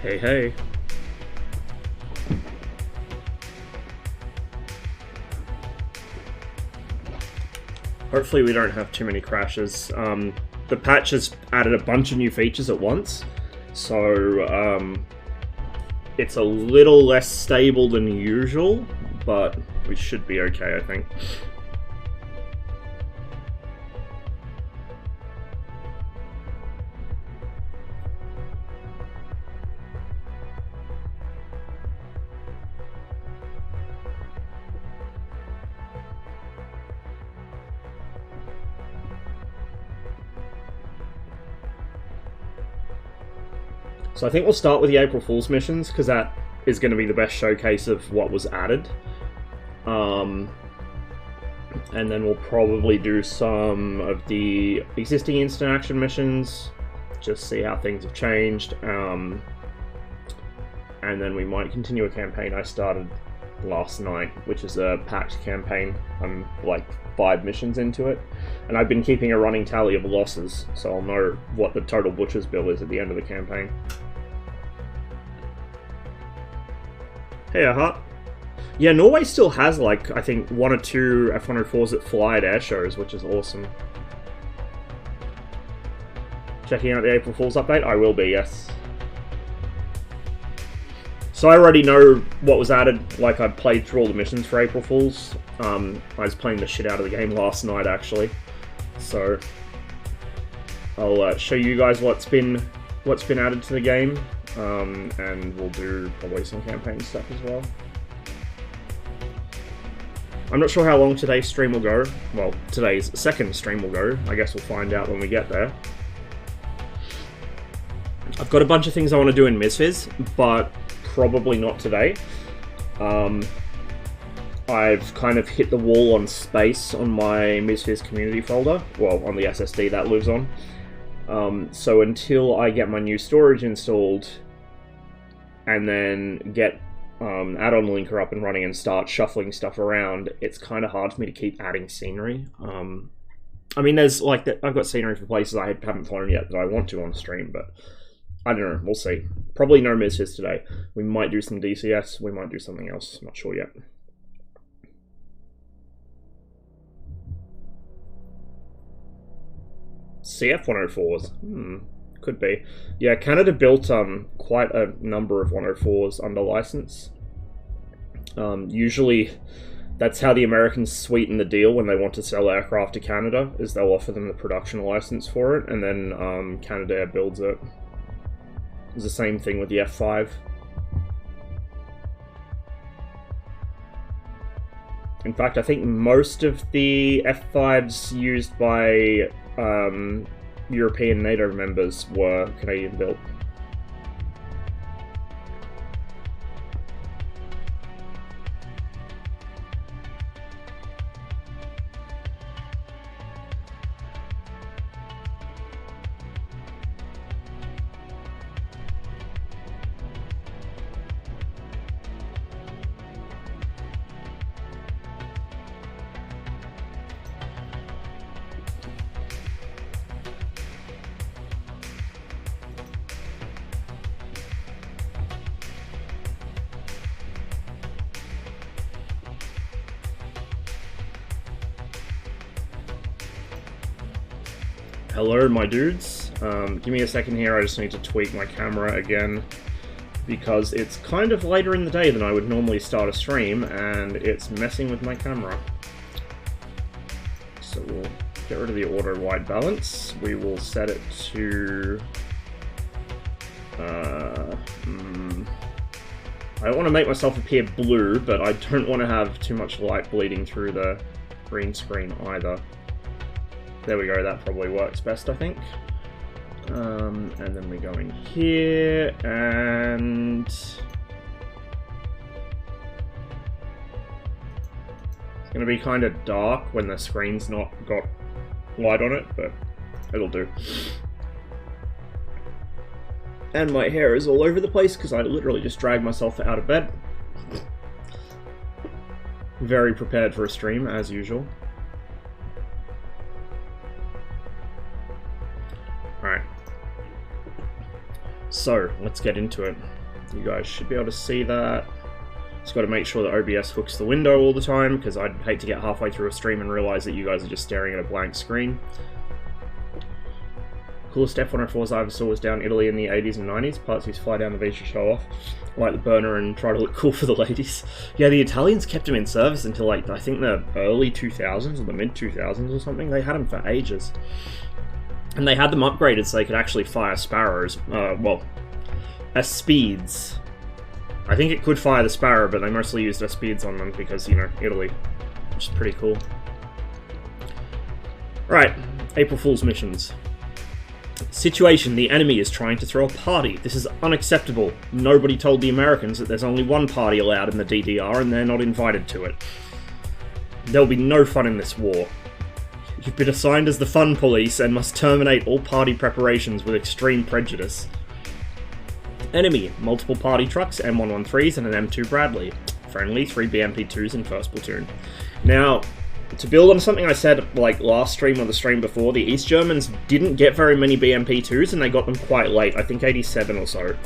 Hey, hey. Hopefully we don't have too many crashes. The patch has added a bunch of new features at once, so it's a little less stable than usual, but we should be okay, I think. So I think we'll start with the April Fool's missions, because that is going to be the best showcase of what was added. And then we'll probably do some of the existing instant action missions, just see how things have changed. And then we might continue a campaign I started last night, which is a packed campaign. I'm like 5 missions into it, and I've been keeping a running tally of losses, so I'll know what the total butcher's bill is at the end of the campaign. Hey, Hut. Yeah, Norway still has, like, I think 1 or 2 F-104s that fly at air shows, which is awesome. Checking out the April Fool's update? I will be, yes. So I already know what was added, like I played through all the missions for April Fool's. I was playing the shit out of the game last night, actually. So I'll show you guys what's been added to the game, and we'll do probably some campaign stuff as well. I'm not sure how long today's stream will go. Well, today's second stream will go. I guess we'll find out when we get there. I've got a bunch of things I want to do in Misfizz, but probably not today. I've kind of hit the wall on space on my Misfizz community folder. Well, on the SSD that lives on. So until I get my new storage installed, and then get add-on linker up and running and start shuffling stuff around, it's kind of hard for me to keep adding scenery. I mean, there's like I've got scenery for places I haven't flown yet that I want to on stream, but I don't know. We'll see. Probably no Misfizz today. We might do some DCS. We might do something else. Not sure yet. CF-104s. Could be. Yeah, Canada built quite a number of 104s under license. Usually, that's how the Americans sweeten the deal when they want to sell aircraft to Canada, is they'll offer them the production license for it, and then Canadair builds it. It's the same thing with the F5. In fact, I think most of the F5s used by European NATO members were Canadian built. Hello, my dudes. Give me a second here, I just need to tweak my camera again, because it's kind of later in the day than I would normally start a stream, and it's messing with my camera. So we'll get rid of the auto white balance. We will set it to... I don't want to make myself appear blue, but I don't want to have too much light bleeding through the green screen either. There we go, that probably works best, I think. And then we go in here, and... it's going to be kind of dark when the screen's not got light on it, but it'll do. And my hair is all over the place because I literally just dragged myself out of bed. Very prepared for a stream, as usual. So, let's get into it. You guys should be able to see that. Just got to make sure that OBS hooks the window all the time, because I'd hate to get halfway through a stream and realise that you guys are just staring at a blank screen. Coolest F-104s I ever saw was down Italy in the 80s and 90s. Parts used to fly down the beach to show off, like the burner, and try to look cool for the ladies. Yeah, the Italians kept them in service until, like, I think the early 2000s or the mid-2000s or something. They had them for ages. And they had them upgraded so they could actually fire Sparrows. Well, as speeds. I think it could fire the Sparrow, but they mostly used as speeds on them because, you know, Italy. Which is pretty cool. Right, April Fool's missions. Situation: the enemy is trying to throw a party. This is unacceptable. Nobody told the Americans that there's only one party allowed in the DDR and they're not invited to it. There'll be no fun in this war. You've been assigned as the fun police and must terminate all party preparations with extreme prejudice. Enemy: multiple party trucks, M113s and an M2 Bradley. Friendly: 3 BMP2s in first platoon. Now, to build on something I said, like, last stream or the stream before, the East Germans didn't get very many BMP2s, and they got them quite late, I think 87 or so.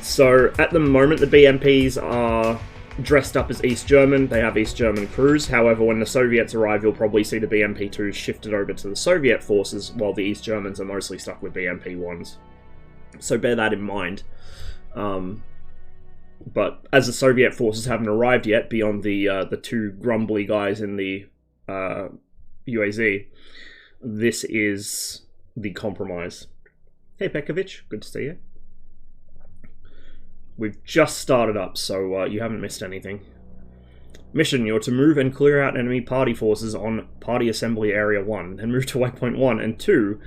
So, at the moment, the BMPs are dressed up as East German, they have East German crews. However, when the Soviets arrive, you'll probably see the BMP2s shifted over to the Soviet forces, while the East Germans are mostly stuck with BMP1s. So bear that in mind. But as the Soviet forces haven't arrived yet, beyond the two grumbly guys in the UAZ, this is the compromise. Hey Pekovic, good to see you. We've just started up, so you haven't missed anything. Mission: you're to move and clear out enemy party forces on Party Assembly Area 1, then move to Waypoint 1, and 2,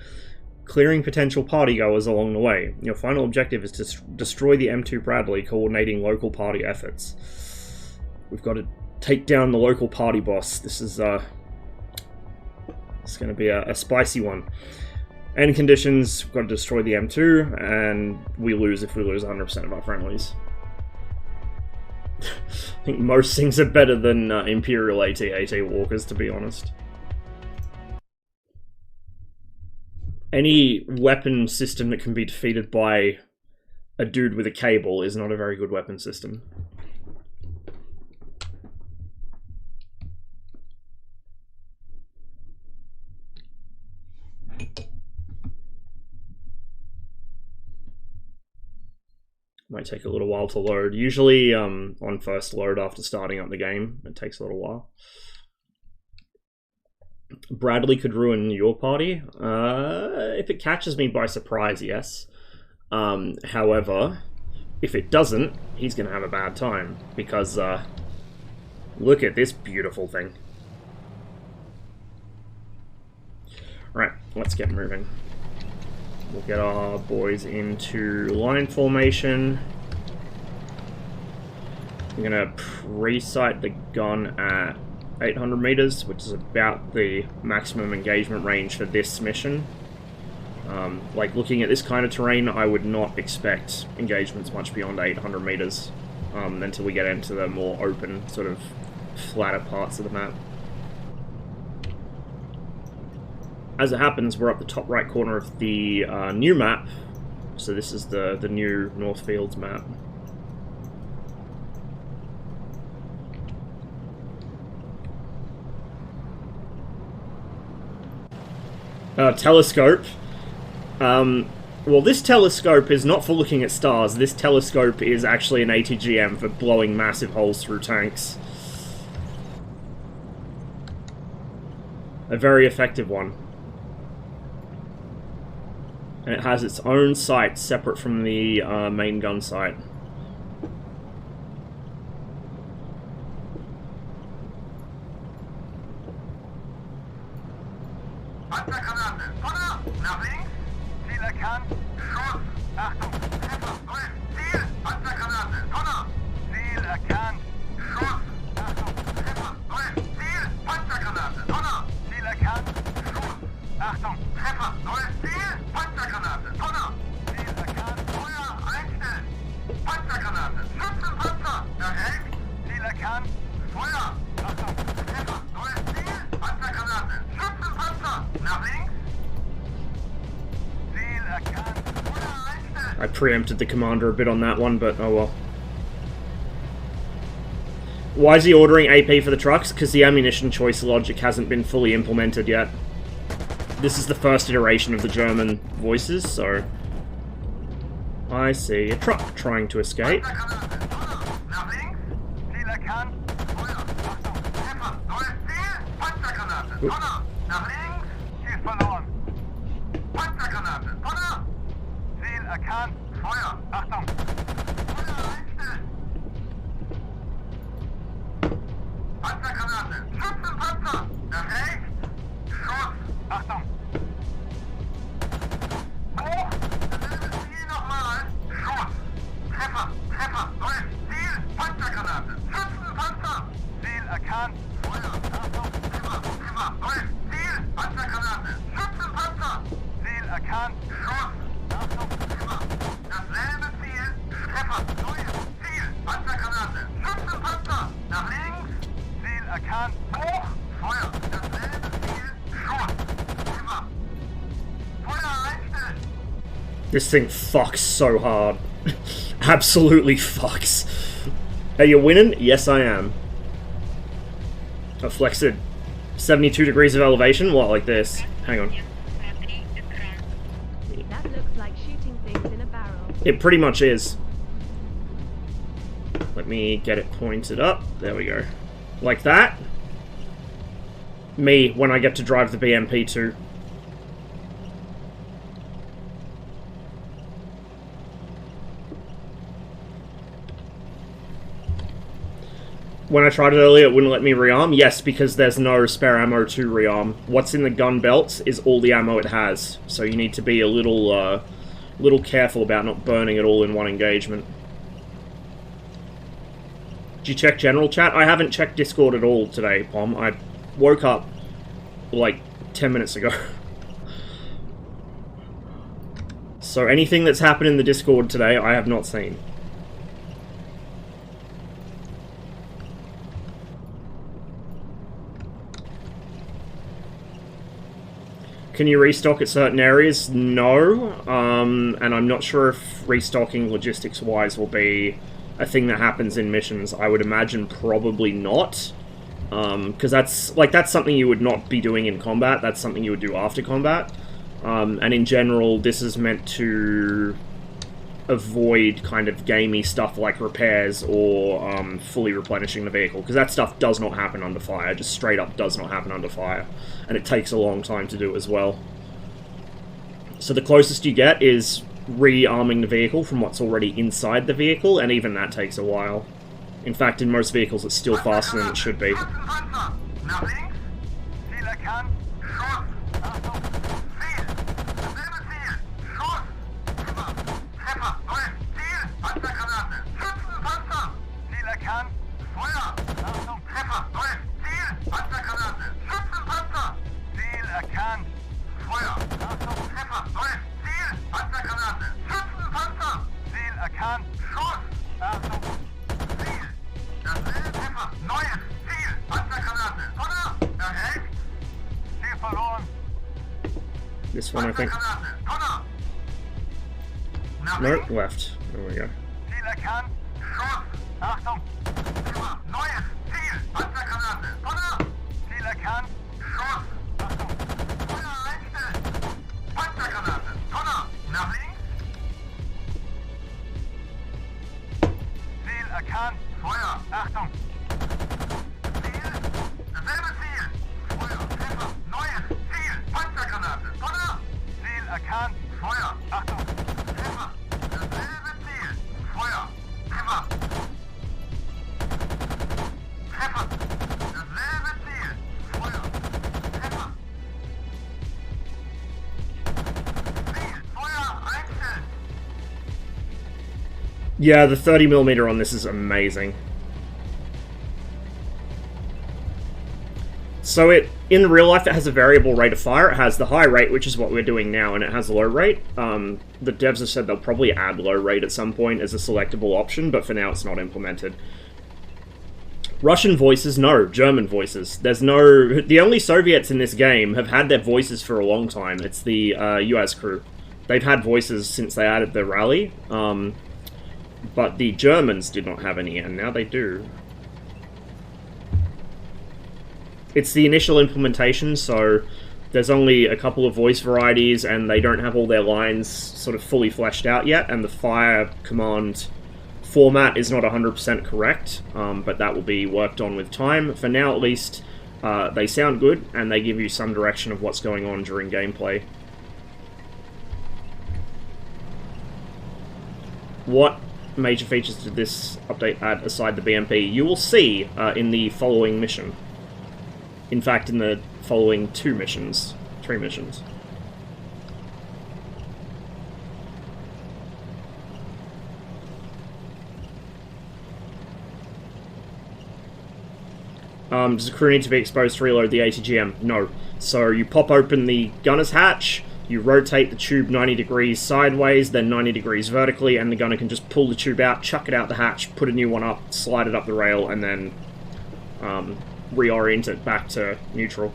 clearing potential partygoers along the way. Your final objective is to destroy the M2 Bradley, coordinating local party efforts. We've got to take down the local party boss. This is it's going to be a spicy one. End conditions: we've got to destroy the M2, and we lose if we lose 100% of our friendlies. I think most things are better than Imperial AT-AT walkers, to be honest. Any weapon system that can be defeated by a dude with a cable is not a very good weapon system. Might take a little while to load. Usually on first load after starting up the game, it takes a little while. Bradley could ruin your party. If it catches me by surprise, yes. However, if it doesn't, he's going to have a bad time. Because, look at this beautiful thing. Right, let's get moving. We'll get our boys into line formation. We're going to pre-sight the gun at 800 meters, which is about the maximum engagement range for this mission. Like, looking at this kind of terrain, I would not expect engagements much beyond 800 meters until we get into the more open, sort of flatter parts of the map. As it happens, we're up the top right corner of the new map, so this is the new Northfields map. Telescope. Well, this telescope is not for looking at stars. This telescope is actually an ATGM for blowing massive holes through tanks. A very effective one. And it has its own sight separate from the main gun sight. Panzergranate! Feuer! Nach links! Ziel erkannt! Schuss! Achtung! Treffer! Neun! Ziel! Panzergranate! Donner! Ziel erkannt! Schuss! Achtung! Treffer! Neun! Ziel! Panzergranate! Donner! Ziel erkannt! Schuss! Achtung! Treffer! Neun! Ziel! Panzergranate! Donner! Ziel erkannt! Feuer! Einstellen! Panzergranate! Schutzenpanzer! Nach rechts! Ziel erkannt! Feuer! Achtung! Treffer! Neun! Ziel! Panzergranate! Schutzenpanzer! Nach links! Ziel erkannt! Feuer einstellen! I preempted the commander a bit on that one, but oh well. Why is he ordering AP for the trucks? Because the ammunition choice logic hasn't been fully implemented yet. This is the first iteration of the German voices, so... I see a truck trying to escape. Oop. Panzergranate! Schutzenpanzer! Nach rechts! Schuss! Achtung! Hoch! Dasselbe Ziel nochmal! Schuss! Treffer! Treffer! Neues Ziel! Panzergranate! Schutzenpanzer! Ziel erkannt! Feuer! Achtung! Treffer! Treffer! Neues Ziel! Panzergranate! Schutzenpanzer! Ziel erkannt! Schuss! Achtung! Treffer! Dasselbe Ziel! Treffer! Neues Ziel! Panzergranate! Schutzenpanzer! Nach links! Erkannt. Hoch. Feuer. Dasselbe Ziel. Schuss. Immer. Feuer einstellen. This thing fucks so hard. Absolutely fucks. Are you winning? Yes, I am. I flexed 72 degrees of elevation? What, like this? Hang on. That looks like shooting things in a barrel. It pretty much is. Let me get it pointed up. There we go. Like that. Me, when I get to drive the BMP-2. When I tried it earlier, it wouldn't let me rearm. Yes, because there's no spare ammo to rearm. What's in the gun belt is all the ammo it has. So you need to be a little careful about not burning it all in one engagement. Did you check general chat? I haven't checked Discord at all today, Pom. I woke up like 10 minutes ago. So anything that's happened in the Discord today, I have not seen. Can you restock at certain areas? No. And I'm not sure if restocking logistics-wise will be a thing that happens in missions. I would imagine probably not. Because that's something you would not be doing in combat. That's something you would do after combat. And in general, this is meant to avoid kind of gamey stuff like repairs or fully replenishing the vehicle. Because that stuff does not happen under fire. Just straight up does not happen under fire. And it takes a long time to do as well. So the closest you get is rearming the vehicle from what's already inside the vehicle, and even that takes a while. In fact, in most vehicles it's still faster than it should be. This one, I think. No, left. There we go. Yeah, the 30mm on this is amazing. So in real life, it has a variable rate of fire. It has the high rate, which is what we're doing now, and it has low rate. The devs have said they'll probably add low rate at some point as a selectable option, but for now it's not implemented. Russian voices, no. German voices. There's no... The only Soviets in this game have had their voices for a long time. It's the US crew. They've had voices since they added the rally, but the Germans did not have any, and now they do. It's the initial implementation, so there's only a couple of voice varieties, and they don't have all their lines sort of fully fleshed out yet, and the fire command format is not 100% correct, but that will be worked on with time. For now, at least, they sound good, and they give you some direction of what's going on during gameplay. What major features did this update add aside the BMP? You will see in the following mission. In fact, in the following 3 missions. Does the crew need to be exposed to reload the ATGM? No. So you pop open the gunner's hatch, you rotate the tube 90 degrees sideways, then 90 degrees vertically, and the gunner can just pull the tube out, chuck it out the hatch, put a new one up, slide it up the rail, and then reorient it back to neutral.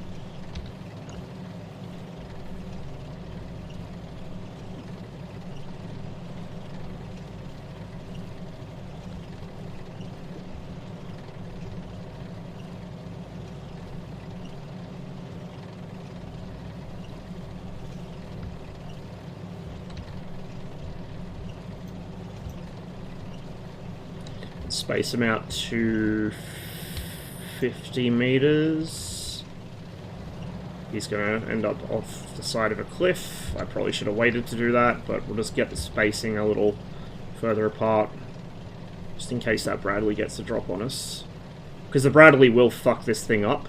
Space them out to 50 meters. He's going to end up off the side of a cliff. I probably should have waited to do that, but we'll just get the spacing a little further apart, just in case that Bradley gets a drop on us. Because the Bradley will fuck this thing up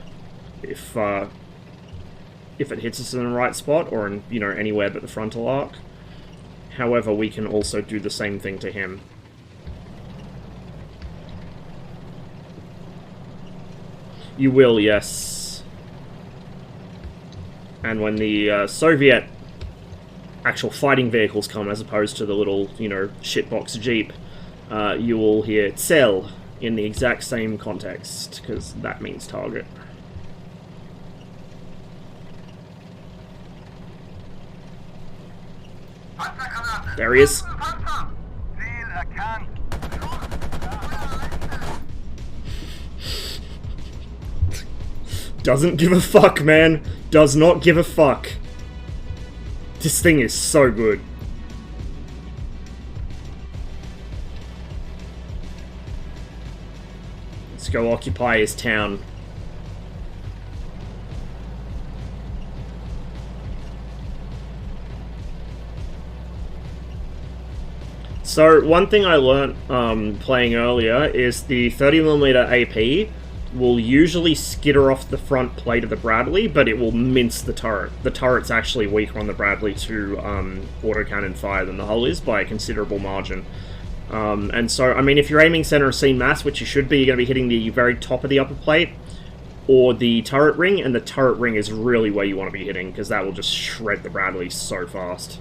if it hits us in the right spot, or in, you know, anywhere but the frontal arc. However, we can also do the same thing to him. You will, yes. And when the Soviet actual fighting vehicles come, as opposed to the little, you know, shitbox Jeep, you will hear Cell in the exact same context, because that means target. There he is. Doesn't give a fuck, man. Does not give a fuck. This thing is so good. Let's go occupy his town. So, one thing I learnt playing earlier is the 30mm AP will usually skitter off the front plate of the Bradley, but it will mince the turret. The turret's actually weaker on the Bradley to autocannon fire than the hull is by a considerable margin. And so, I mean, if you're aiming center of scene mass, which you should be, you're going to be hitting the very top of the upper plate, or the turret ring, and the turret ring is really where you want to be hitting, because that will just shred the Bradley so fast.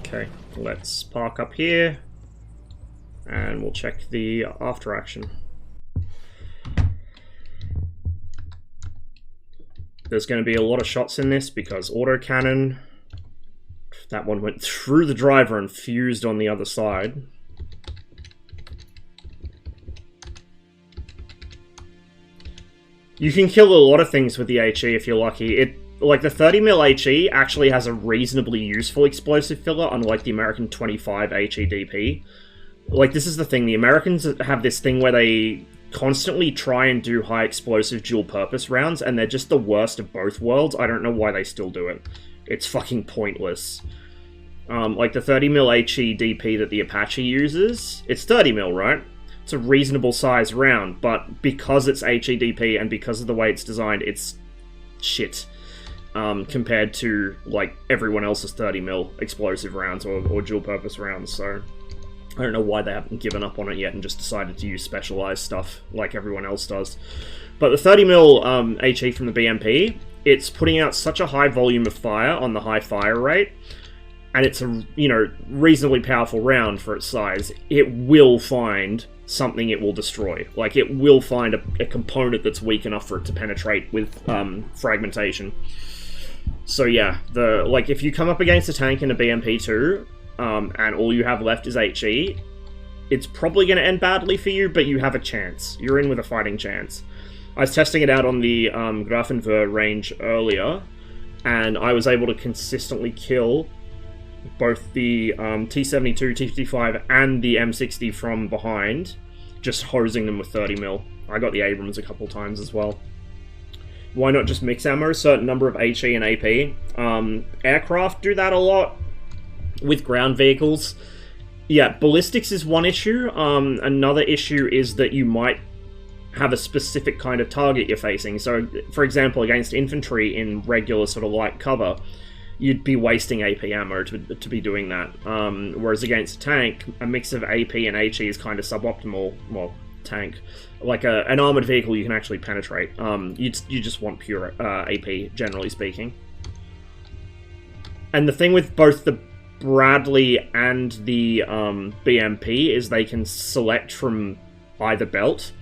Okay, let's park up here, and we'll check the after action. There's going to be a lot of shots in this, because autocannon, that one went through the driver and fused on the other side. You can kill a lot of things with the HE if you're lucky. Like, the 30mm HE actually has a reasonably useful explosive filler, unlike the American 25 HEDP. Like, this is the thing, the Americans have this thing where they constantly try and do high explosive dual-purpose rounds, and they're just the worst of both worlds. I don't know why they still do it. It's fucking pointless. Like, the 30mm HEDP that the Apache uses, it's 30mm, right? It's a reasonable size round, but because it's HEDP and because of the way it's designed, it's shit. Compared to, like, everyone else's 30mm explosive rounds or dual-purpose rounds, so I don't know why they haven't given up on it yet and just decided to use specialized stuff like everyone else does. But the 30mm HE from the BMP, it's putting out such a high volume of fire on the high fire rate, and it's a, you know, reasonably powerful round for its size, it will find something it will destroy. Like, it will find a component that's weak enough for it to penetrate with fragmentation. So yeah, like, if you come up against a tank in a BMP2, and all you have left is HE, it's probably going to end badly for you, but you have a chance. You're in with a fighting chance. I was testing it out on the Grafenwehr range earlier, and I was able to consistently kill both the T-72, T-55, and the M60 from behind, just hosing them with 30mm. I got the Abrams a couple times as well. Why not just mix ammo? Certain number of HE and AP. Aircraft do that a lot with ground vehicles. Yeah, ballistics is one issue. Another issue is that you might have a specific kind of target you're facing. So, for example, against infantry in regular sort of light cover, you'd be wasting AP ammo to be doing that. Whereas against a tank, a mix of AP and HE is kind of suboptimal. Well, tank. Like an armoured vehicle you can actually penetrate. You just want pure AP, generally speaking. And the thing with both the Bradley and the BMP is they can select from either belt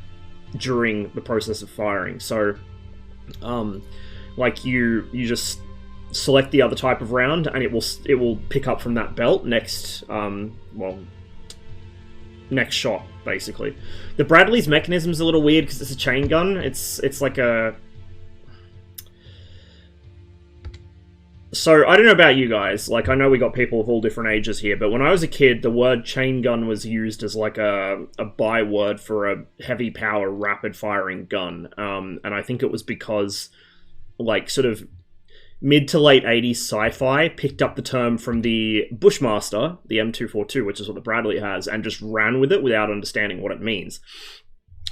during the process of firing. So, like, you just select the other type of round, and it will pick up from that belt next next shot, basically. The Bradley's mechanism is a little weird because it's a chain gun. It's like a... So, I don't know about you guys, like, I know we got people of all different ages here, but when I was a kid, the word chain gun was used as, like, a byword for a heavy power, rapid firing gun, and I think it was because, like, sort of mid to late 80s sci-fi picked up the term from the Bushmaster, the M242, which is what the Bradley has, and just ran with it without understanding what it means.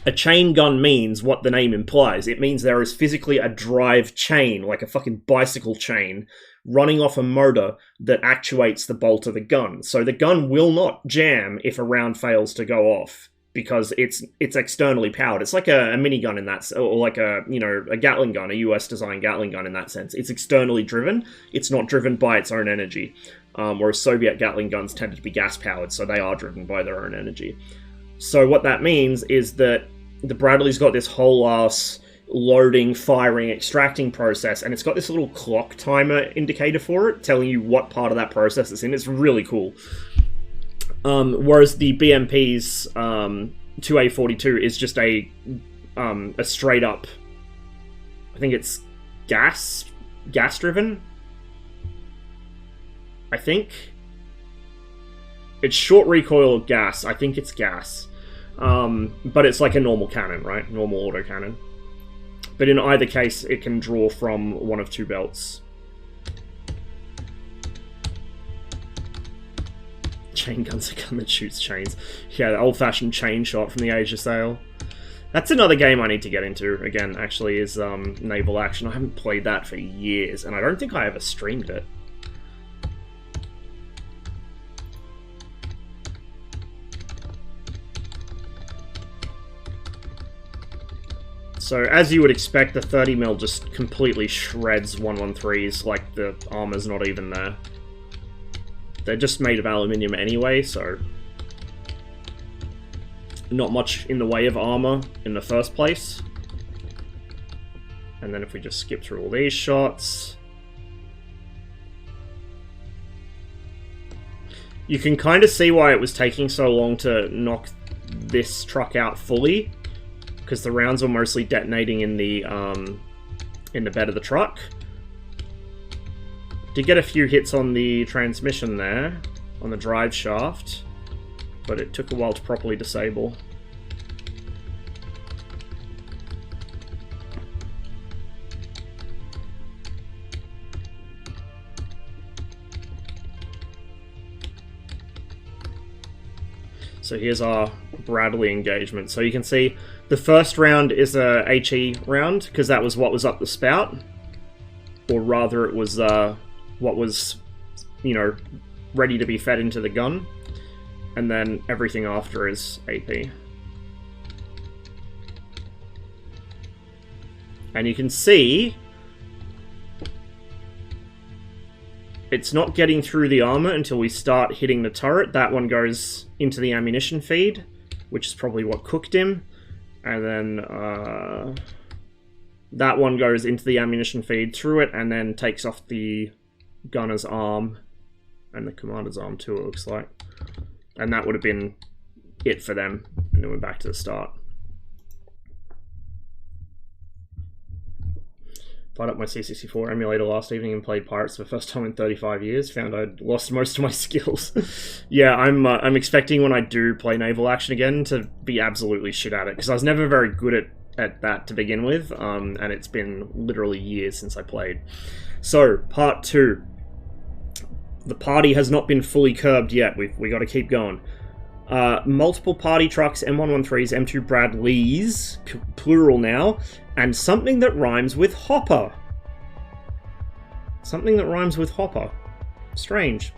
A chain gun means what the name implies. It means there is physically a drive chain, like a fucking bicycle chain, running off a motor that actuates the bolt of the gun. So the gun will not jam if a round fails to go off, because it's externally powered. It's like a minigun in that, or like a Gatling gun, a US designed Gatling gun in that sense. It's externally driven. It's not driven by its own energy. Whereas Soviet Gatling guns tended to be gas powered, so they are driven by their own energy. So what that means is that the Bradley's got this whole ass loading, firing, extracting process, and it's got this little clock timer indicator for it, telling you what part of that process it's in. It's really cool. Whereas the BMP's 2A42 is just a straight up, I think it's gas driven. I think it's short recoil gas. I think it's gas, but it's like a normal cannon, right? Normal autocannon. But in either case, it can draw from one of two belts. Chain gun's a gun that shoots chains. Yeah, the old-fashioned chain shot from the Asia sale. That's another game I need to get into, again, actually, is Naval Action. I haven't played that for years, and I don't think I ever streamed it. So, as you would expect, the 30mm just completely shreds 113s, like the armor's not even there. They're just made of aluminium anyway, so not much in the way of armor in the first place. And then if we just skip through all these shots, you can kind of see why it was taking so long to knock this truck out fully, because the rounds were mostly detonating in the bed of the truck. Did get a few hits on the transmission there, on the drive shaft, but it took a while to properly disable. So here's our Bradley engagement. So you can see the first round is a HE round, because that was what was up the spout. Or rather, it was what was, ready to be fed into the gun. And then everything after is AP. And you can see it's not getting through the armor until we start hitting the turret. That one goes into the ammunition feed, which is probably what cooked him. And then that one goes into the ammunition feed through it, and then takes off the gunner's arm and the commander's arm too, it looks like. And that would have been it for them. And then we're back to the start. Fired up my C64 emulator last evening and played Pirates for the first time in 35 years. Found I'd lost most of my skills. Yeah, I'm expecting when I do play naval action again to be absolutely shit at it, because I was never very good at that to begin with, and it's been literally years since I played. So, part 2. The party has not been fully curbed yet. We got to keep going. Multiple party trucks, M113s, M2 Bradleys, plural now, and something that rhymes with hopper. Something that rhymes with hopper. Strange.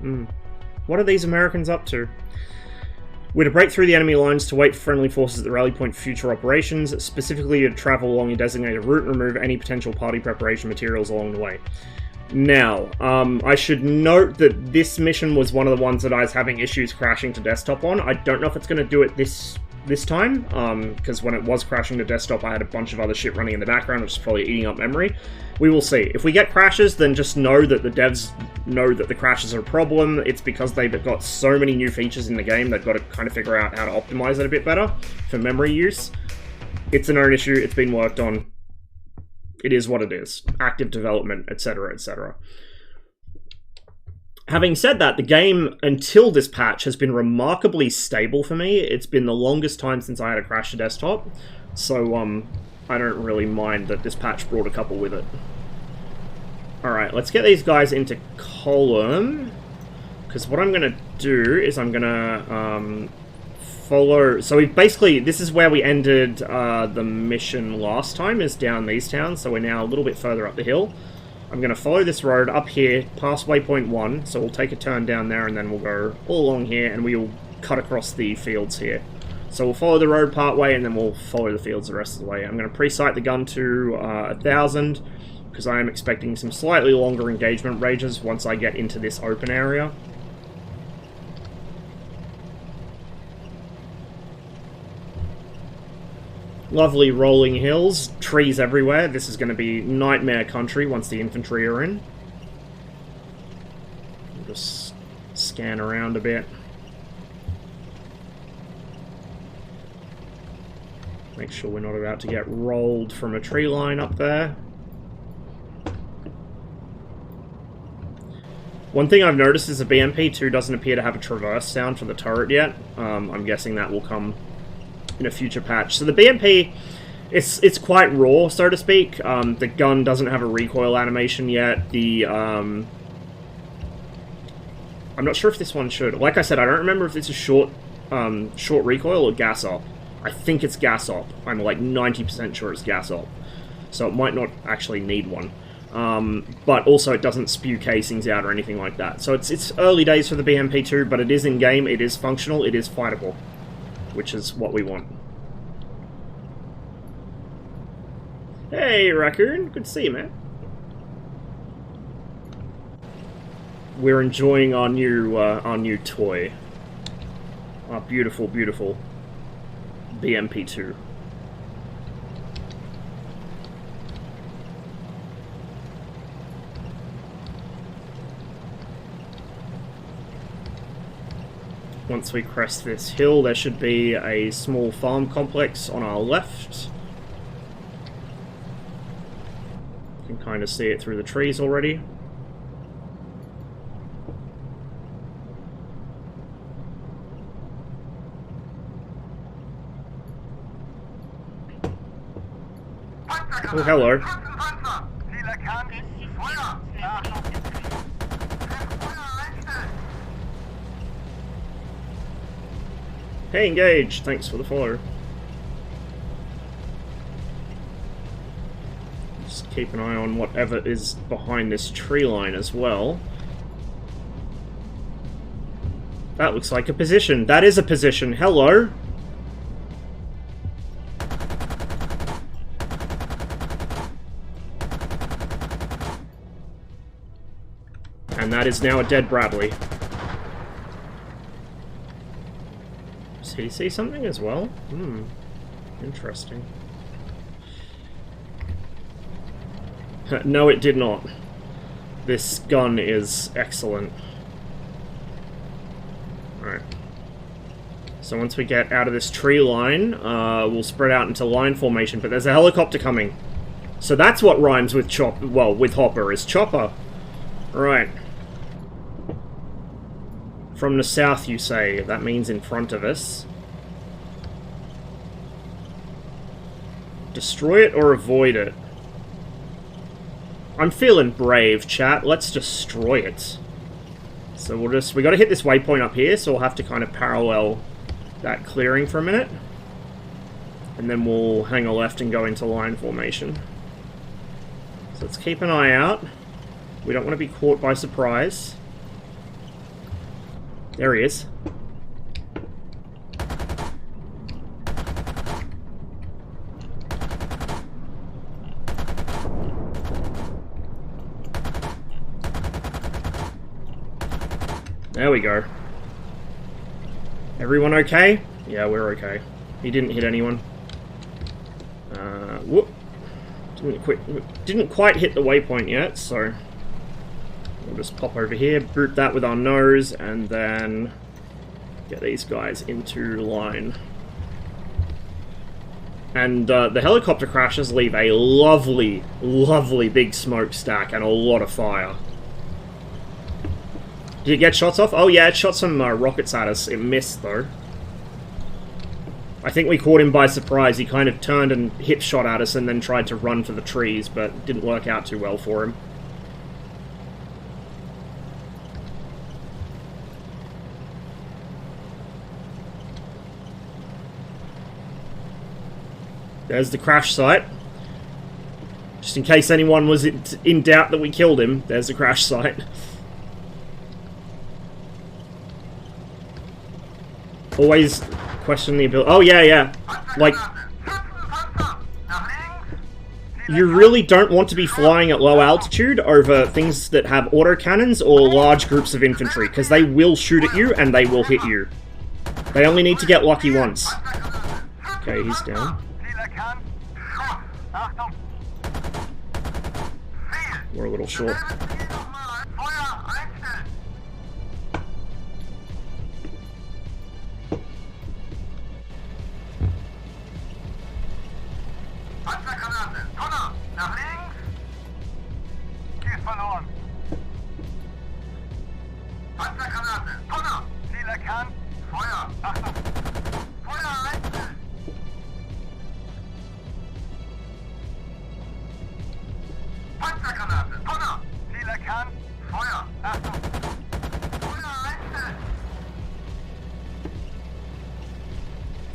What are these Americans up to? We're to break through the enemy lines to wait for friendly forces at the rally point for future operations, specifically to travel along a designated route and remove any potential party preparation materials along the way. Now, I should note that this mission was one of the ones that I was having issues crashing to desktop on. I don't know if it's going to do it this time, because when it was crashing to desktop, I had a bunch of other shit running in the background, which is probably eating up memory. We will see. If we get crashes, then just know that the devs know that the crashes are a problem. It's because they've got so many new features in the game, they've got to kind of figure out how to optimize it a bit better for memory use. It's a known issue, it's been worked on. It is what it is. Active development, etc., etc. Having said that, the game, until this patch, has been remarkably stable for me. It's been the longest time since I had a crash to desktop, so I don't really mind that this patch brought a couple with it. Alright, let's get these guys into column, because what I'm going to do is I'm going to follow... So we basically, this is where we ended the mission last time, is down these towns, so we're now a little bit further up the hill. I'm going to follow this road up here, past waypoint 1, so we'll take a turn down there, and then we'll go all along here, and we'll cut across the fields here. So we'll follow the road part way, and then we'll follow the fields the rest of the way. I'm going to pre-sight the gun to 1,000, because I am expecting some slightly longer engagement ranges once I get into this open area. Lovely rolling hills, trees everywhere. This is going to be nightmare country once the infantry are in. We'll just scan around a bit. Make sure we're not about to get rolled from a tree line up there. One thing I've noticed is the BMP2 doesn't appear to have a traverse sound for the turret yet. I'm guessing that will come in a future patch. So the BMP, it's quite raw, so to speak. The gun doesn't have a recoil animation yet. The I'm not sure if this one should. Like I said, I don't remember if it's a short recoil or gas op. I think it's gas op. I'm like 90% sure it's gas op. So it might not actually need one. But also it doesn't spew casings out or anything like that. So it's early days for the BMP2, but it is in-game, it is functional, it is fightable, which is what we want. Hey, Raccoon. Good to see you, man. We're enjoying our new toy. Our beautiful, beautiful BMP2. Once we crest this hill, there should be a small farm complex on our left. You can kind of see it through the trees already. Oh, hello. Schutzenpanzer! Ziel erkannt. Feuer! Achtung! Feuer einstellen! Hey, engage! Thanks for the follow. Just keep an eye on whatever is behind this tree line as well. That looks like a position. That is a position. Hello! And That is now a dead Bradley. Does he see something as well? Hmm. Interesting. No, it did not. This gun is excellent. Alright. So once we get out of this tree line, we'll spread out into line formation, but there's a helicopter coming. So that's what rhymes with with Hopper, is chopper. Right. From the south, you say. That means in front of us. Destroy it or avoid it? I'm feeling brave, chat. Let's destroy it. So we gotta hit this waypoint up here, so we'll have to kind of parallel that clearing for a minute. And then we'll hang a left and go into line formation. So let's keep an eye out. We don't want to be caught by surprise. There he is. There we go. Everyone okay? Yeah, we're okay. He didn't hit anyone. Whoop. Didn't quite hit the waypoint yet, so we'll just pop over here, boot that with our nose, and then get these guys into line. And the helicopter crashes leave a lovely, lovely big smokestack and a lot of fire. Did it get shots off? Oh yeah, it shot some rockets at us. It missed, though. I think we caught him by surprise. He kind of turned and hip shot at us and then tried to run for the trees, but it didn't work out too well for him. There's the crash site. Just in case anyone was in doubt that we killed him, there's the crash site. Always question the ability. Oh, yeah. Like, you really don't want to be flying at low altitude over things that have autocannons or large groups of infantry, because they will shoot at you and they will hit you. They only need to get lucky once. Okay, he's down. We're a little short.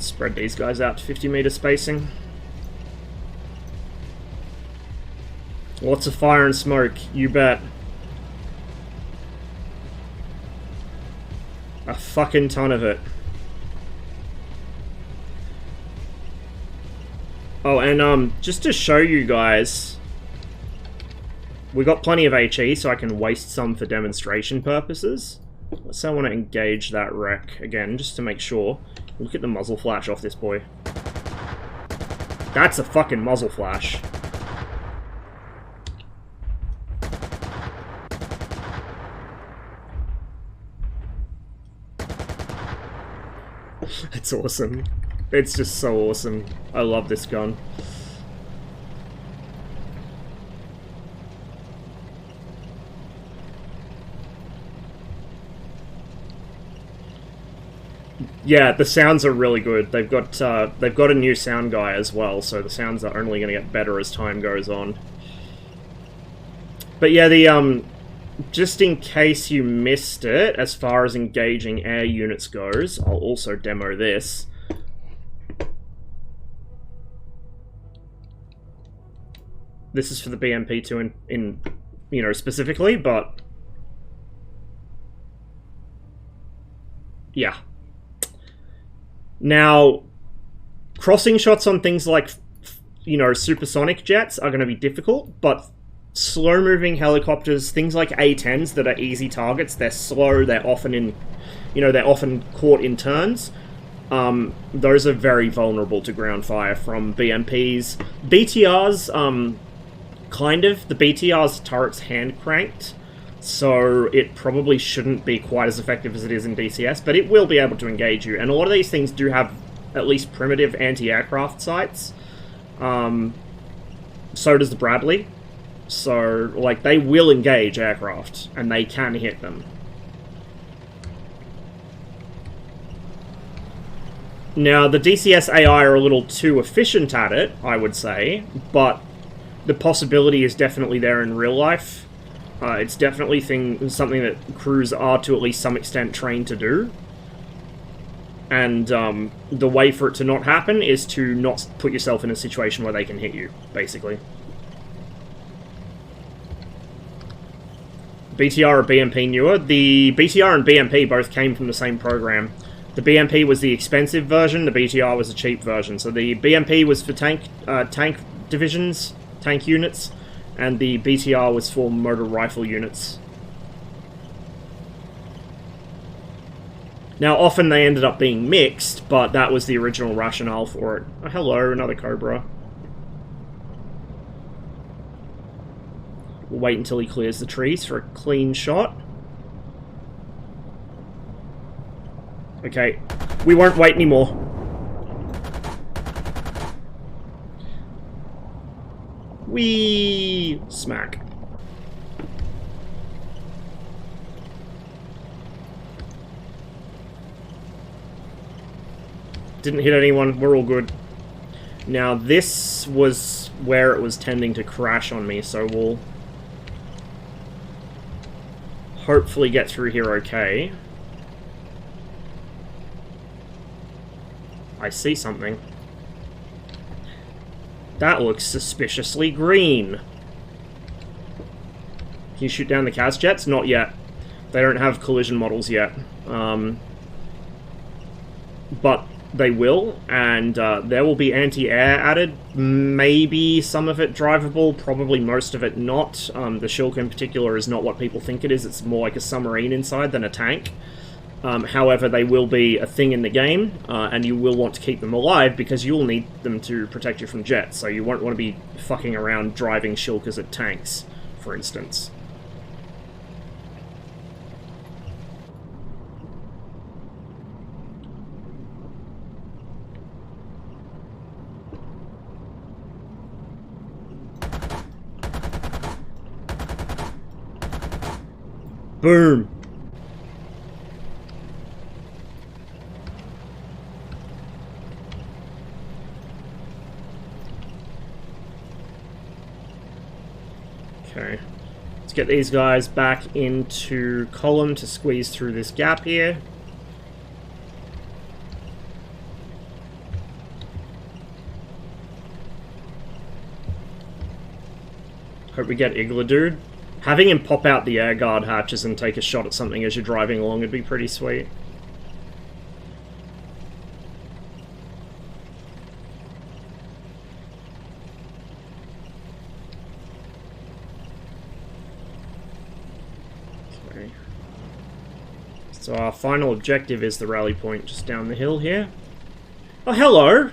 Spread these guys out to 50-meter spacing. Lots of fire and smoke, you bet. A fucking ton of it. Oh, and just to show you guys, we got plenty of HE, so I can waste some for demonstration purposes. Let's say I want to engage that wreck again, just to make sure. Look at the muzzle flash off this boy. That's a fucking muzzle flash. It's awesome. It's just so awesome. I love this gun. Yeah, the sounds are really good. They've got a new sound guy as well, so the sounds are only going to get better as time goes on. But yeah, the just in case you missed it, as far as engaging air units goes, I'll also demo this. This is for the BMP2 in you know, specifically, but yeah. Now, crossing shots on things like, you know, supersonic jets are going to be difficult, but slow-moving helicopters, things like A-10s that are easy targets, they're slow, they're often in, they're often caught in turns. Those are very vulnerable to ground fire from BMPs. BTRs, kind of. The BTR's turret's hand-cranked, so it probably shouldn't be quite as effective as it is in DCS, but it will be able to engage you. And a lot of these things do have at least primitive anti-aircraft sights. So does the Bradley. So, like, they will engage aircraft, and they can hit them. Now, the DCS AI are a little too efficient at it, I would say, but the possibility is definitely there in real life. It's definitely something that crews are, to at least some extent, trained to do. And the way for it to not happen is to not put yourself in a situation where they can hit you, basically. BTR or BMP newer? The BTR and BMP both came from the same program. The BMP was the expensive version, the BTR was the cheap version. So the BMP was for tank divisions, tank units, and the BTR was for motor rifle units. Now, often they ended up being mixed, but that was the original rationale for it. Oh, hello, another Cobra. We'll wait until he clears the trees for a clean shot. Okay, we won't wait anymore. Whee! Smack. Didn't hit anyone, we're all good. Now this was where it was tending to crash on me, so we'll hopefully get through here okay. I see something. That looks suspiciously green. Can you shoot down the CAS jets? Not yet. They don't have collision models yet. But they will, and there will be anti-air added. Maybe some of it drivable, probably most of it not. The Shilka in particular is not what people think it is. It's more like a submarine inside than a tank. However, they will be a thing in the game, and you will want to keep them alive because you'll need them to protect you from jets, so you won't want to be fucking around driving Shilkas at tanks, for instance. Boom! Okay, let's get these guys back into column to squeeze through this gap here. Hope we get Igla Dude. Having him pop out the air guard hatches and take a shot at something as you're driving along would be pretty sweet. Okay. So our final objective is the rally point just down the hill here. Oh, hello!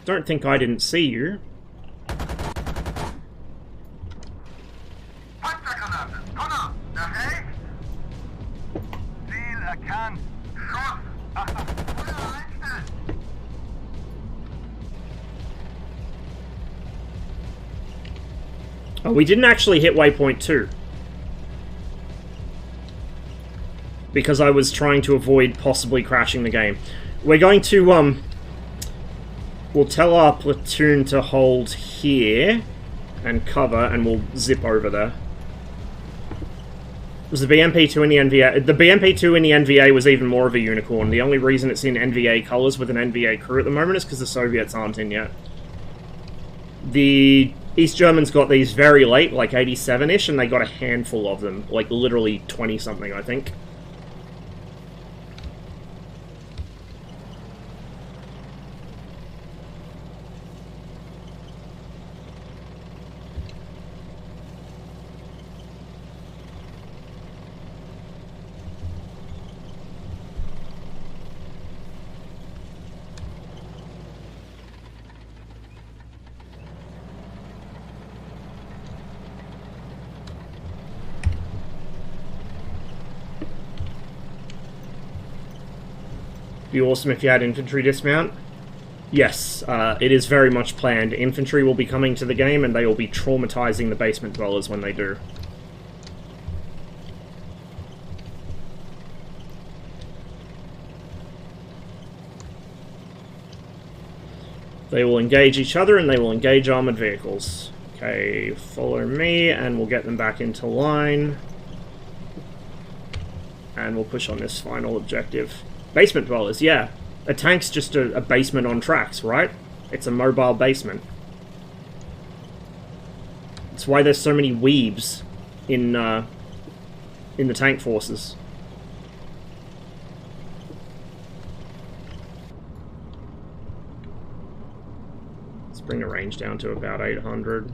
Don't think I didn't see you. Oh, we didn't actually hit waypoint 2. Because I was trying to avoid possibly crashing the game. We're going to, we'll tell our platoon to hold here and cover, and we'll zip over there. Was the BMP-2 in the NVA? The BMP-2 in the NVA was even more of a unicorn. The only reason it's in NVA colors with an NVA crew at the moment is because the Soviets aren't in yet. The East Germans got these very late, like 87-ish, and they got a handful of them. Like, literally 20-something, I think. Be awesome if you had infantry dismount. Yes, it is very much planned. Infantry will be coming to the game and they will be traumatizing the basement dwellers when they do. They will engage each other and they will engage armored vehicles. Okay, follow me and we'll get them back into line. And we'll push on this final objective. Basement dwellers, yeah. A tank's just a basement on tracks, right? It's a mobile basement. That's why there's so many weebs in the tank forces. Let's bring the range down to about 800.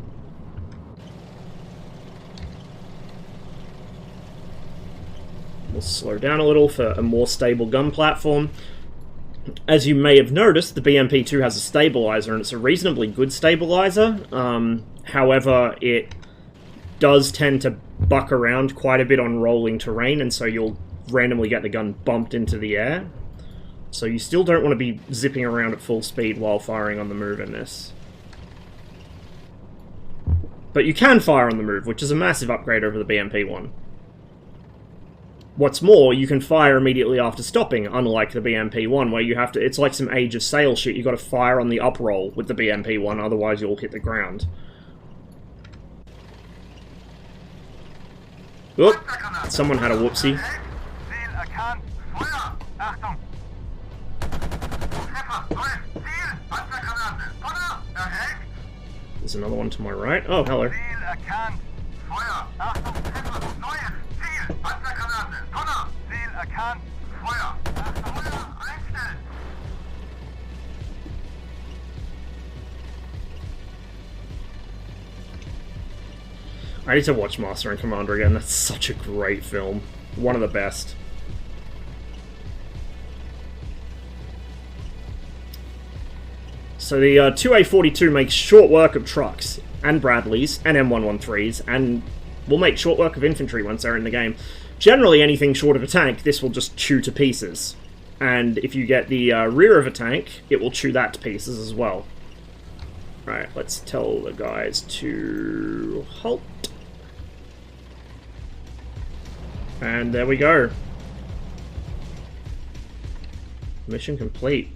We'll slow down a little for a more stable gun platform. As you may have noticed, the BMP-2 has a stabilizer, and it's a reasonably good stabilizer. However, it does tend to buck around quite a bit on rolling terrain, and so you'll randomly get the gun bumped into the air. So you still don't want to be zipping around at full speed while firing on the move in this. But you can fire on the move, which is a massive upgrade over the BMP-1. What's more, you can fire immediately after stopping, unlike the BMP-1, where you have to... It's like some Age of Sail shit. You got to fire on the uproll with the BMP-1, otherwise you'll hit the ground. Oop! Someone had a whoopsie. There's another one to my right. Oh, hello. I need to watch Master and Commander again. That's such a great film. One of the best. So the 2A42 makes short work of trucks, and Bradleys, and M113s, and will make short work of infantry once they're in the game. Generally, anything short of a tank, this will just chew to pieces. And if you get the rear of a tank, it will chew that to pieces as well. Right, let's tell the guys to halt. And there we go. Mission complete.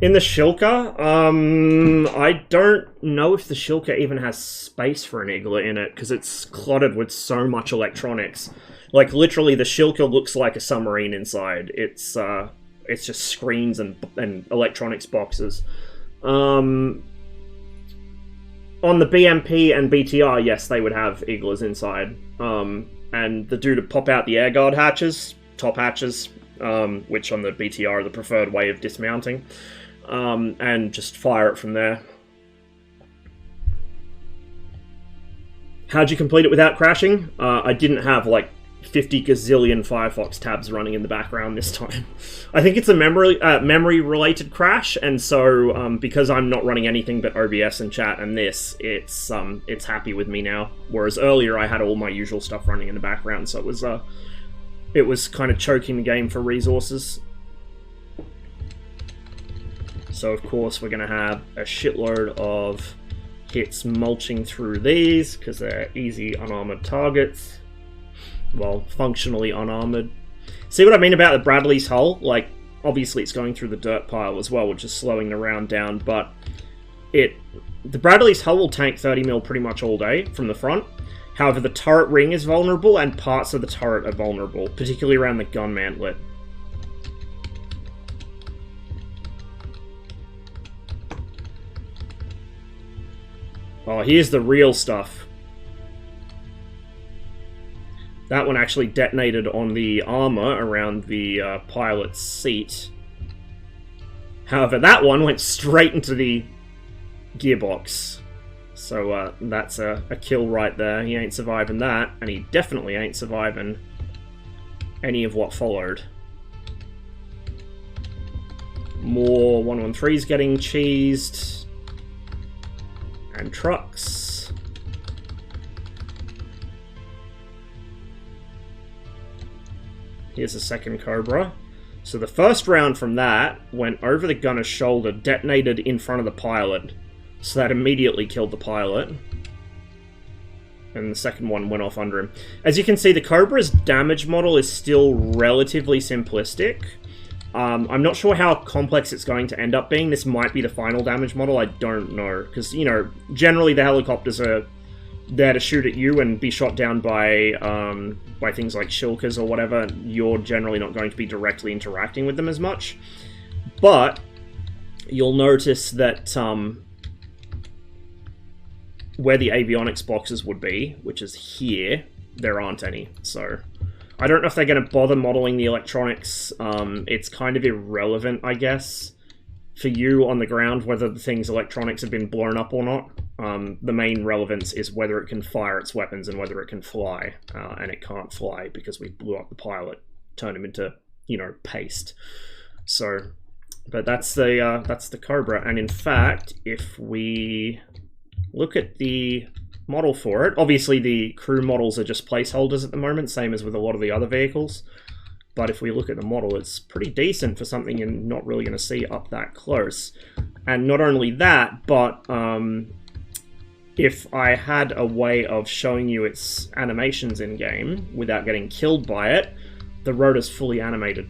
In the Shilka, I don't know if the Shilka even has space for an Igla in it, because it's cluttered with so much electronics. Like, literally, the Shilka looks like a submarine inside. It's just screens and electronics boxes. On the BMP and BTR, yes, they would have Iglas inside. And the dude to pop out the air guard hatches, top hatches, which on the BTR are the preferred way of dismounting. And just fire it from there. How'd you complete it without crashing? I didn't have like 50 gazillion Firefox tabs running in the background this time. I think it's a memory-related crash, and so because I'm not running anything but OBS and chat and this, it's happy with me now. Whereas earlier I had all my usual stuff running in the background, so it was kind of choking the game for resources. So of course we're going to have a shitload of hits mulching through these, because they're easy unarmored targets. Well, functionally unarmored. See what I mean about the Bradley's hull? Like, obviously it's going through the dirt pile as well, which is slowing the round down, but the Bradley's hull will tank 30mm pretty much all day from the front. However, the turret ring is vulnerable, and parts of the turret are vulnerable, particularly around the gun mantlet. Oh, here's the real stuff. That one actually detonated on the armor around the pilot's seat. However, that one went straight into the gearbox. So that's a kill right there. He ain't surviving that, and he definitely ain't surviving any of what followed. More 113s getting cheesed. And trucks. Here's the second Cobra. So the first round from that went over the gunner's shoulder, detonated in front of the pilot. So that immediately killed the pilot. And the second one went off under him. As you can see, the Cobra's damage model is still relatively simplistic. I'm not sure how complex it's going to end up being. This might be the final damage model, I don't know. Because, you know, generally the helicopters are there to shoot at you and be shot down by things like shilkas or whatever. You're generally not going to be directly interacting with them as much. But you'll notice that where the avionics boxes would be, which is here, there aren't any. So I don't know if they're going to bother modeling the electronics. It's kind of irrelevant, I guess, for you on the ground, whether the thing's electronics have been blown up or not. The main relevance is whether it can fire its weapons and whether it can fly. And it can't fly because we blew up the pilot, turned him into, you know, paste. So, but that's the Cobra. And in fact, if we look at the model for it, obviously the crew models are just placeholders at the moment, same as with a lot of the other vehicles. But if we look at the model, it's pretty decent for something you're not really going to see up that close. And not only that, but if I had a way of showing you its animations in-game without getting killed by it, the rotor's fully animated.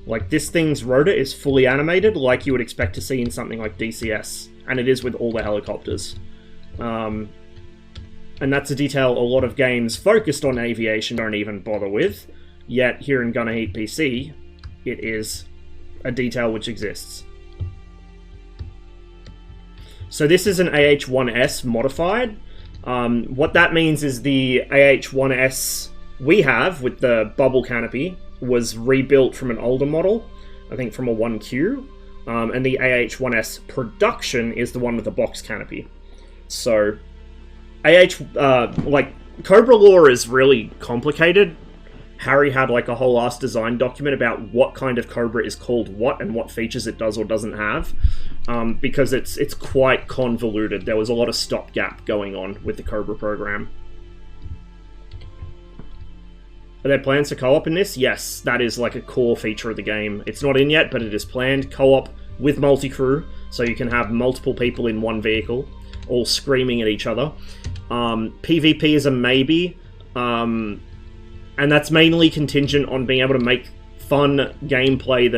Like, this thing's rotor is fully animated like you would expect to see in something like DCS. And it is with all the helicopters. And that's a detail a lot of games focused on aviation don't even bother with. Yet, here in Ghpc, it is a detail which exists. So this is an AH-1S modified. What that means is the AH-1S we have, with the bubble canopy, was rebuilt from an older model, I think from a 1Q. And the AH-1S production is the one with the box canopy. So, like, Cobra lore is really complicated. Harry had, like, a whole ass design document about what kind of Cobra is called what and what features it does or doesn't have. Because it's quite convoluted. There was a lot of stopgap going on with the Cobra program. Are there plans for co-op in this? Yes, that is, like, a core feature of the game. It's not in yet, but it is planned. Co-op with multi-crew, so you can have multiple people in one vehicle, all screaming at each other. PvP is a maybe, and that's mainly contingent on being able to make fun gameplay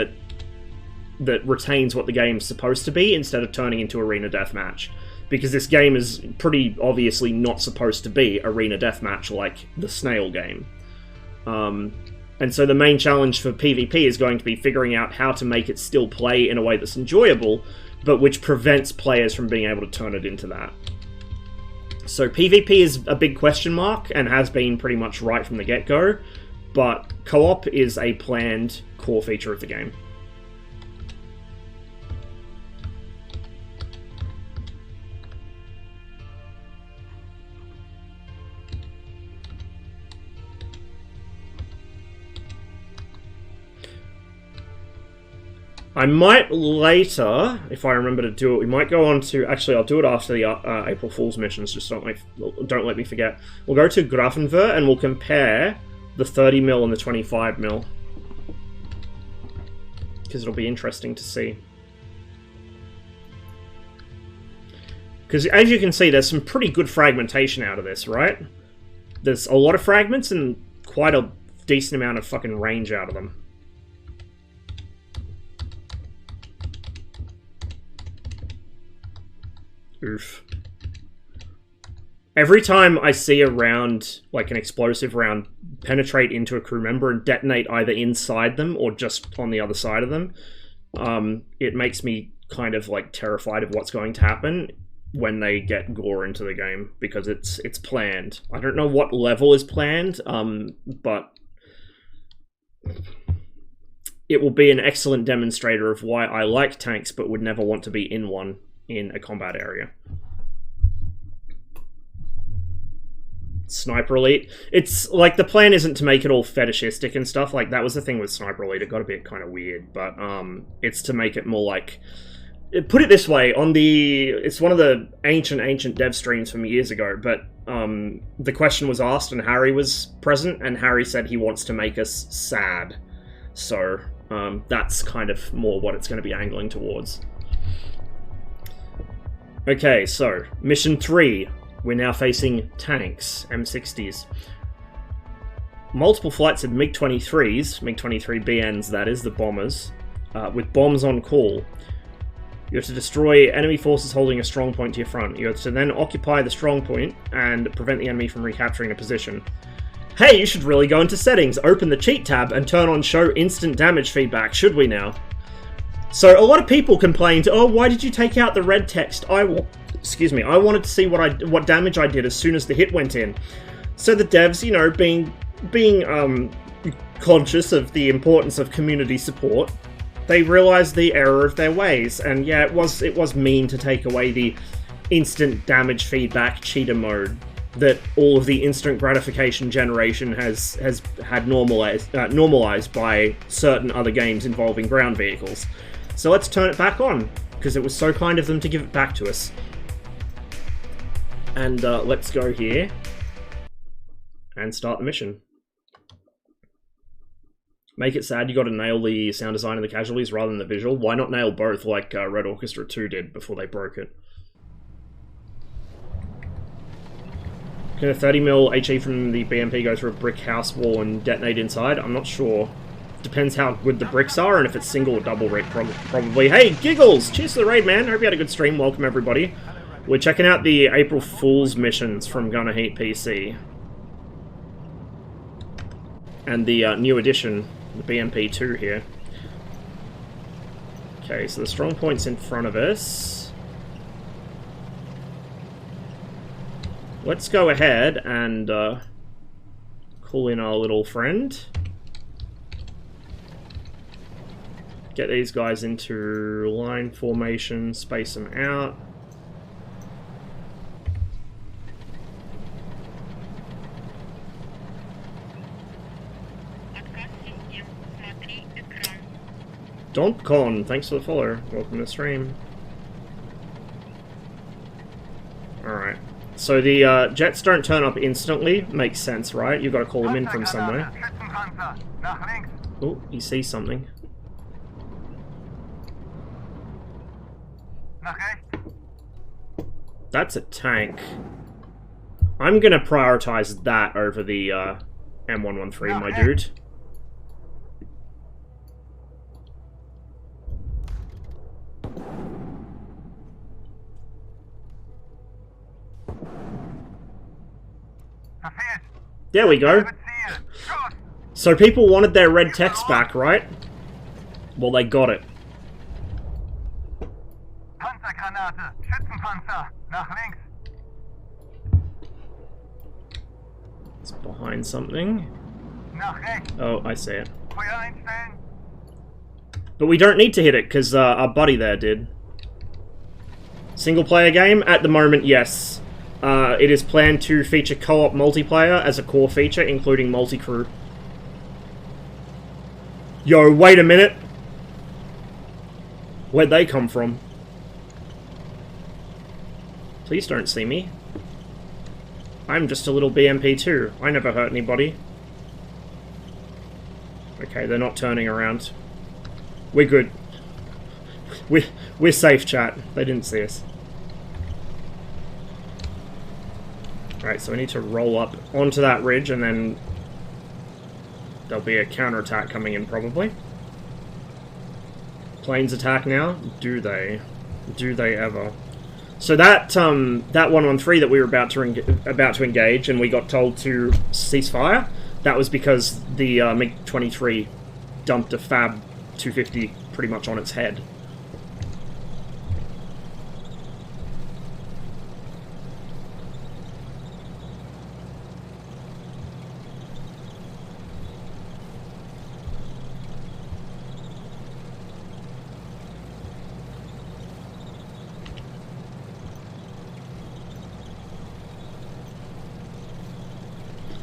that retains what the game's supposed to be, instead of turning into arena deathmatch. Because this game is pretty obviously not supposed to be arena deathmatch like the Snail game. And so the main challenge for PvP is going to be figuring out how to make it still play in a way that's enjoyable, but which prevents players from being able to turn it into that. So PvP is a big question mark, and has been pretty much right from the get-go, but co-op is a planned core feature of the game. I might later, if I remember to do it, we might go on to... Actually, I'll do it after the April Fool's missions, just don't let me forget. We'll go to Grafenwehr, and we'll compare the 30mm and the 25mm. Because it'll be interesting to see. Because, as you can see, there's some pretty good fragmentation out of this, right? There's a lot of fragments, and quite a decent amount of fucking range out of them. Oof. Every time I see a round, like an explosive round, penetrate into a crew member and detonate either inside them or just on the other side of them, it makes me kind of like terrified of what's going to happen when they get gore into the game, because it's planned. I don't know what level is planned, but it will be an excellent demonstrator of why I like tanks but would never want to be in one in a combat area. Sniper Elite. It's like, the plan isn't to make it all fetishistic and stuff. Like, that was the thing with Sniper Elite. It got a bit kind of weird, but it's to make it more like put it this way, it's one of the ancient dev streams from years ago, but the question was asked and Harry was present, and Harry said he wants to make us sad. So that's kind of more what it's going to be angling towards. Okay, so mission 3. We're now facing tanks, M60s. Multiple flights of MiG-23s, MiG-23BNs that is, the bombers, with bombs on call. You have to destroy enemy forces holding a strong point to your front. You have to then occupy the strong point and prevent the enemy from recapturing a position. Hey, you should really go into settings, open the cheat tab, and turn on show instant damage feedback, should we now? So a lot of people complained, oh, why did you take out the red text? I wanted to see what damage I did as soon as the hit went in. So the devs, you know, being conscious of the importance of community support, they realized the error of their ways, and yeah, it was mean to take away the instant damage feedback cheater mode that all of the instant gratification generation has had normalized by certain other games involving ground vehicles. So let's turn it back on, because it was so kind of them to give it back to us. And let's go here and start the mission. Make it sad, you gotta nail the sound design of the casualties rather than the visual. Why not nail both like Red Orchestra 2 did before they broke it? Can a 30mm HE from the BMP go through a brick house wall and detonate inside? I'm not sure. Depends how good the bricks are and if it's single or double raid probably. Hey, Giggles! Cheers to the raid, man. Hope you had a good stream. Welcome, everybody. We're checking out the April Fool's missions from Ghpc. And the new edition, the BMP 2 here. Okay, so the strong point's in front of us. Let's go ahead and call in our little friend. Get these guys into line formation, space them out. DontCon, thanks for the follow. Welcome to the stream. Alright. So the jets don't turn up instantly. Makes sense, right? You've got to call them in from somewhere. Oh, he sees something. That's a tank. I'm gonna prioritize that over the M113, my dude. There we go. So people wanted their red text back, right? Well, they got it. Panzergranate, Schutzenpanzer, nach links. It's behind something. Nach rechts. Oh, I see it. Feuer einstellen. But we don't need to hit it, because our buddy there did. Single player game? At the moment, yes. It is planned to feature co-op multiplayer as a core feature, including multi-crew. Yo, wait a minute! Where'd they come from? Please don't see me. I'm just a little BMP too. I never hurt anybody. Okay, they're not turning around. We're good. We're safe, chat. They didn't see us. Alright, so we need to roll up onto that ridge and then there'll be a counterattack coming in probably. Planes attack now? Do they? Do they ever? So that that 113 that we were about to engage and we got told to cease fire, that was because the MiG-23 dumped a Fab 250 pretty much on its head.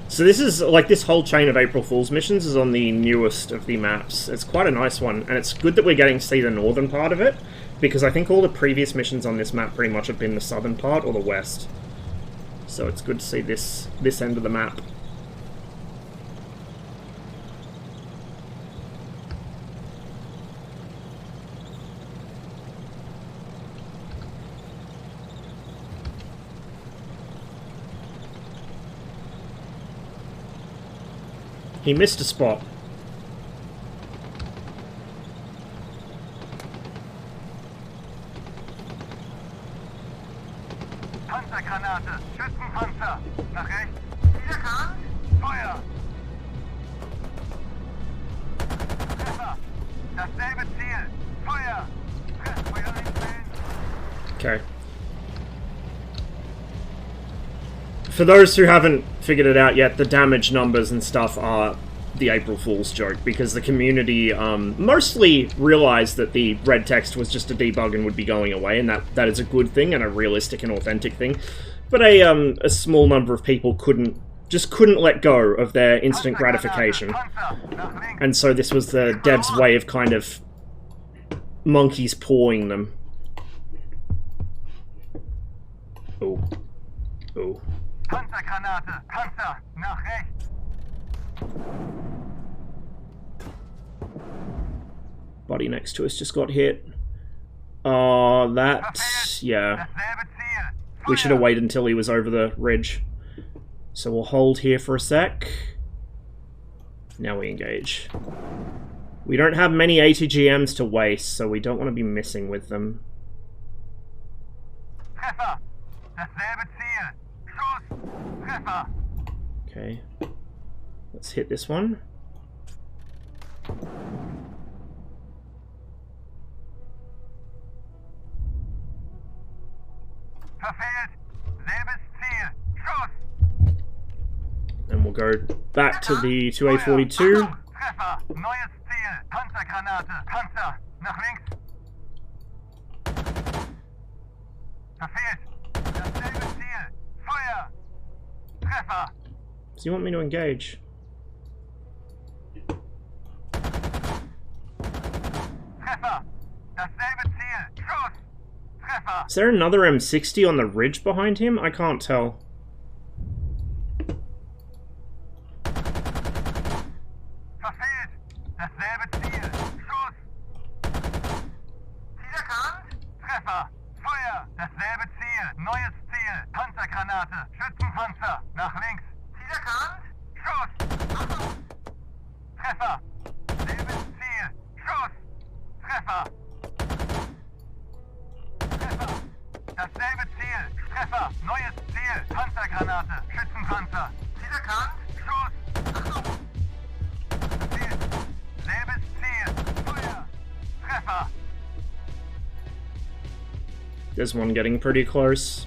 So this is, like, this whole chain of April Fool's missions is on the newest of the maps. It's quite a nice one, and it's good that we're getting to see the northern part of it, because I think all the previous missions on this map pretty much have been the southern part or the west. So it's good to see this end of the map. He missed a spot. Panzergranate, Schutzenpanzer, nach rechts. Wiederkannt, Feuer. Treffer, dasselbe Ziel, Feuer. Feuer einstellen. Okay. For those who haven't figured it out yet, the damage numbers and stuff are the April Fool's joke, because the community mostly realized that the red text was just a debug and would be going away, and that is a good thing and a realistic and authentic thing. But a small number of people couldn't let go of their instant gratification. And so this was the devs' way of kind of monkeys pawing them. Oh. Oh. Panzergranate, Panzer, nach rechts. Body next to us just got hit. Yeah. We should have waited until he was over the ridge. So we'll hold here for a sec. Now we engage. We don't have many ATGMs to waste, so we don't want to be messing with them. Treffer, dasselbe Ziel. Schuss, Treffer. Okay. Let's hit this one. Verfehlt, selbes Ziel. Schuss. And we'll go back to the 2A42. Treffer, neues Ziel. Panzergranate, Panzer, nach links. Verfehlt, dasselbe Ziel. Feuer. Treffer. So you want me to engage? Treffer, dasselbe Ziel. Schuss. Treffer. Is there another M60 on the ridge behind him? I can't tell. Verfehlt, dasselbe Ziel. Schuss. Wiederkannt. Treffer. Feuer. Dasselbe Ziel. Neues Ziel. Panzergranate. Schützenpanzer. Nach links. Wiederkannt. Schuss. Achtung. Treffer. Selbes Ziel. Schuss. Treffer. Treffer. Dasselbe Ziel. Treffer. Neues Ziel. Panzergranate. Schützenpanzer. Wiederkannt. Schuss. Achtung. Ziel. Selbes Ziel. Feuer. Treffer. There's one getting pretty close.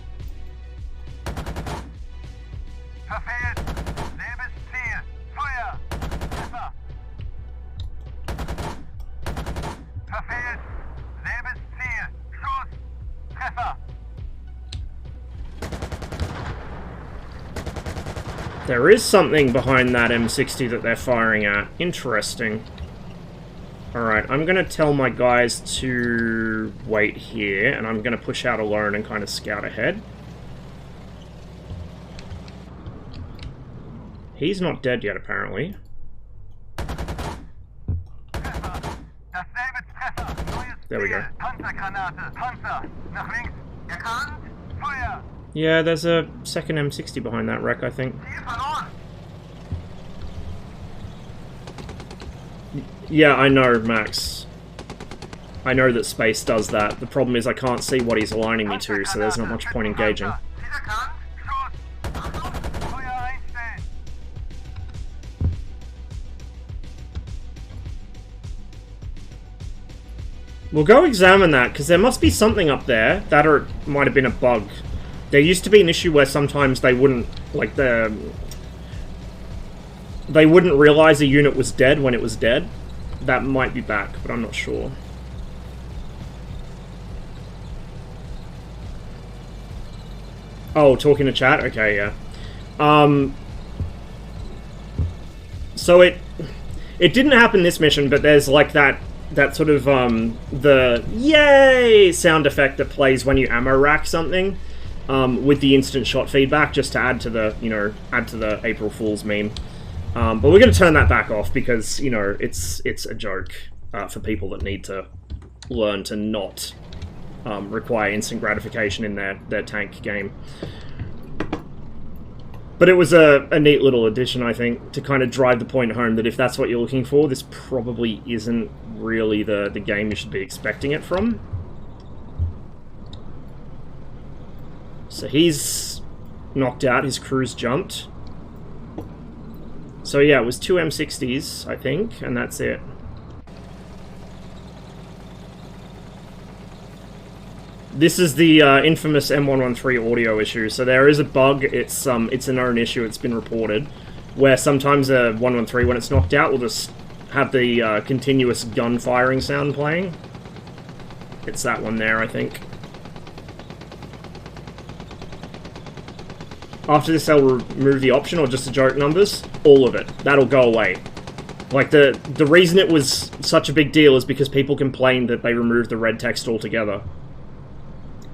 Verfehlt. Selbes Ziel. Feuer. Treffer. Verfehlt. Selbes Ziel. Schuss. Treffer. There is something behind that M60 that they're firing at. Interesting. Alright, I'm gonna tell my guys to wait here, and I'm gonna push out alone and kind of scout ahead. He's not dead yet, apparently. Treffer. Dasselbe Treffer. Neues There we go. Ziel. Panzergranate. Panzer. Nach links. Erkannt. Feuer. Yeah, there's a second M60 behind that wreck, I think. Ziel verloren. Yeah, I know, Max. I know that space does that. The problem is I can't see what he's aligning me to, so there's not much point engaging. Wiederkannt. Schuss. Achtung. Feuer einstellen. We'll go examine that, because there must be something up there. That or it might have been a bug. There used to be an issue where sometimes they wouldn't, like, they wouldn't realize a unit was dead when it was dead. That might be back, but I'm not sure. Oh, talking to chat? Okay, yeah. So it didn't happen this mission, but there's like that that sort of the yay sound effect that plays when you ammo rack something, with the instant shot feedback, just to add to the April Fool's meme. But we're going to turn that back off because, you know, it's a joke for people that need to learn to not require instant gratification in their tank game. But it was a neat little addition, I think, to kind of drive the point home that if that's what you're looking for, this probably isn't really the game you should be expecting it from. So he's knocked out, his crew's jumped. So yeah, it was 2 M60s, I think, and that's it. This is the infamous M113 audio issue. So there is a bug, it's a known issue, it's been reported, where sometimes a 113, when it's knocked out, will just have the continuous gun firing sound playing. It's that one there, I think. After this, they'll remove the option, or just the joke numbers. All of it. That'll go away. Like, the reason it was such a big deal is because people complained that they removed the red text altogether,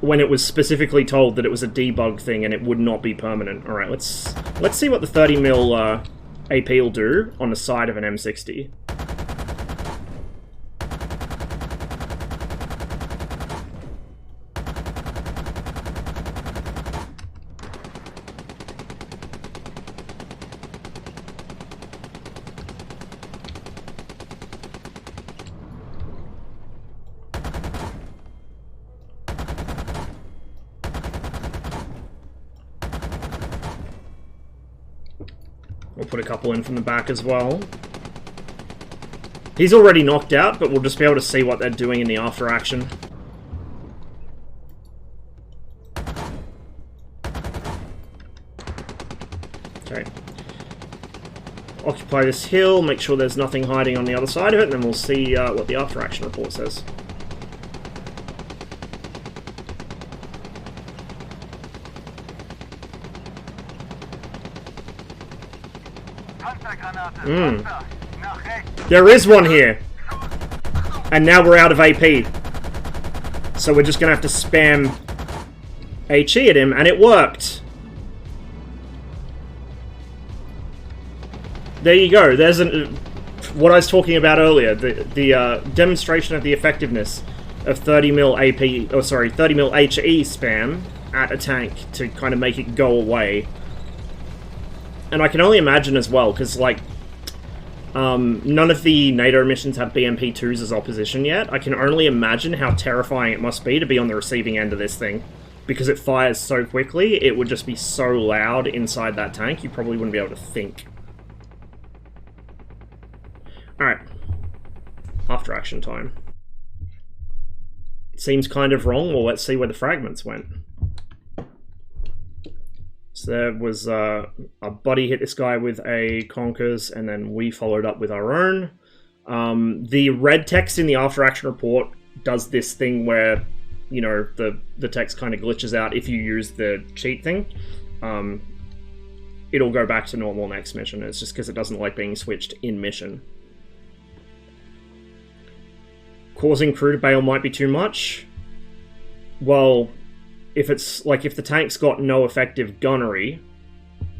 when it was specifically told that it was a debug thing and it would not be permanent. Alright, let's see what the 30mm AP will do on the side of an M60. We'll put a couple in from the back as well. He's already knocked out, but we'll just be able to see what they're doing in the after action. Okay. Occupy this hill, make sure there's nothing hiding on the other side of it, and then we'll see what the after action report says. There is one here. And now we're out of AP. So we're just going to have to spam HE at him, and it worked. There you go. There's what I was talking about earlier. The demonstration of the effectiveness of 30mm AP, or sorry, 30mm HE spam at a tank to kind of make it go away. And I can only imagine as well, because, like, none of the NATO missions have BMP-2s as opposition yet. I can only imagine how terrifying it must be to be on the receiving end of this thing. Because it fires so quickly, it would just be so loud inside that tank, you probably wouldn't be able to think. Alright. After action time. Seems kind of wrong. Well, let's see where the fragments went. So there was a buddy hit this guy with a Conkers, and then we followed up with our own. The red text in the after action report does this thing where, you know, the text kind of glitches out if you use the cheat thing. It'll go back to normal next mission. It's just because it doesn't like being switched in mission. Causing crew to bail might be too much. Well, if it's, like, if the tank's got no effective gunnery,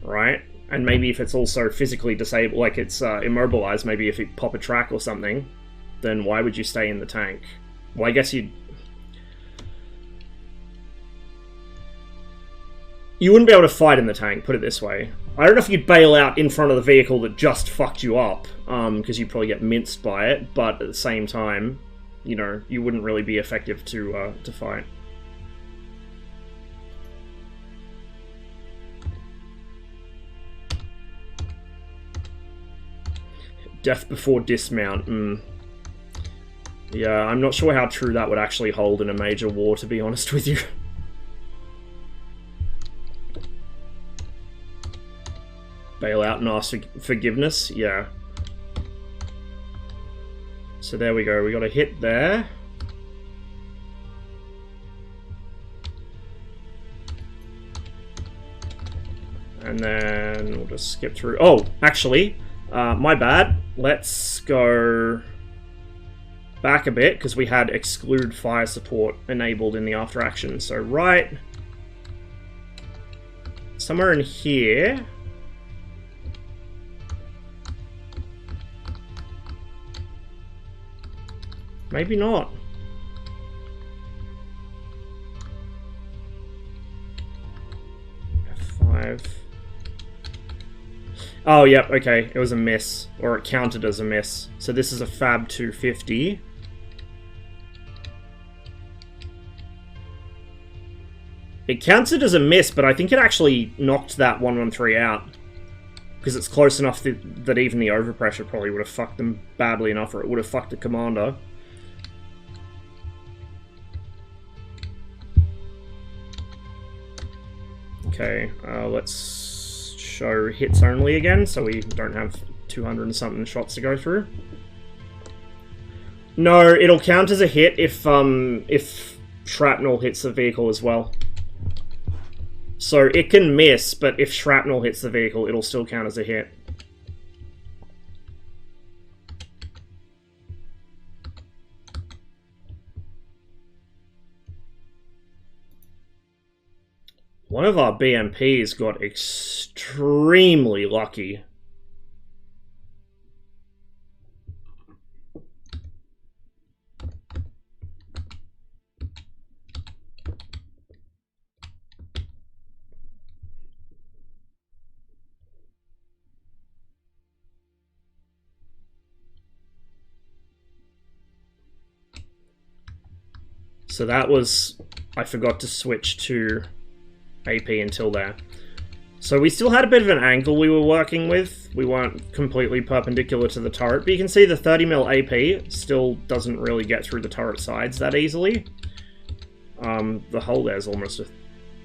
right, and maybe if it's also physically disabled, like it's immobilized, maybe if it pop a track or something, then why would you stay in the tank? Well, I guess you wouldn't be able to fight in the tank, put it this way. I don't know if you'd bail out in front of the vehicle that just fucked you up, because you'd probably get minced by it, but at the same time, you know, you wouldn't really be effective to fight. Death before dismount. Yeah, I'm not sure how true that would actually hold in a major war, to be honest with you. Bail out and ask for forgiveness? Yeah. So there we go, we got a hit there. And then we'll just skip through. Oh, actually, my bad. Let's go back a bit because we had exclude fire support enabled in the after action. So right somewhere in here. Maybe not. F5. Oh, yep, okay. It was a miss. Or it counted as a miss. So this is a Fab 250. It counted as a miss, but I think it actually knocked that 113 out. Because it's close enough that even the overpressure probably would have fucked them badly enough, or it would have fucked the commander. Okay, let's show hits only again, so we don't have 200 and something shots to go through. No, it'll count as a hit if shrapnel hits the vehicle as well. So it can miss, but if shrapnel hits the vehicle, it'll still count as a hit. One of our BMPs got extremely lucky. So that was... I forgot to switch to AP until there. So we still had a bit of an angle we were working with. We weren't completely perpendicular to the turret, but you can see the 30mm AP still doesn't really get through the turret sides that easily. The hull there's almost a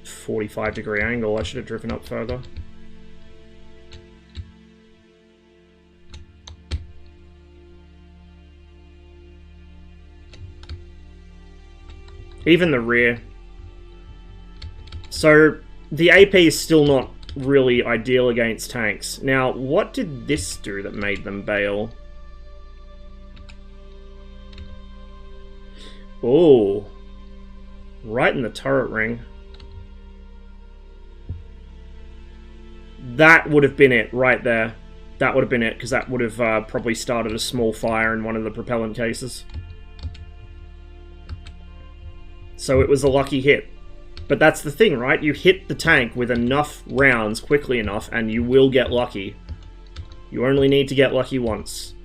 45-degree angle. I should have driven up further. Even the rear. So, the AP is still not really ideal against tanks. Now, what did this do that made them bail? Oh. Right in the turret ring. That would have been it, right there. That would have been it, because that would have probably started a small fire in one of the propellant cases. So it was a lucky hit. But that's the thing, right? You hit the tank with enough rounds quickly enough, and you will get lucky. You only need to get lucky once.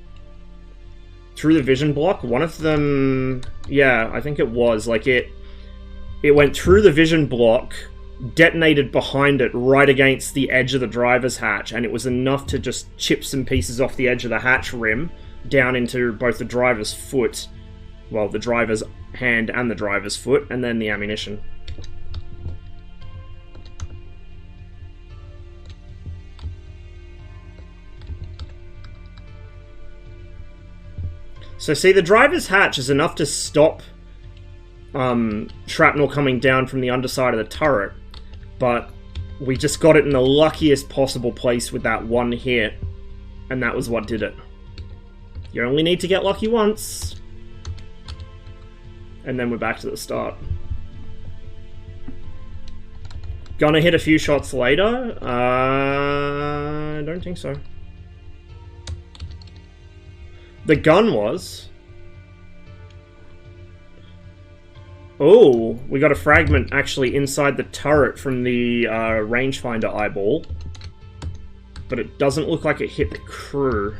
Through the vision block, one of them... Yeah, I think it was. Like, it went through the vision block, detonated behind it right against the edge of the driver's hatch, and it was enough to just chip some pieces off the edge of the hatch rim down into both the driver's foot, well, the driver's hand and the driver's foot, and then the ammunition. So see, the driver's hatch is enough to stop shrapnel coming down from the underside of the turret, but we just got it in the luckiest possible place with that one hit, and that was what did it. You only need to get lucky once, and then we're back to the start. Gonna hit a few shots later? I don't think so. The gun was... Oh, we got a fragment actually inside the turret from the rangefinder eyeball. But it doesn't look like it hit the crew.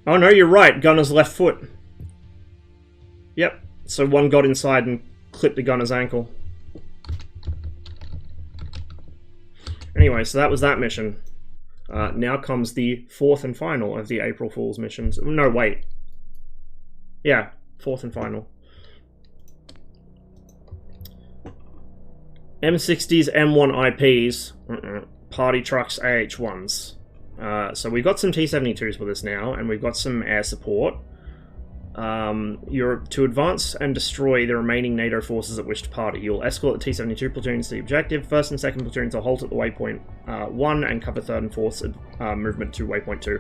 Oh no, you're right, gunner's left foot. Yep, so one got inside and clipped the gunner's ankle. Anyway, so that was that mission. Now comes the fourth and final of the April Fool's missions. No, wait. Yeah, fourth and final. M60s, M1 IPs, party trucks, AH1s. So we've got some T-72s with us now, and we've got some air support. You're to advance and destroy the remaining NATO forces that wish to party. You'll escort the T-72 platoons to the objective. First and second platoons will halt at the waypoint 1 and cover third and fourth movement to waypoint 2.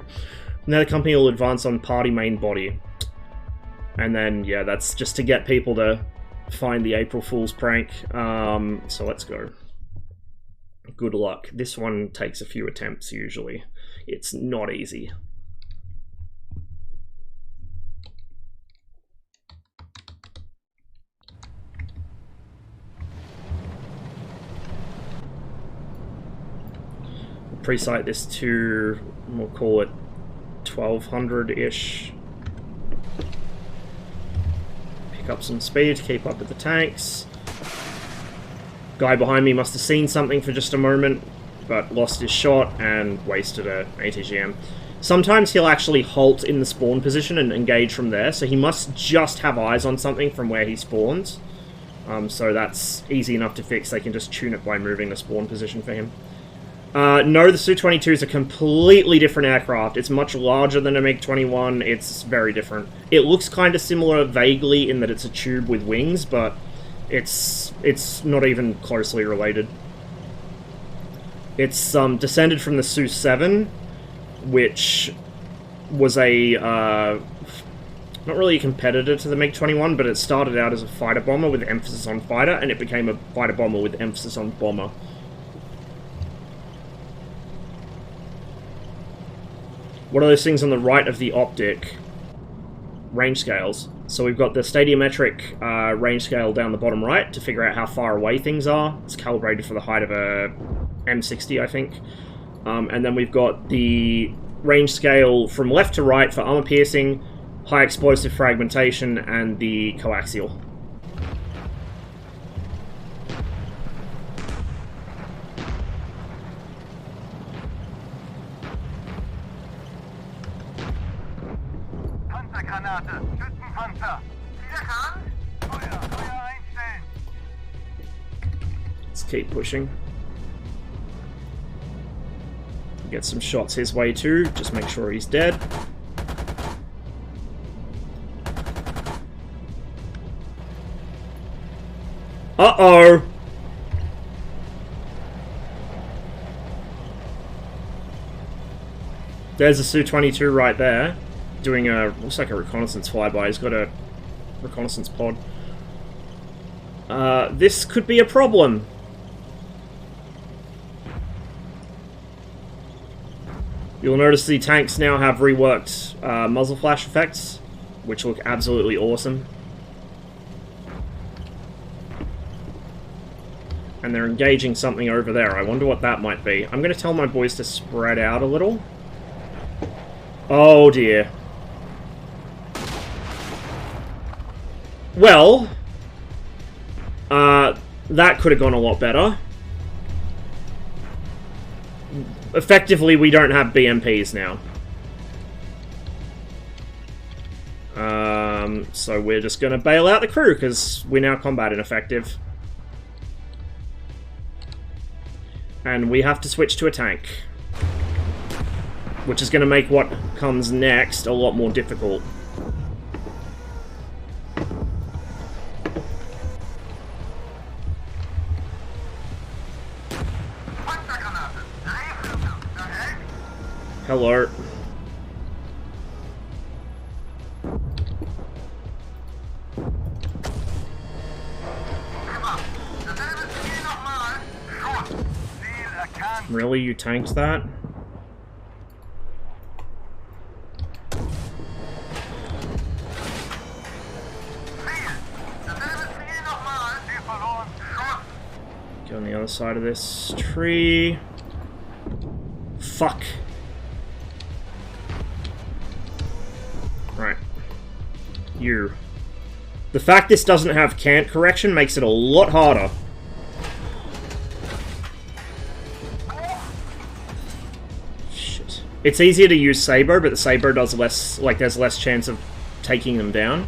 And then the company will advance on party main body. And then, yeah, that's just to get people to find the April Fool's prank. So let's go. Good luck. This one takes a few attempts usually. It's not easy. Pre-sight this to, we'll call it 1200-ish. Pick up some speed to keep up with the tanks. Guy behind me must have seen something for just a moment, but lost his shot and wasted a ATGM. Sometimes he'll actually halt in the spawn position and engage from there, so he must just have eyes on something from where he spawns. So that's easy enough to fix. They can just tune it by moving the spawn position for him. No, the Su-22 is a completely different aircraft. It's much larger than a MiG-21. It's very different. It looks kind of similar vaguely in that it's a tube with wings, but it's not even closely related. It's descended from the Su-7, which was a not really a competitor to the MiG-21, but it started out as a fighter bomber with emphasis on fighter, and it became a fighter bomber with emphasis on bomber. What are those things on the right of the optic? Range scales. So we've got the stadiometric range scale down the bottom right to figure out how far away things are. It's calibrated for the height of a M60, I think. And then we've got the range scale from left to right for armor piercing, high explosive fragmentation, and the coaxial. Granate, Schutzenpanzer. Wiederkannt? Feuer einstellen. Let's keep pushing. Get some shots his way too, just make sure he's dead. Uh-oh! There's a Su-22 right there. Doing a, looks like a reconnaissance flyby. He's got a reconnaissance pod. This could be a problem. You'll notice the tanks now have reworked muzzle flash effects, which look absolutely awesome. And they're engaging something over there. I wonder what that might be. I'm going to tell my boys to spread out a little. Oh dear. Well, that could have gone a lot better. Effectively, we don't have BMPs now. So we're just going to bail out the crew, because we're now combat ineffective. And we have to switch to a tank. Which is going to make what comes next a lot more difficult. Hello. Really? You tanked that? Go on the other side of this tree. Fuck. Right. You. The fact this doesn't have cant correction makes it a lot harder. Shit. It's easier to use Sabre, but the Sabre does less, like, there's less chance of taking them down.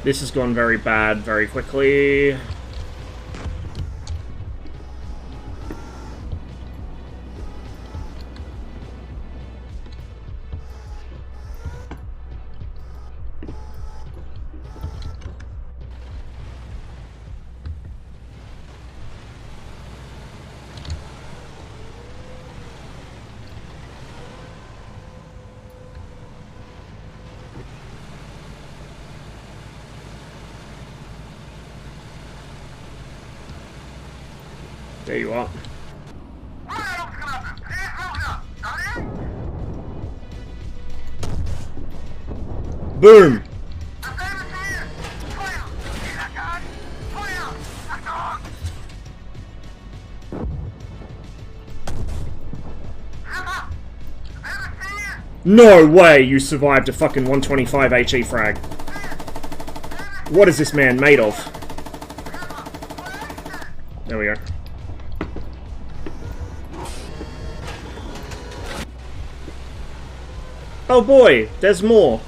This has gone very bad very quickly. There you are. Hohlladungsgranate! Dreh Flugler! Nach links! Boom! Dasselbe Ziel! Feuer! Zielakant! Feuer! Achtung! Treffer! Dasselbe Ziel! No way you survived a fucking 125 HE frag. What is this man made of? There we go. Oh boy, there's more.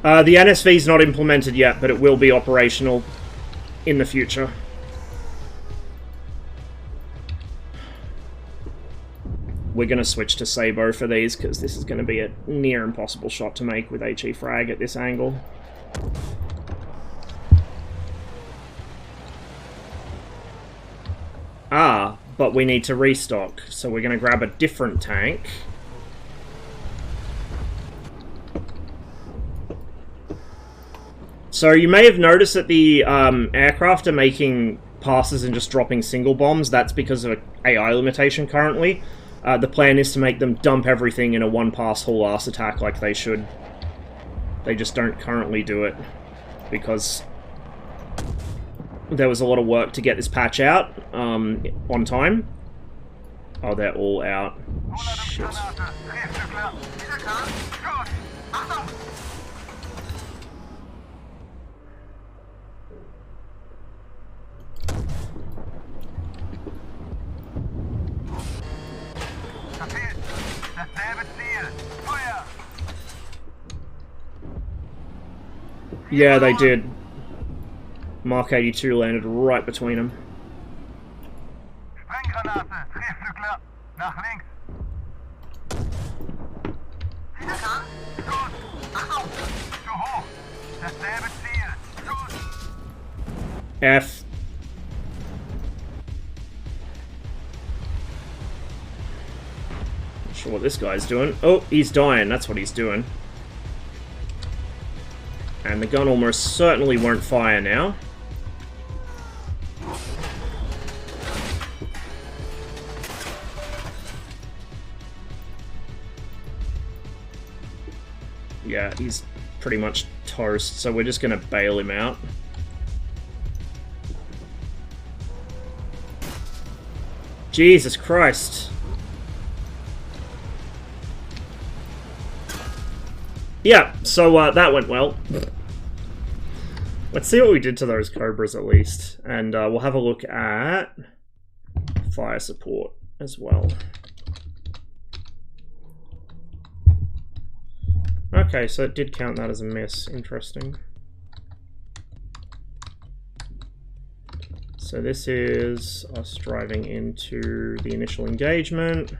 The NSV is not implemented yet, but it will be operational in the future. We're going to switch to Sabo for these, because this is going to be a near impossible shot to make with HE frag at this angle. Ah, but we need to restock, so we're going to grab a different tank. So you may have noticed that the aircraft are making passes and just dropping single bombs. That's because of an AI limitation currently. The plan is to make them dump everything in a one-pass haul-ass attack like they should. They just don't currently do it because there was a lot of work to get this patch out on time. Oh, they're all out. Shit. Dasselbe Ziel! Feuer! Yeah, they did. Mark 82 landed right between them. Sprenggranate! Drehflügler! Nach links! Zielakant! Schuss! Achtung! Zu hoch! Dasselbe Ziel! Schuss! F. Not sure what this guy's doing. Oh, he's dying. That's what he's doing. And the gun almost certainly won't fire now. Yeah, he's pretty much toast, so we're just gonna bail him out. Jesus Christ. Yeah, so that went well. Let's see what we did to those Cobras at least. And we'll have a look at fire support as well. Okay, so it did count that as a miss. Interesting. So this is us driving into the initial engagement.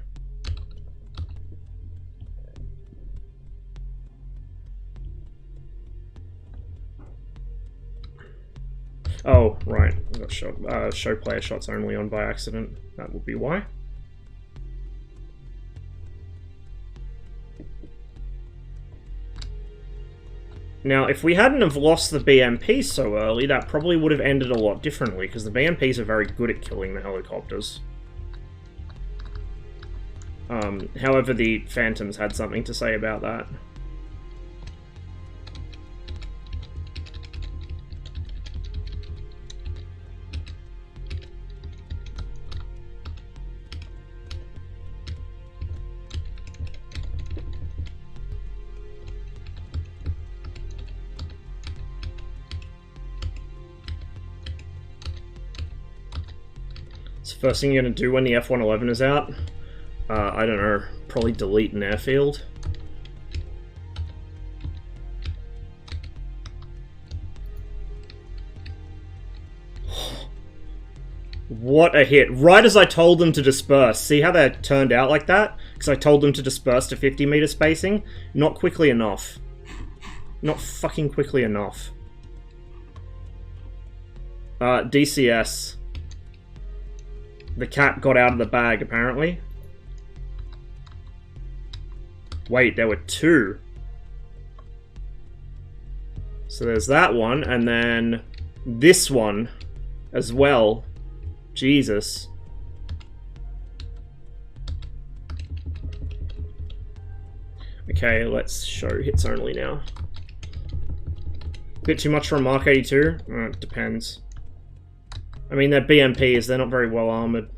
Oh, right. I got shot. Show player shots only on by accident. That would be why. Now, if we hadn't have lost the BMP so early, that probably would have ended a lot differently, because the BMPs are very good at killing the helicopters. However, the Phantoms had something to say about that. So first thing you're going to do when the F-111 is out, I don't know, probably delete an airfield. What a hit. Right as I told them to disperse. See how they turned out like that? Because I told them to disperse to 50 meter spacing? Not quickly enough. Not fucking quickly enough. DCS. The cat got out of the bag, apparently. Wait, there were two. So there's that one, and then this one as well. Jesus. Okay, let's show hits only now. Bit too much for a Mark 82? It depends. I mean, they're BMPs, they're not very well armoured.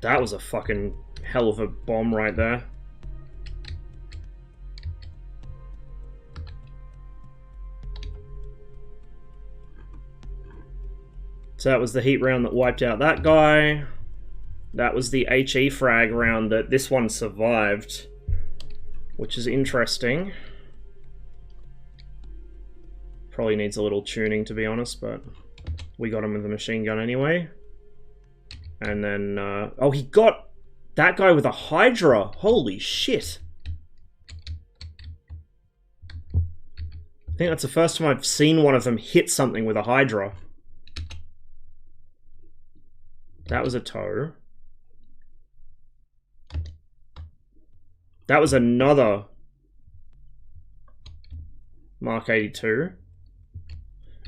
That was a fucking hell of a bomb right there. So that was the heat round that wiped out that guy. That was the HE frag round that this one survived, which is interesting. Probably needs a little tuning, to be honest, but we got him with a machine gun anyway. And then, oh, he got that guy with a Hydra. Holy shit. I think that's the first time I've seen one of them hit something with a Hydra. That was a tow. That was another Mark 82.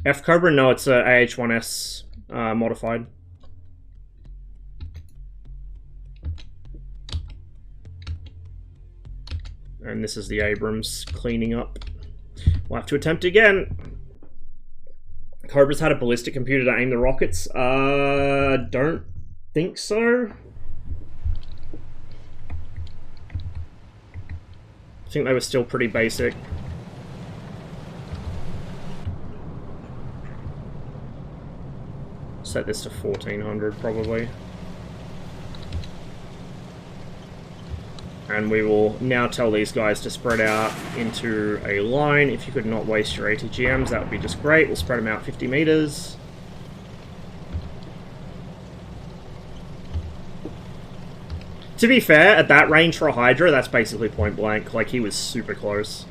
F Cobra, no, it's a AH-1S modified. And this is the Abrams cleaning up. We'll have to attempt again. Cobra's had a ballistic computer to aim the rockets. Don't think so. I think they were still pretty basic. Set this to 1400 probably. And we will now tell these guys to spread out into a line. If you could not waste your ATGMs, that would be just great. We'll spread them out 50 meters. To be fair, at that range for a Hydra, that's basically point blank. Like, he was super close.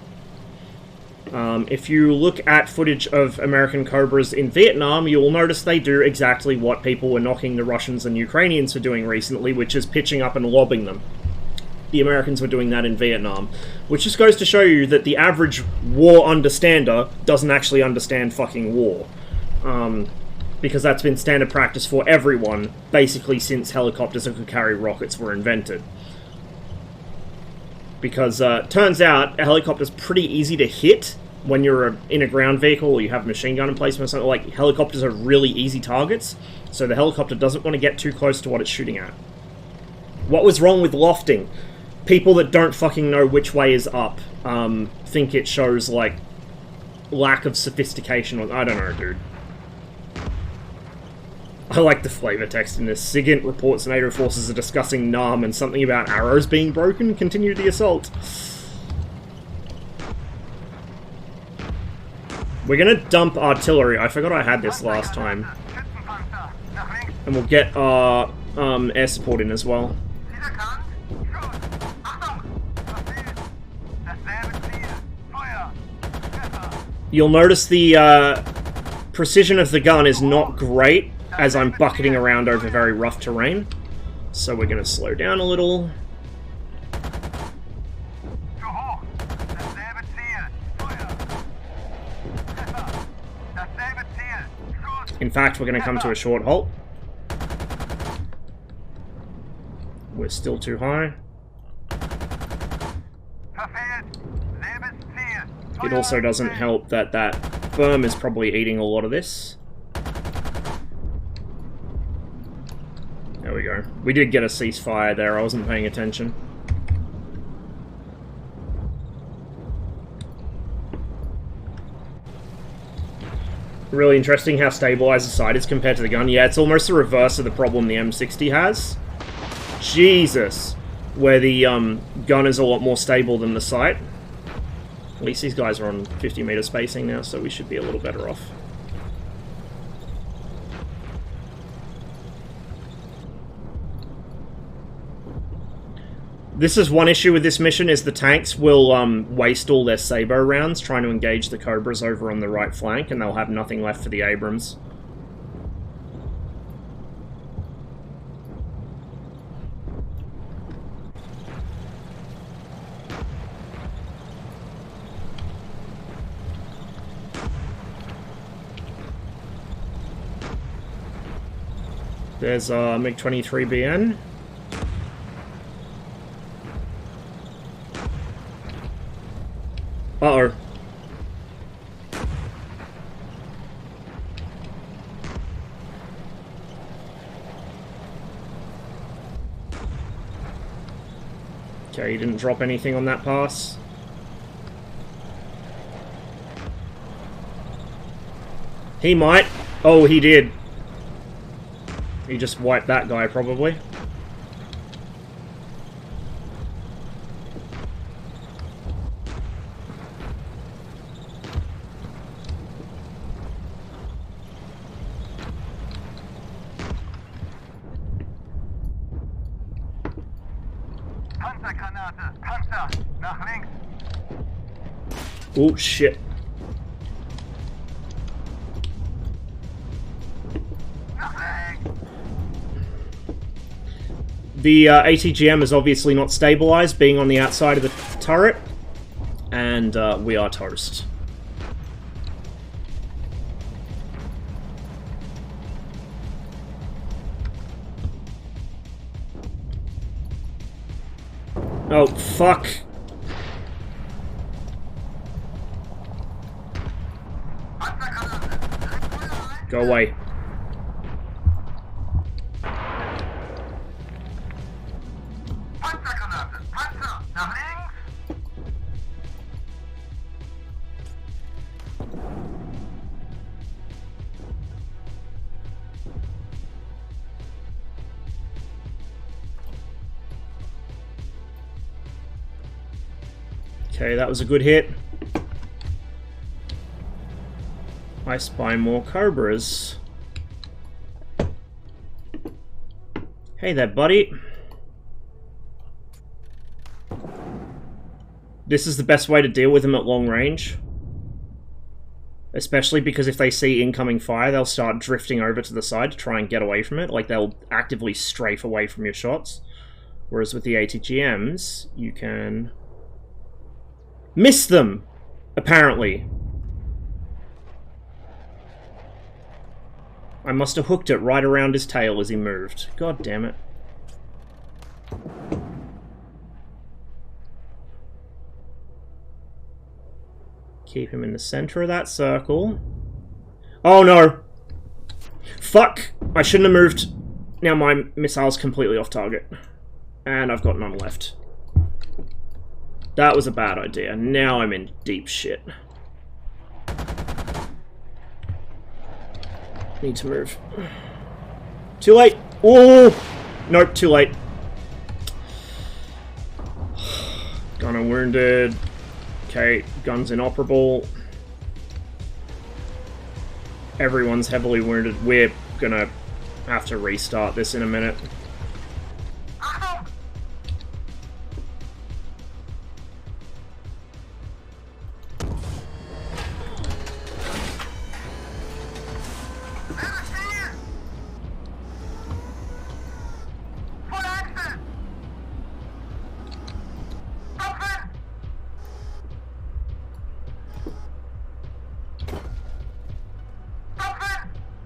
If you look at footage of American Cobras in Vietnam, you will notice they do exactly what people were knocking the Russians and Ukrainians for doing recently, which is pitching up and lobbing them. The Americans were doing that in Vietnam, which just goes to show you that the average war understander doesn't actually understand fucking war. Because that's been standard practice for everyone, basically since helicopters that could carry rockets were invented. Because turns out a helicopter's pretty easy to hit when you're in a ground vehicle or you have a machine gun in placement or something. Like, helicopters are really easy targets, so the helicopter doesn't want to get too close to what it's shooting at. What was wrong with lofting? People that don't fucking know which way is up think it shows, like, lack of sophistication. Or I don't know, dude. I like the flavor text in this. SIGINT reports NATO forces are discussing NAM and something about arrows being broken. Continue the assault. We're gonna dump artillery. I forgot I had this last time. And we'll get our air support in as well. You'll notice the precision of the gun is not great as I'm bucketing around over very rough terrain. So we're going to slow down a little. In fact, we're going to come to a short halt. We're still too high. It also doesn't help that that berm is probably eating a lot of this. There we go. We did get a ceasefire there, I wasn't paying attention. Really interesting how stabilized the sight is compared to the gun. Yeah, it's almost the reverse of the problem the M60 has. Jesus! Where the gun is a lot more stable than the sight. At least these guys are on 50 meter spacing now, so we should be a little better off. This is one issue with this mission, is the tanks will waste all their Sabo rounds trying to engage the Cobras over on the right flank, and they'll have nothing left for the Abrams. There's MiG-23BN. Uh-oh. Okay, he didn't drop anything on that pass. He might. Oh, he did. He just wiped that guy, probably. Panzergranate, Panzer, nach links. Oh, shit. The ATGM is obviously not stabilized, being on the outside of the turret, and we are toast. Oh, fuck. Go away. Panzergranate, Panzer, nach links. Okay, that was a good hit. I spy more Cobras. Hey there, buddy. This is the best way to deal with them at long range. Especially because if they see incoming fire, they'll start drifting over to the side to try and get away from it. Like, they'll actively strafe away from your shots. Whereas with the ATGMs, you can miss them, apparently. I must have hooked it right around his tail as he moved. God damn it. Keep him in the center of that circle. Oh no! Fuck! I shouldn't have moved. Now my missile's completely off target. And I've got none left. That was a bad idea. Now I'm in deep shit. Need to move. Too late! Oh! Nope, too late. Gunner wounded. Okay, gun's inoperable. Everyone's heavily wounded. We're gonna have to restart this in a minute.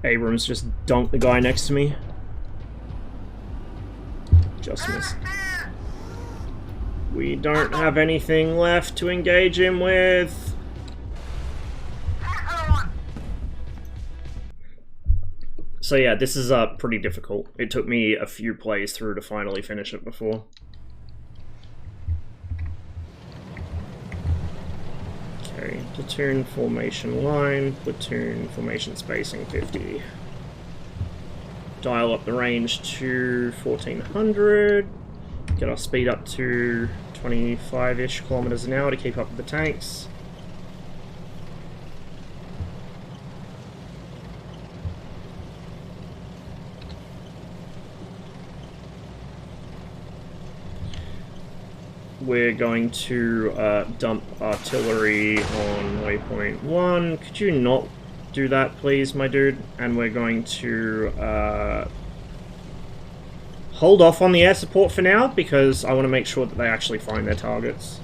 Abrams just dunked the guy next to me. Just missed. We don't have anything left to engage him with. So yeah, this is pretty difficult. It took me a few plays through to finally finish it before. Okay, platoon formation line, platoon formation spacing 50. Dial up the range to 1400. Get our speed up to 25-ish kilometers an hour to keep up with the tanks. we're going to dump artillery on waypoint 1. Could you not do that, please, my dude? And we're going to hold off on the air support for now, because I want to make sure that they actually find their targets.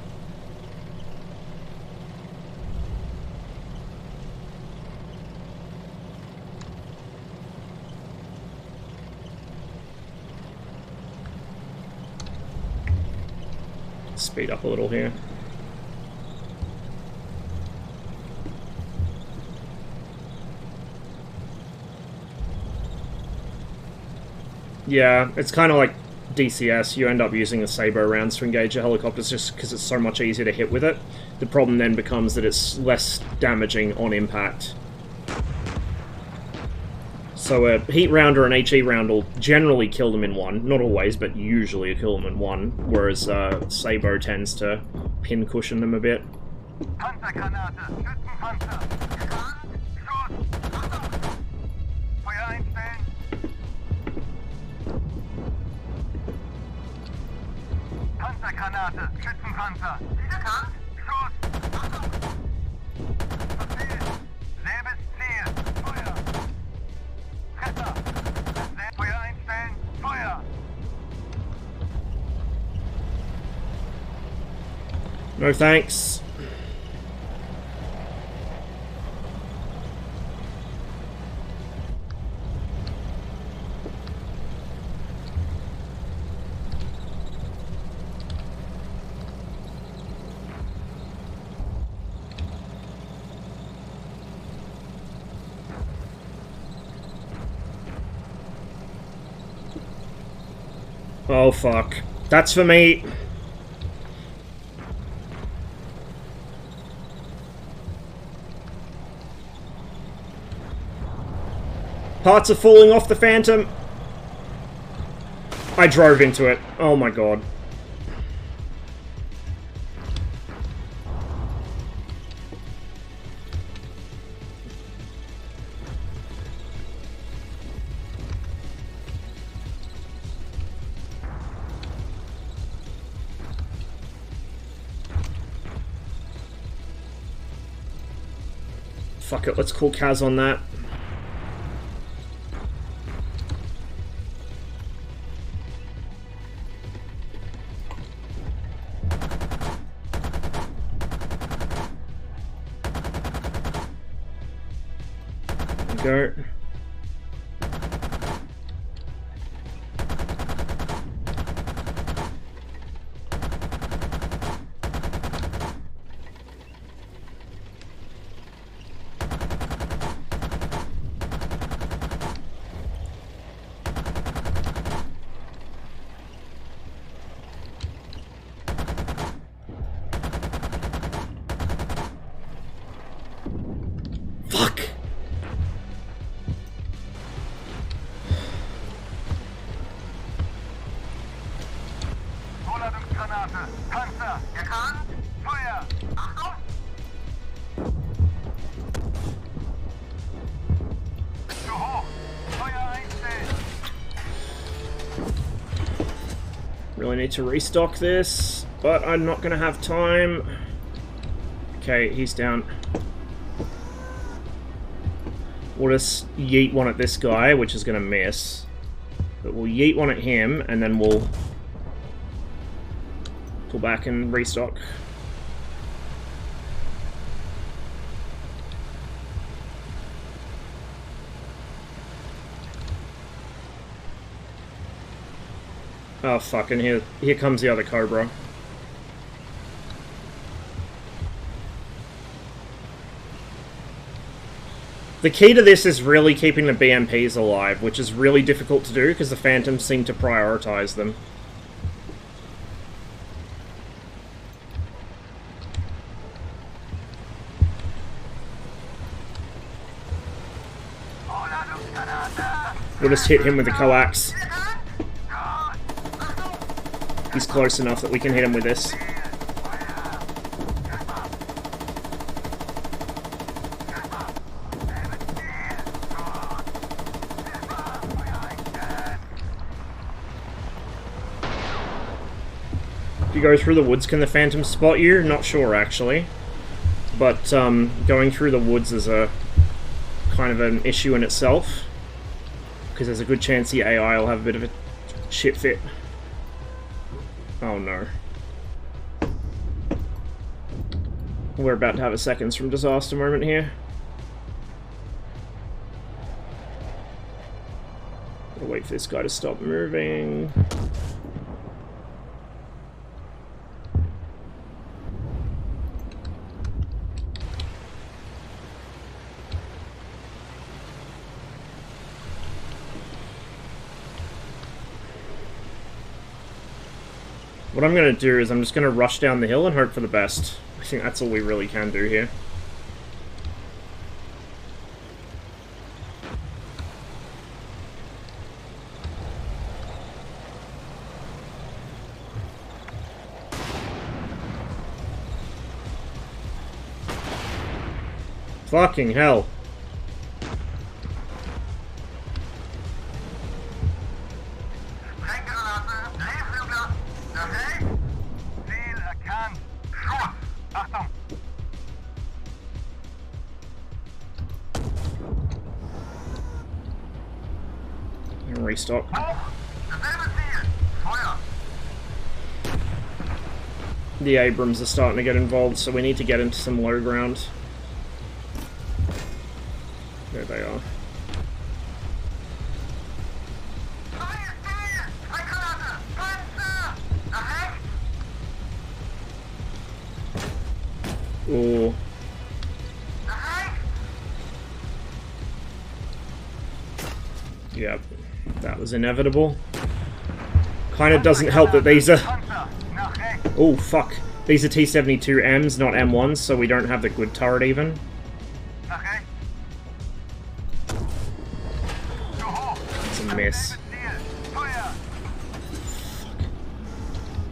Speed up a little here. Yeah, it's kind of like DCS. You end up using the Sabo rounds to engage your helicopters just because it's so much easier to hit with it. The problem then becomes that it's less damaging on impact. So a heat round or an HE round will generally kill them in one. Not always, but usually kill them in one. Whereas Sabo tends to pin cushion them a bit. Panzergranate, Schutzenpanzer. Gefahren, Schuss, Achtung! Feuer einstellen. Panzergranate, Schützenpanzer. Wiederkannt, Schuss, Achtung! Verfehlt. Selbes Ziel, Feuer. Treffer. Feuer einstellen, Feuer. No thanks. Oh fuck. That's for me. Parts are falling off the Phantom. I drove into it. Oh my god. Fuck it, let's call Kaz on that. Go. Fuck. Hohlladungsgranate, Panzer, erkannt, Feuer, Achtung! Zu hoch, Feuer einstellen! Really need to restock this, but I'm not gonna have time. Okay, he's down. We'll just yeet one at this guy, which is gonna miss. But we'll yeet one at him, and then we'll pull back and restock. Oh fuck, and here comes the other Cobra. The key to this is really keeping the BMPs alive, which is really difficult to do because the Phantoms seem to prioritize them. We'll just hit him with the coax. He's close enough that we can hit him with this. If you go through the woods, can the Phantom spot you? Not sure, actually. But going through the woods is a kind of an issue in itself. Because there's a good chance the AI will have a bit of a shit fit. Oh no. We're about to have a seconds from disaster moment here. Gotta wait for this guy to stop moving. What I'm going to do is I'm just going to rush down the hill and hope for the best. I think that's all we really can do here. Fucking hell. Restock. The Abrams are starting to get involved, so we need to get into some low ground. There they are. Ooh. Yep. That was inevitable. Kind of doesn't help that these are... Oh, fuck. These are T-72Ms, not M1s, so we don't have the good turret even. It's a miss.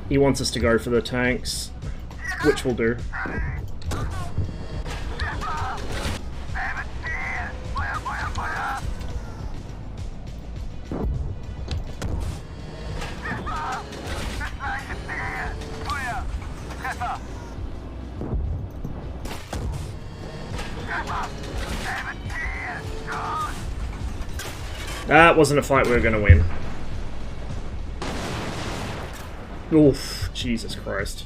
He wants us to go for the tanks, which we'll do. That wasn't a fight we were going to win. Oof, Jesus Christ.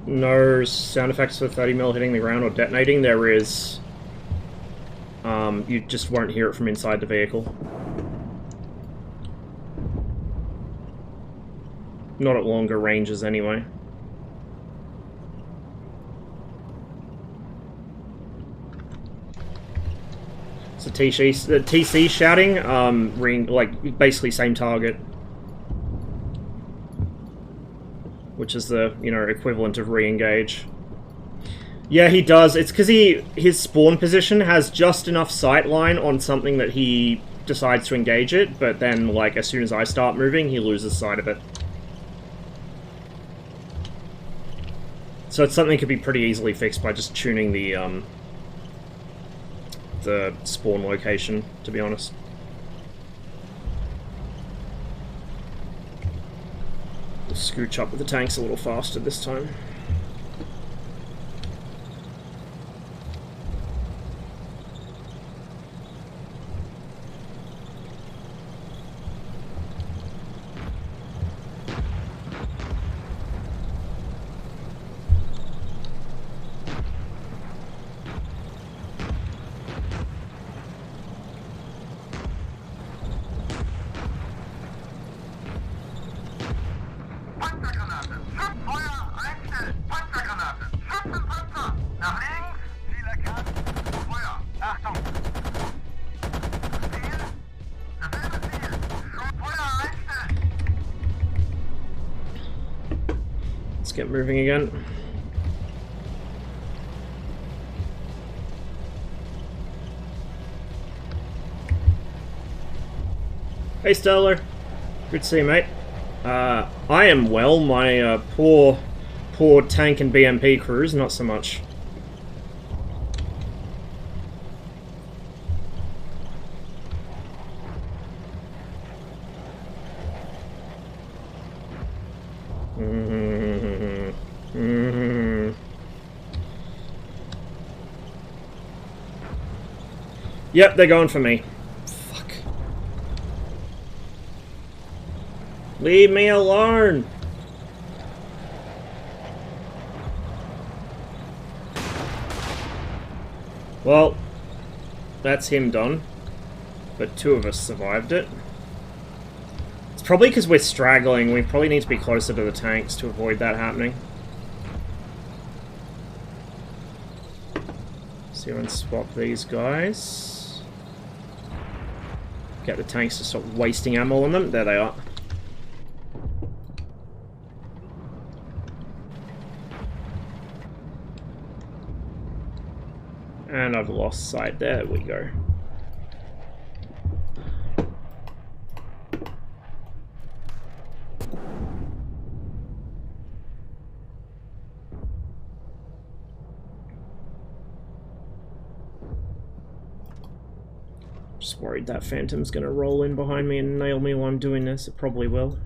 No sound effects for 30mm hitting the ground or detonating. There is. You just won't hear it from inside the vehicle. Not at longer ranges, anyway. So TC shouting, like basically same target, which is the equivalent of re-engage. Yeah, he does. It's because his spawn position has just enough sight line on something that he decides to engage it, but then, like, as soon as I start moving, he loses sight of it. So it's something that could be pretty easily fixed by just tuning the spawn location, to be honest. We'll scooch up with the tanks a little faster this time. Panzergranate! Feuer einstellen! Panzergranate! Schutzenpanzer! Nach links! Ziel erkannt! Feuer! Achtung! Ziel! Dasselbe Ziel! Feuer einstellen! Let's get moving again. Hey, Stellar. Good to see you, mate. I am well. My poor tank and BMP crews, not so much. Yep, they're going for me. Fuck. Leave me alone! Well, that's him done. But 2 of us survived it. It's probably because we're straggling. We probably need to be closer to the tanks to avoid that happening. See if I can swap these guys. Get the tanks to stop wasting ammo on them. There they are. And I've lost sight. There we go. Just worried that Phantom's gonna roll in behind me and nail me while I'm doing this. It probably will.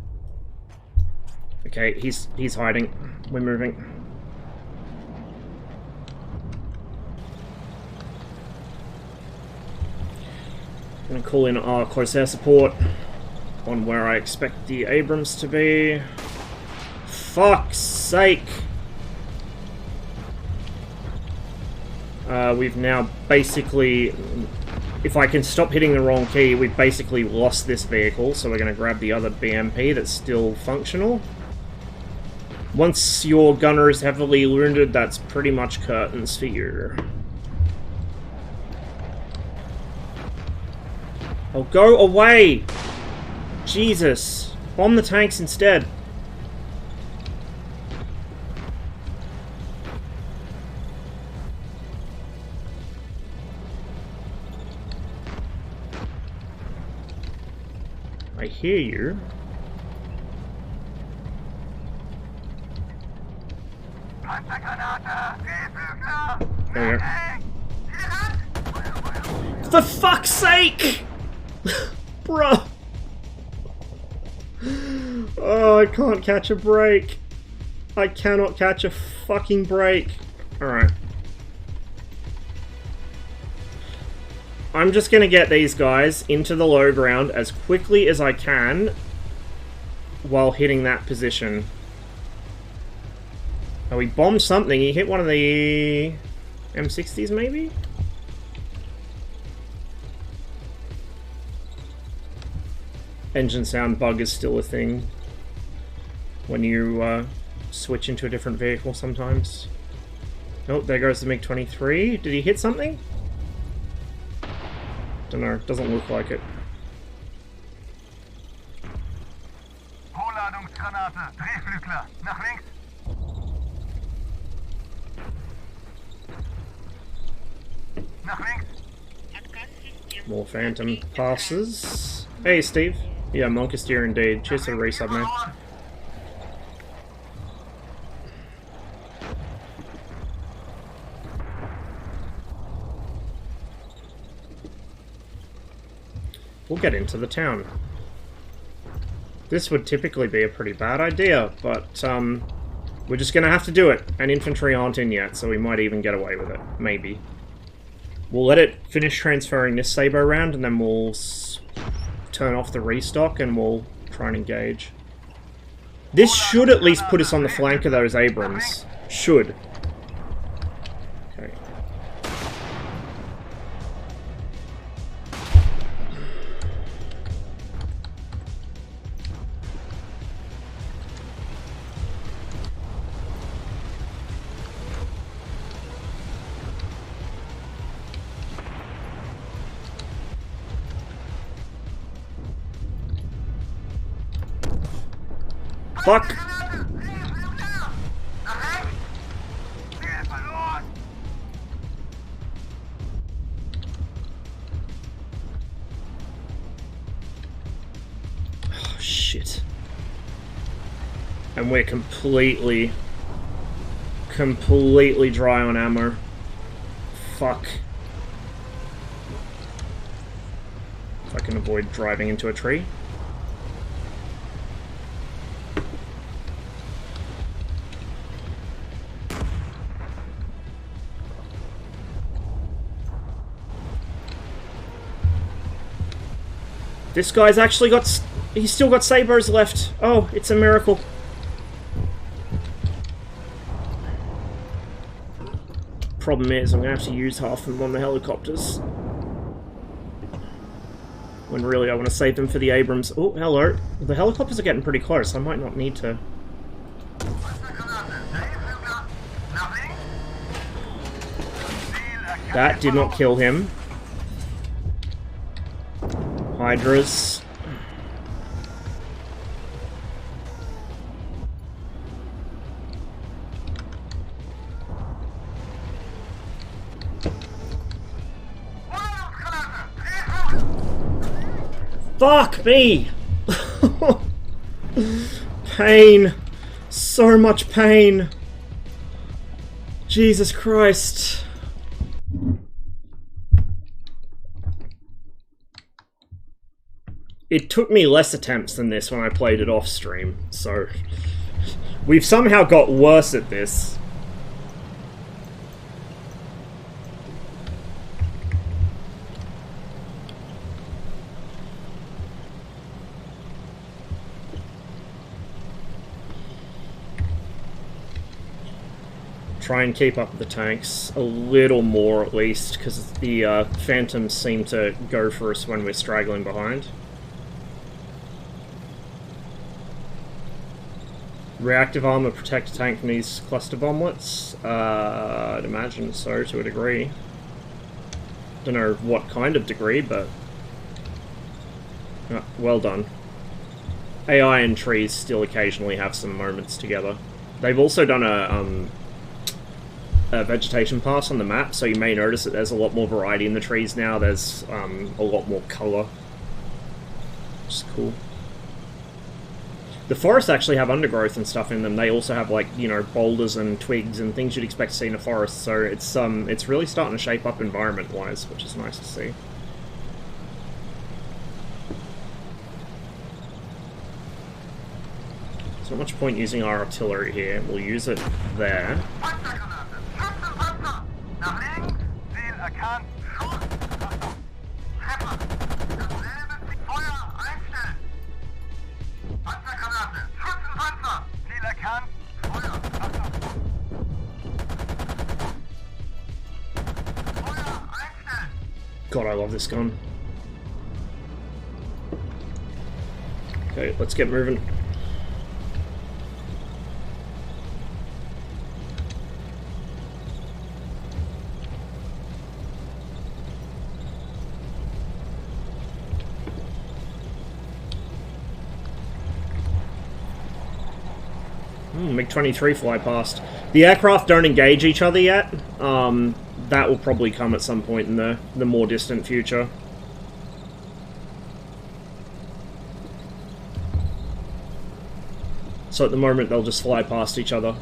Okay, he's hiding. We're moving. I'm gonna call in our close air support on where I expect the Abrams to be. Fuck's sake! We've now basically... If I can stop hitting the wrong key, we've basically lost this vehicle, so we're going to grab the other BMP that's still functional. Once your gunner is heavily wounded, that's pretty much curtains for you. Oh, go away! Jesus! Bomb the tanks instead. I hear you. There you go. For fuck's sake! Bruh! Oh, I can't catch a break. I cannot catch a fucking break. Alright. I'm just gonna get these guys into the low ground as quickly as I can while hitting that position. Oh, he bombed something. He hit one of the M60s, maybe? Engine sound bug is still a thing when you switch into a different vehicle sometimes. Oh, there goes the MiG-23. Did he hit something? Don't know, doesn't look like it. Hohlladungsgranate, Drehflügler, nach links. Nach links. More Phantom passes. Hey, Steve. Yeah, Monkasteer indeed. Cheers to the resub, man. We'll get into the town. This would typically be a pretty bad idea, but we're just gonna have to do it. And infantry aren't in yet, so we might even get away with it. Maybe. We'll let it finish transferring this Sabo round, and then we'll turn off the restock, and we'll try and engage. This should at least put us on the flank of those Abrams. Should. Okay. Fuck! Oh, shit. And we're completely dry on ammo. Fuck. If I can avoid driving into a tree. This guy's actually got... He's still got sabers left. Oh, it's a miracle. Problem is, I'm going to have to use half of them on the helicopters. When really I want to save them for the Abrams. Oh, hello. The helicopters are getting pretty close. I might not need to... That did not kill him. Hydras. Fuck me! Pain. So much pain. Jesus Christ. It took me less attempts than this when I played it off stream, so we've somehow got worse at this. Try and keep up with the tanks a little more at least, because the Phantoms seem to go for us when we're straggling behind. Reactive armor protect a tank from these cluster bomblets? I'd imagine so, to a degree. Don't know what kind of degree, but... well done. AI and trees still occasionally have some moments together. They've also done a vegetation pass on the map, so you may notice that there's a lot more variety in the trees now. There's a lot more colour. Which is cool. The forests actually have undergrowth and stuff in them. They also have, like, you know, boulders and twigs and things you'd expect to see in a forest, so it's really starting to shape up environment-wise, which is nice to see. There's not much point using our artillery here. We'll use it there. Schutzenpanzer! Nach links! Ziel erkannt! Schuss! Treffer! Dasselbe Feuer! Einstellen! Panzergranate! Schutzenpanzer! Ziel erkannt! Feuer! Feuer! Einstellen! God, I love this gun. Okay, let's get moving. MiG-23 fly past. The aircraft don't engage each other yet. That will probably come at some point in the more distant future. So at the moment they'll just fly past each other.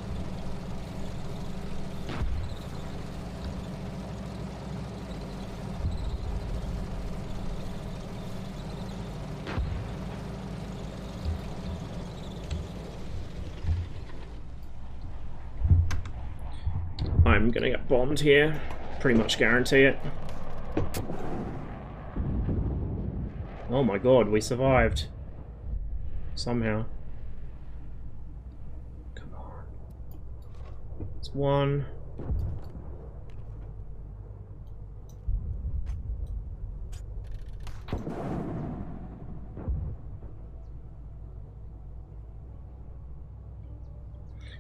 I'm gonna get bombed here. Pretty much guarantee it. Oh my god, we survived. Somehow. Come on. It's one.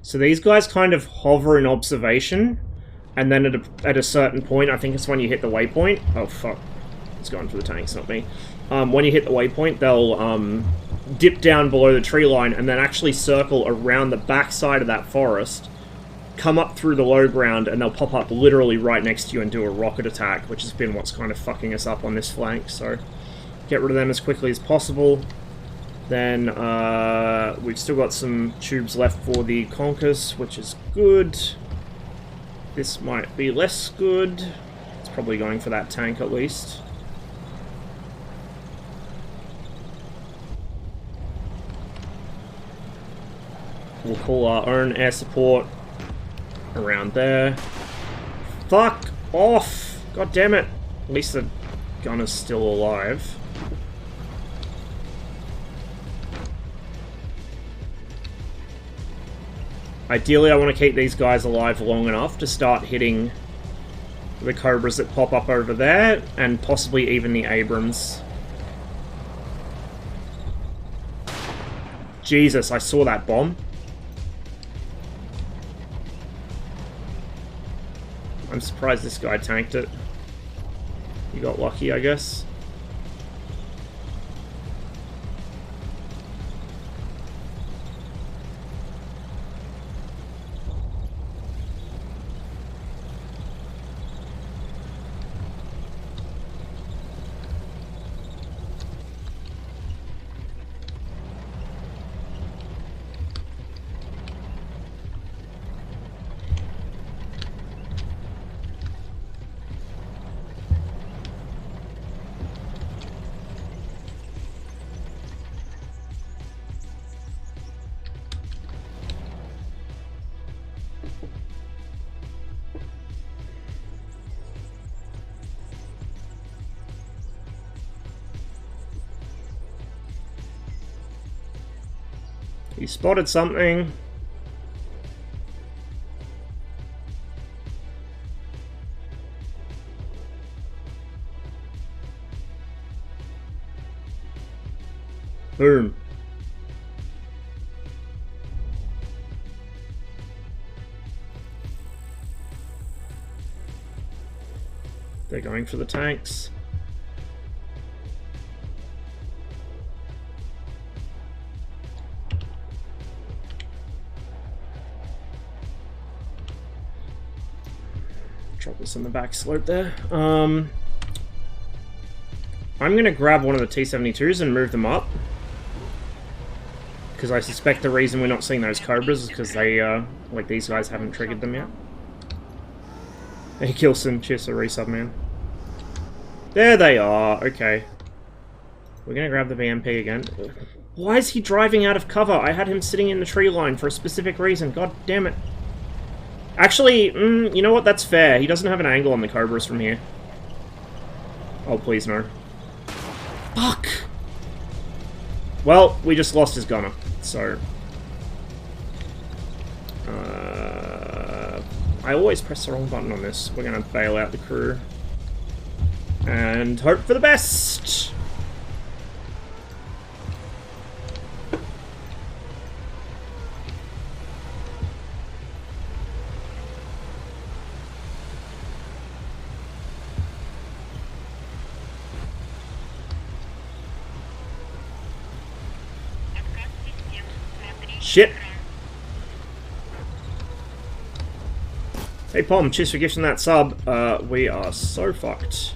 So these guys kind of hover in observation, and then at a certain point, I think it's when you hit the waypoint. Oh fuck, it's going for the tanks, not me. When you hit the waypoint, they'll dip down below the tree line and then actually circle around the back side of that forest, come up through the low ground, and they'll pop up literally right next to you and do a rocket attack, which has been what's kind of fucking us up on this flank. So get rid of them as quickly as possible. Then we've still got some tubes left for the Conquest, which is good. This might be less good. It's probably going for that tank at least. We'll call our own air support around there. Fuck off! God damn it! At least the gunner's still alive. Ideally, I want to keep these guys alive long enough to start hitting the Cobras that pop up over there, and possibly even the Abrams. Jesus, I saw that bomb. I'm surprised this guy tanked it. He got lucky, I guess. He spotted something. Boom. They're going for the tanks. Drop this in the back slope there. I'm gonna grab one of the T-72s and move them up. Because I suspect the reason we're not seeing those Cobras is because they, like these guys haven't triggered them yet. Hey, Kilson, cheers for resub, man. There they are, okay. We're gonna grab the BMP again. Why is he driving out of cover? I had him sitting in the tree line for a specific reason, god damn it. Actually, you know what, that's fair. He doesn't have an angle on the Cobras from here. Oh, please no. Fuck! Well, we just lost his gunner, so... I always press the wrong button on this. We're gonna bail out the crew. And hope for the best! Shit! Hey Pom, cheers for gifting that sub. We are so fucked.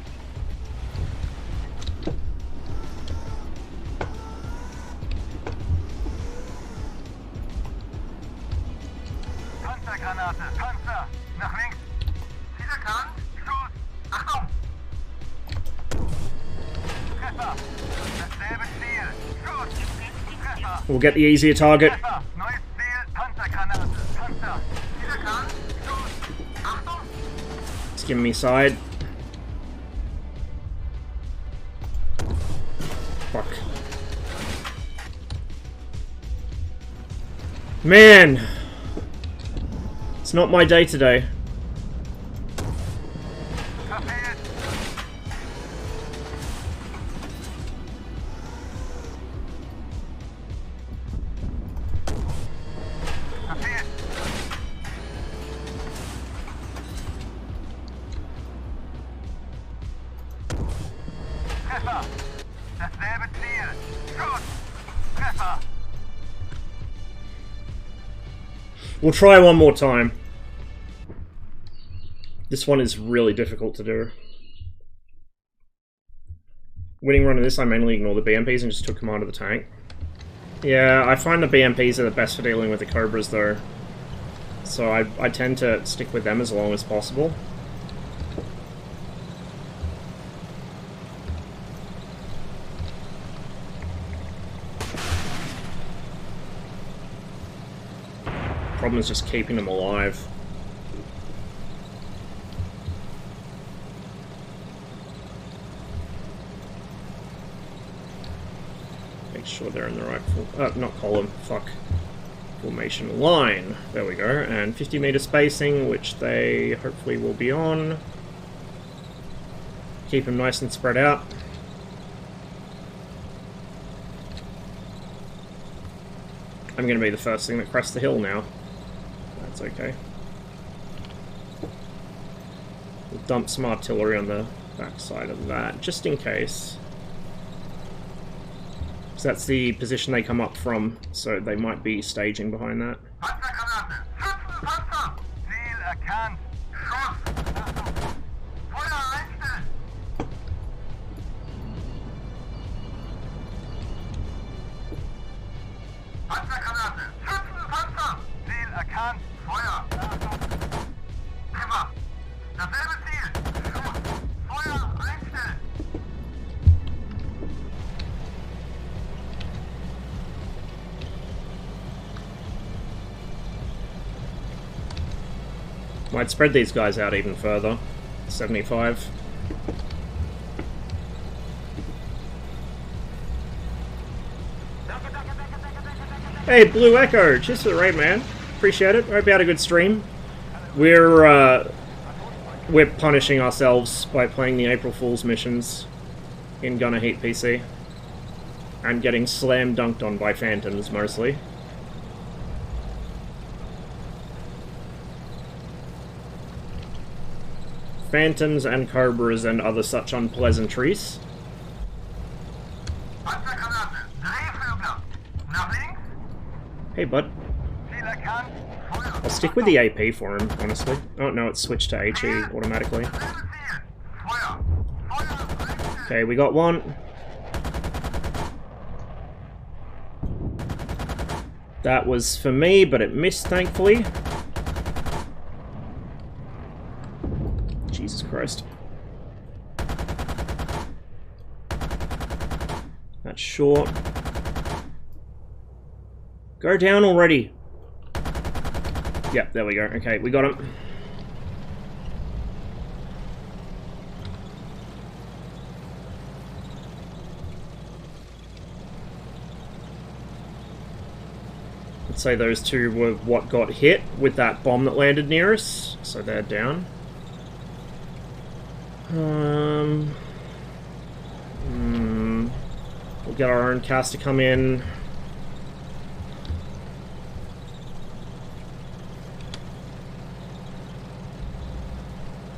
Panzergranate, Panzer, nach links. Ziel erkannt, Schuss, Achtung! Treffer, dasselbe Ziel, Schuss, Treffer. We'll get the easier target. Treffer, neues Ziel, Panzergranate, Panzer, Ziel erkannt, Schuss, Achtung! It's giving me side. Fuck. Man! It's not my day today. Verfehlt! Verfehlt! Treffer! Dasselbe Ziel! Schuss! Treffer! We'll try one more time. This one is really difficult to do. Winning run of this, I mainly ignore the BMPs and just took command of the tank. Yeah, I find the BMPs are the best for dealing with the Cobras, though. So I tend to stick with them as long as possible. Problem is just keeping them alive. Make sure they're in the right not column, fuck. Formation line. There we go. And 50-meter spacing, which they hopefully will be on. Keep them nice and spread out. I'm going to be the first thing that crests the hill now. That's okay. We'll dump some artillery on the backside of that, just in case. So that's the position they come up from, so they might be staging behind that. Panzergranate! Schutzenpanzer! Ziel erkannt! Schuss! Achtung! Feuer einstellen! Panzergranate! Schutzenpanzer! Ziel erkannt! Feuer! Achtung! Immer! Dasselbe Ziel! Schuss! Feuer einstellen! Might spread these guys out even further. 75. Hey, Blue Echo! Cheers for the raid, man. Appreciate it. Hope you had a good stream. We're punishing ourselves by playing the April Fool's missions in Ghpc. And getting slam dunked on by phantoms, mostly. Phantoms and Cobras and other such unpleasantries. Panzergranate! Drehflügler! Nach links! Hey, bud. Ziel erkannt! Feuer! I'll stick with the AP for him, honestly. Oh, no, it's switched to HE automatically. Dasselbe Ziel! Feuer! Feuer einstellen! Okay, we got one. That was for me, but it missed, thankfully. Jesus Christ. That's short. Go down already. Yep, there we go. Okay, we got him. Let's say those two were what got hit with that bomb that landed near us. So they're down. We'll get our own cast to come in.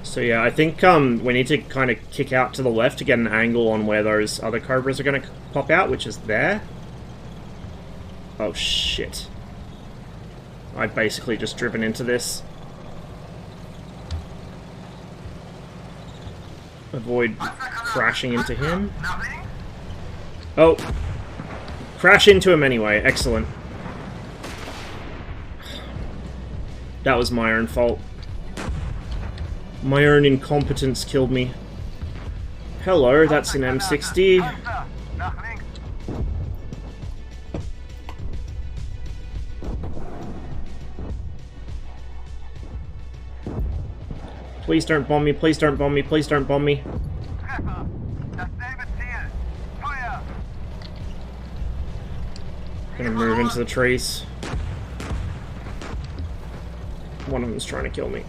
So yeah, I think we need to kind of kick out to the left to get an angle on where those other Cobras are going to pop out, which is there. Oh shit. I've basically just driven into this. Avoid crashing into him. Oh. Crash into him anyway. Excellent. That was my own fault. My own incompetence killed me. Hello, that's an M60. Panzer! Nach links! Please don't bomb me, please don't bomb me, please don't bomb me. Treffer! Dasselbe Ziel! Feuer! Gonna move into the trees. One of them's trying to kill me.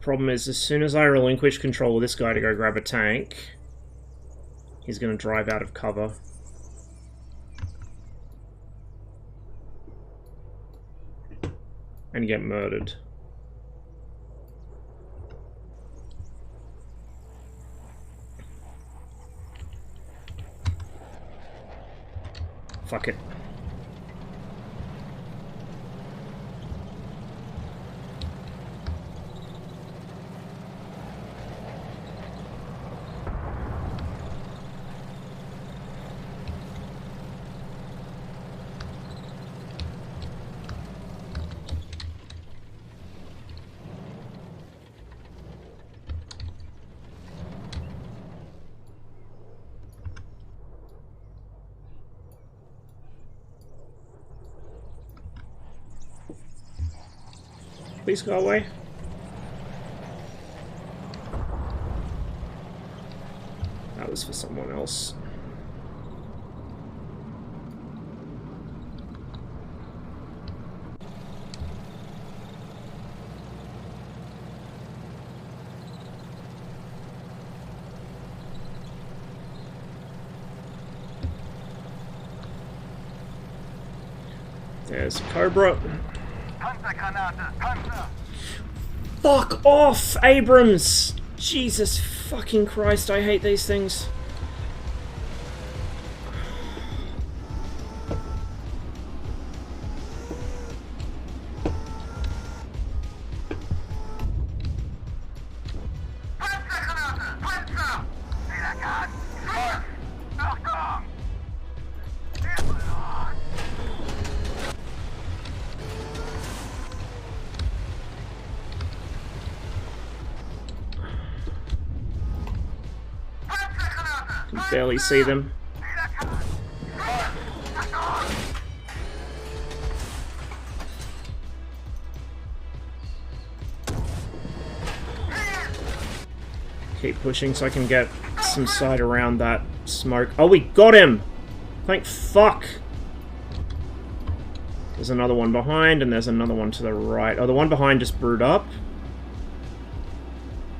Problem is, as soon as I relinquish control of this guy to go grab a tank, he's going to drive out of cover. And get murdered. Fuck it. Please go away. That was for someone else. There's a Cobra. Panzergranate, Panzer! Fuck off, Abrams! Jesus fucking Christ, I hate these things. Panzergranate, Panzer! Wiedergang! Schuss! Achtung! Can barely see them. Keep pushing so I can get some sight around that smoke. Oh, we got him! Thank fuck! There's another one behind, and there's another one to the right. Oh, the one behind just brewed up.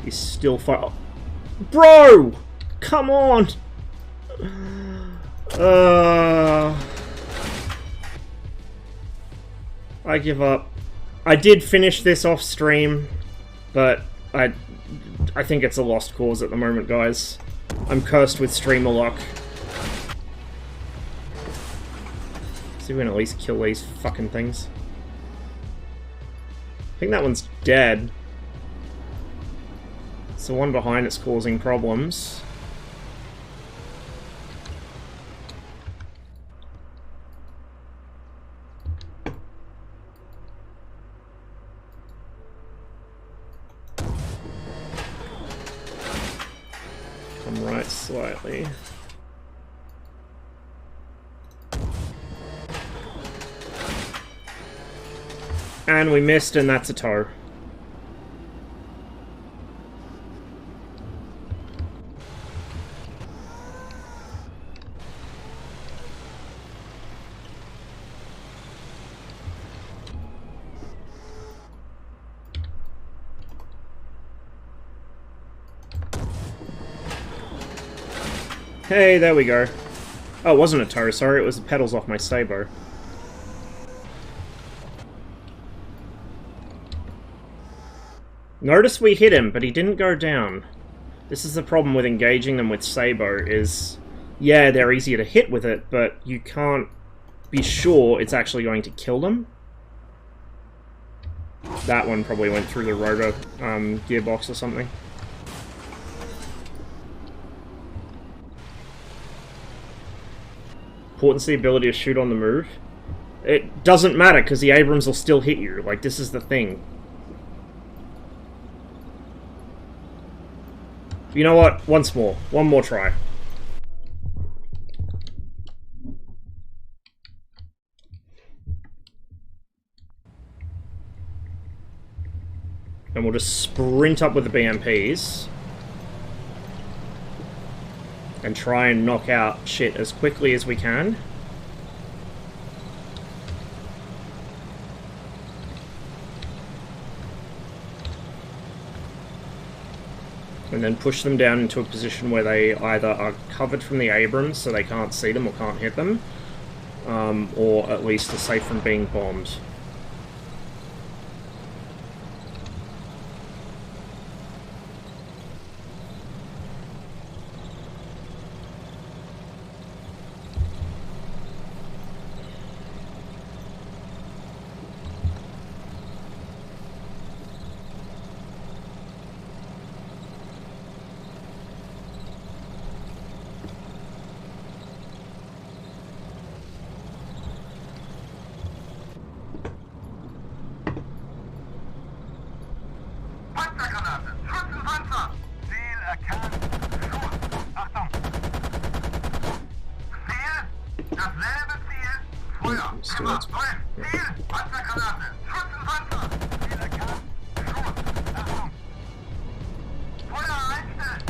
He's still oh. Bro! Come on! I give up. I did finish this off stream, but I think it's a lost cause at the moment, guys. I'm cursed with streamer luck. See if we can at least kill these fucking things. I think that one's dead. It's the one behind that's causing problems. Come right slightly. And we missed, and that's a tow. Hey, there we go. Oh, it wasn't a tow, sorry, it was the pedals off my Sabo. Notice we hit him, but he didn't go down. This is the problem with engaging them with Sabo, is... yeah, they're easier to hit with it, but you can't be sure it's actually going to kill them. That one probably went through the rotor gearbox or something. Importance the ability to shoot on the move. It doesn't matter, because the Abrams will still hit you. Like, this is the thing. You know what? Once more. One more try. And we'll just sprint up with the BMPs. And try and knock out shit as quickly as we can. And then push them down into a position where they either are covered from the Abrams so they can't see them or can't hit them, or at least are safe from being bombed. Panzergranate! Schutzenpanzer! Ziel erkannt! Schuss! Achtung! Ziel! Dasselbe Ziel! Feuer! Immer! Feuer! Ziel! Panzergranate! Schutzenpanzer! Ziel erkannt! Schuss! Achtung! Feuer einstellen!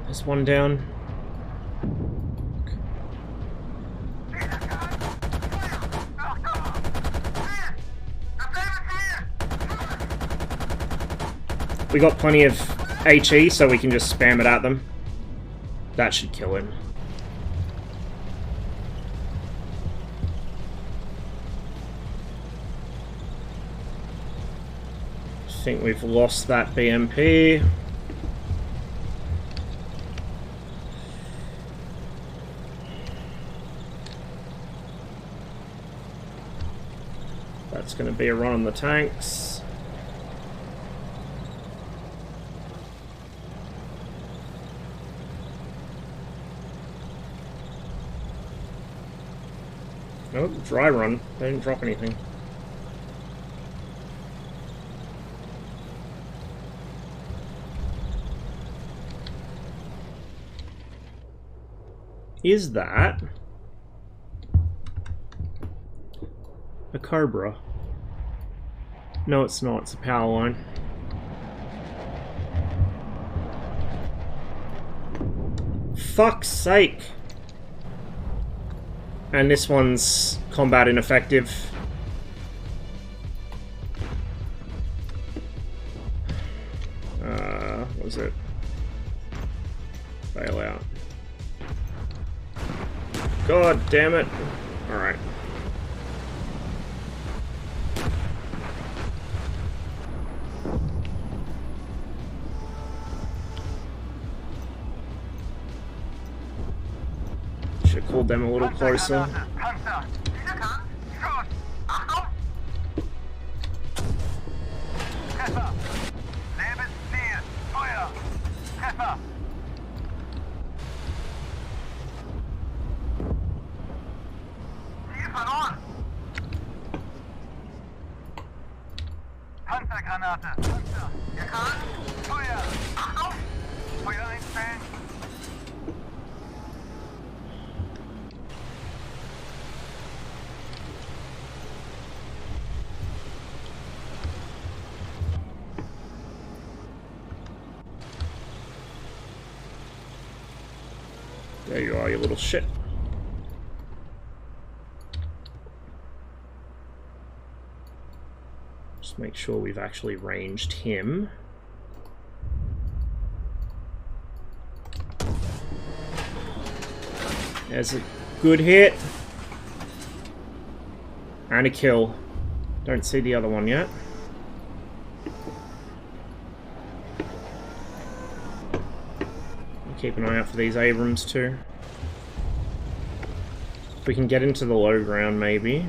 There's one down. We got plenty of HE, so we can just spam it at them. That should kill him. I think we've lost that BMP. That's going to be a run on the tanks. Oh, dry run. They didn't drop anything. Is that a Cobra? No, it's not. It's a power line. Fuck's sake! And this one's combat ineffective. What was it? Bail out. God damn it. Alright. Should have called them a little closer. Panzergranate! Panzer! Erkannt! Feuer! Achtung! Feuer einstellen! There you are, you little shit. Just make sure we've actually ranged him. There's a good hit. And a kill. Don't see the other one yet. Keep an eye out for these Abrams too. If we can get into the low ground, maybe.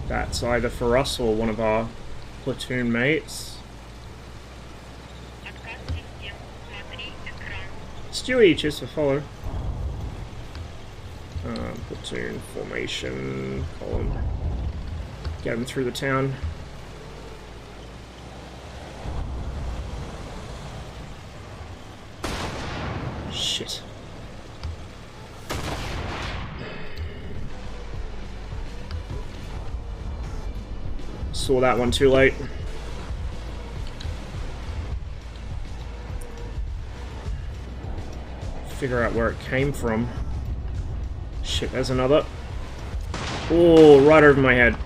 That's either for us or one of our platoon mates. Stewie, cheers for follow. Platoon formation column. Get him through the town. Shit. Saw that one too late. Figure out where it came from. Shit, there's another. Oh, right over my head.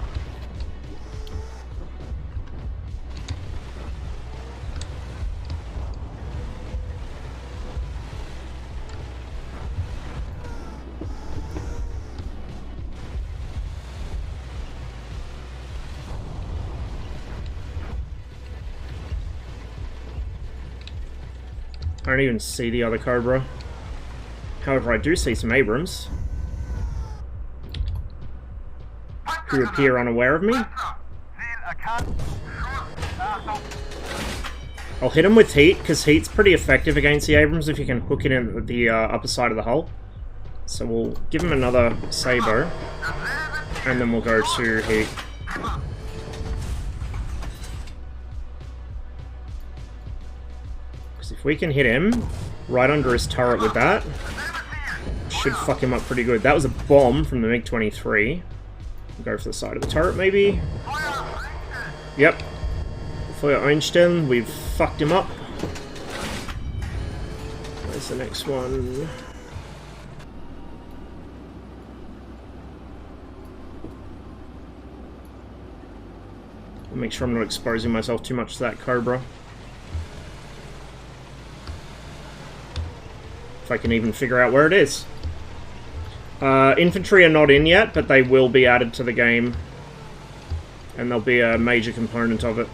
I don't even see the other Cobra. However, I do see some Abrams who appear unaware of me. I'll hit him with heat, because heat's pretty effective against the Abrams if you can hook it in the upper side of the hull. So we'll give him another Sabo, and then we'll go to heat. If we can hit him right under his turret with that, should fuck him up pretty good. That was a bomb from the MiG-23. We'll go for the side of the turret, maybe. Yep. Feuer Einstein, we've fucked him up. Where's the next one? I'll make sure I'm not exposing myself too much to that Cobra. If I can even figure out where it is. Infantry are not in yet, but they will be added to the game. And they'll be a major component of it.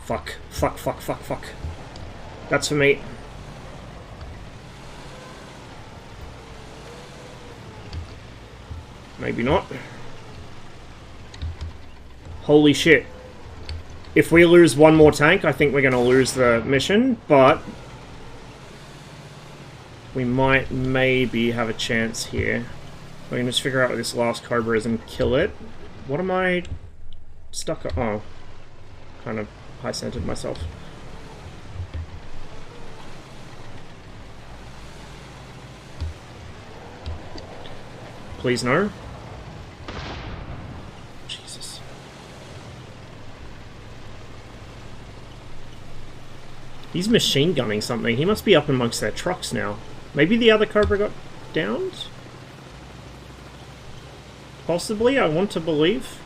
Fuck. Fuck, fuck, fuck, fuck. That's for me. Maybe not. Holy shit. If we lose one more tank, I think we're going to lose the mission, but we might maybe have a chance here. We can just figure out what this last Cobra is and kill it. What am I stuck on? Oh. Kind of high-centered myself. Please no. Jesus. He's machine gunning something. He must be up amongst their trucks now. Maybe the other Cobra got downed? Possibly, I want to believe.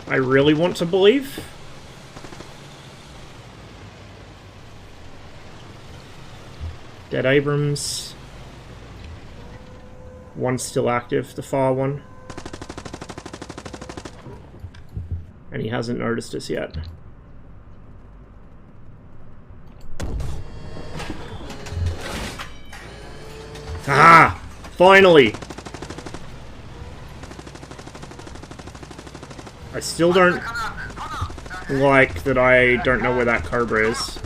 I really want to believe. Dead Abrams. One's still active, the far one. And he hasn't noticed us yet. Ah! Finally! I still don't like that I don't know where that Cobra is.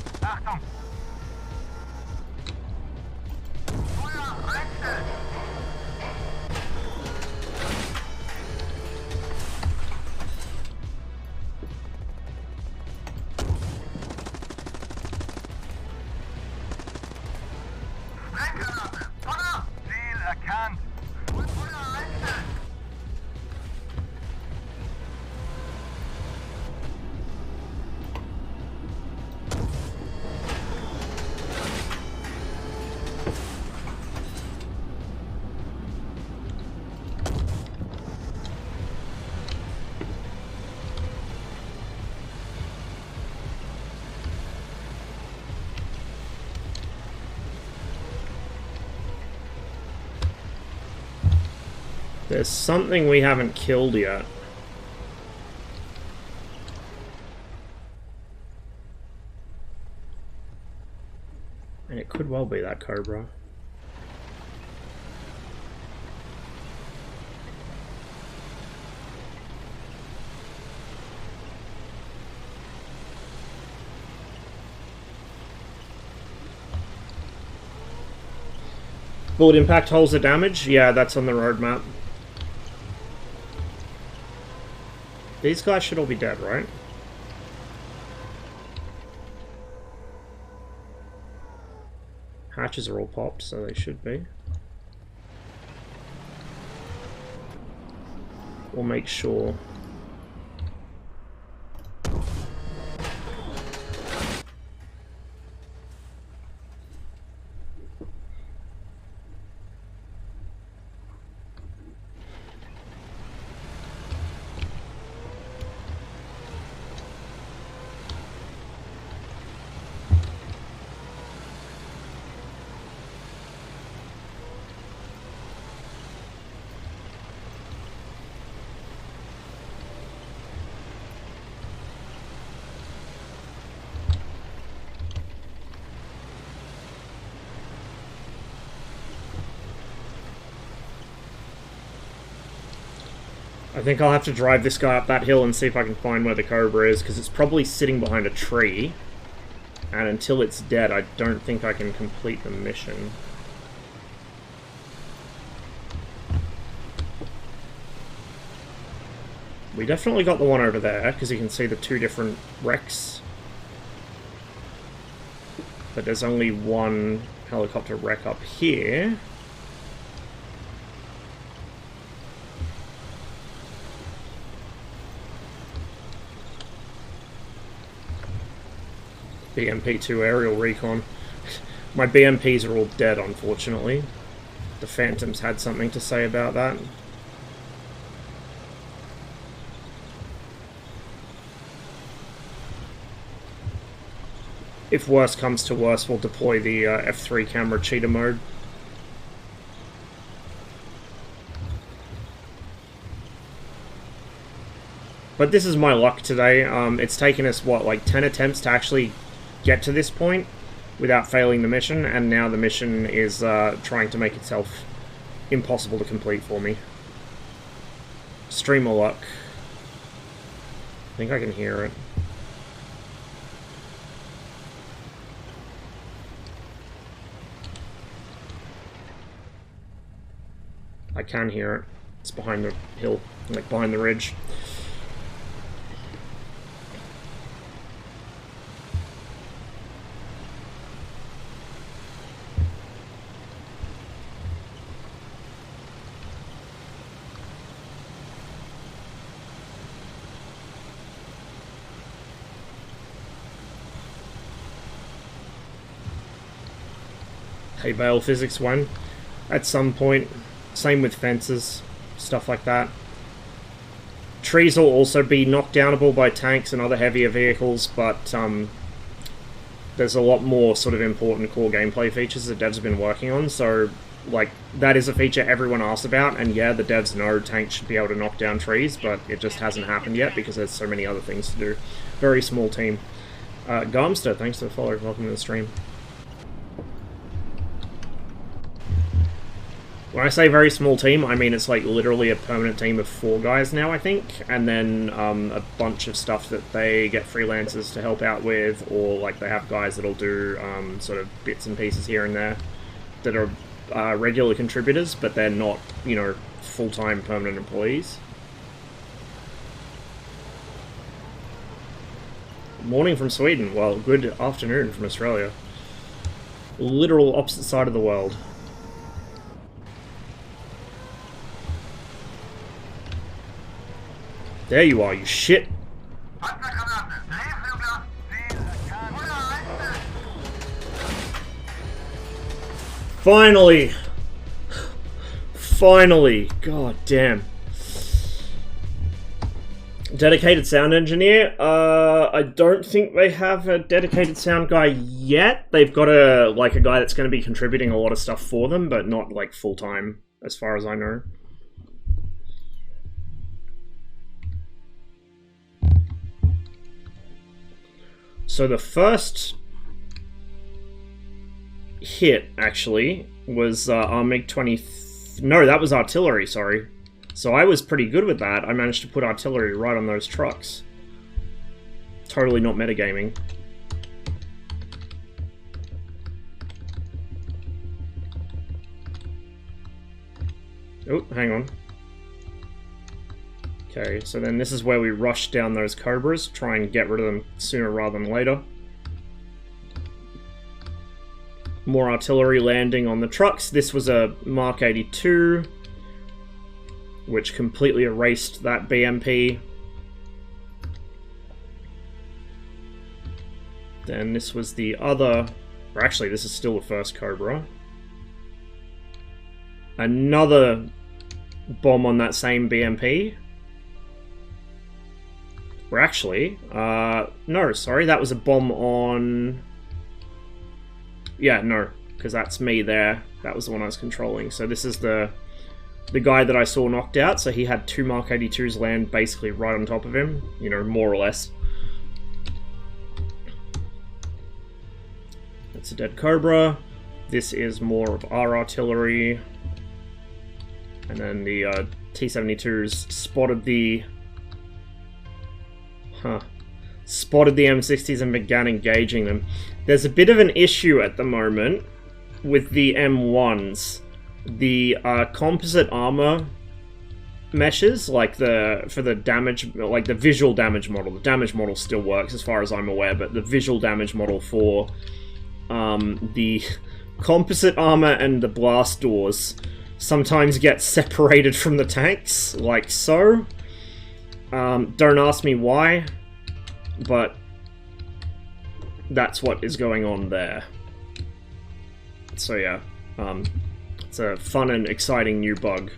There's something we haven't killed yet. And it could well be that Cobra. Bullet impact holds the damage? Yeah, that's on the roadmap. These guys should all be dead, right? Hatches are all popped, so they should be. We'll make sure. I think I'll have to drive this guy up that hill and see if I can find where the Cobra is, because it's probably sitting behind a tree. And until it's dead, I don't think I can complete the mission. We definitely got the one over there, because you can see the two different wrecks. But there's only one helicopter wreck up here. BMP-2 aerial recon. My BMPs are all dead, unfortunately. The Phantoms had something to say about that. If worse comes to worse, we'll deploy the F3 camera cheetah mode. But this is my luck today. It's taken us, what, like 10 attempts to actually get to this point without failing the mission, and now the mission is trying to make itself impossible to complete for me. Streamer luck. I think I can hear it. I can hear it. It's behind the hill, like behind the ridge. Hey, Bale Physics 1. At some point, same with fences, stuff like that. Trees will also be knocked downable by tanks and other heavier vehicles, but there's a lot more sort of important core gameplay features that devs have been working on, so like that is a feature everyone asks about, and yeah, the devs know tanks should be able to knock down trees, but it just hasn't happened yet because there's so many other things to do. Very small team. Garmster, thanks for the follow, welcome to the stream. When I say very small team, I mean it's like literally a permanent team of 4 guys now, I think, and then a bunch of stuff that they get freelancers to help out with, or like they have guys that'll do sort of bits and pieces here and there that are regular contributors, but they're not, you know, full-time permanent employees. Morning from Sweden. Well, good afternoon from Australia. Literal opposite side of the world. There you are, you shit. Finally! Finally! God damn. Dedicated sound engineer? I don't think they have a dedicated sound guy yet. They've got a guy that's going to be contributing a lot of stuff for them, but not like full-time, as far as I know. So the first hit, actually, was our MiG-20... No, that was artillery, sorry. So I was pretty good with that. I managed to put artillery right on those trucks. Totally not metagaming. Oh, hang on. Okay, so then this is where we rush down those Cobras, try and get rid of them sooner rather than later. More artillery landing on the trucks. This was a Mark 82, which completely erased that BMP. Then this was the other... Or actually, this is still the first Cobra. Another bomb on that same BMP. Or actually, no, sorry, that was a bomb on... Yeah, no, because that's me there. That was the one I was controlling. So this is the guy that I saw knocked out. So he had 2 Mark 82s land basically right on top of him, you know, more or less. That's a dead Cobra. This is more of our artillery. And then the T-72s spotted the... Spotted the M60s and began engaging them. There's a bit of an issue at the moment with the M1s. The composite armor meshes, like for the damage, like the visual damage model. The damage model still works as far as I'm aware, but the visual damage model for the composite armor and the blast doors sometimes get separated from the tanks, like so. Don't ask me why, but that's what is going on there. So yeah, it's a fun and exciting new bug.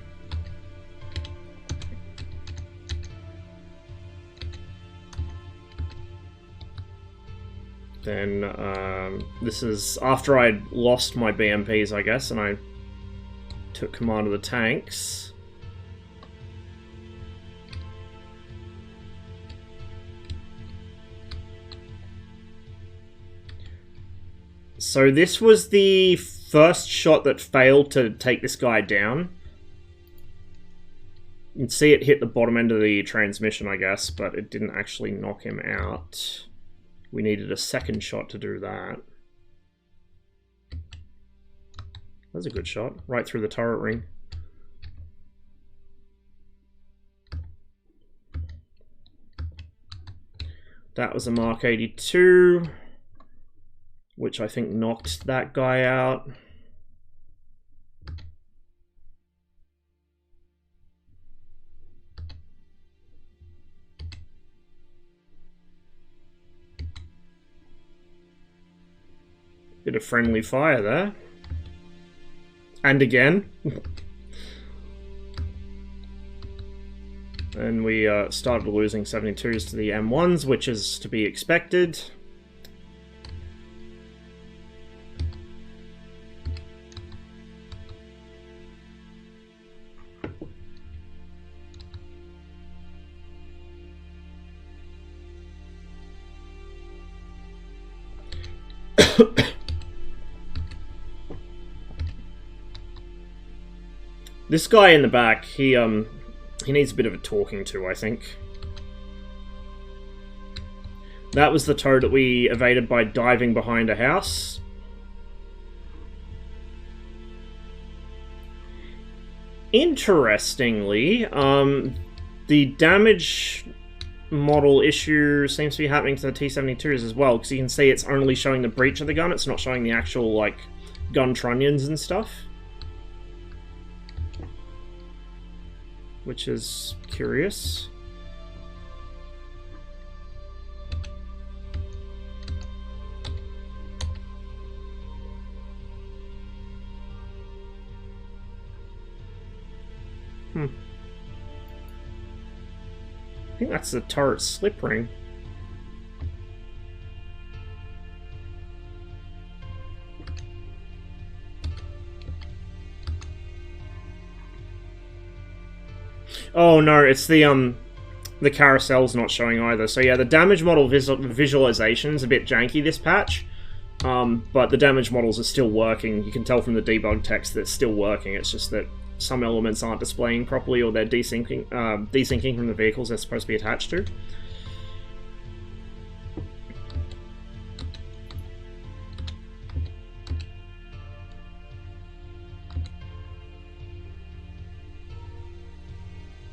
Then this is after I'd lost my BMPs, I guess, and I took command of the tanks. So this was the first shot that failed to take this guy down. You can see it hit the bottom end of the transmission, I guess, but it didn't actually knock him out. We needed a second shot to do that. That's a good shot, right through the turret ring. That was a Mark 82, which I think knocked that guy out. Bit of friendly fire there. And again. And we started losing 72s to the M1s, which is to be expected. This guy in the back, he needs a bit of a talking to, I think. That was the tow that we evaded by diving behind a house. Interestingly, the damage model issue seems to be happening to the T-72s as well, because you can see it's only showing the breech of the gun, it's not showing the actual, like, gun trunnions and stuff. Which is curious. I think that's the turret slip ring. Oh no, it's the The carousel's not showing either. So yeah, the damage model visualization's a bit janky this patch. But the damage models are still working. You can tell from the debug text that it's still working. It's just that some elements aren't displaying properly, or they're desyncing from the vehicles they're supposed to be attached to.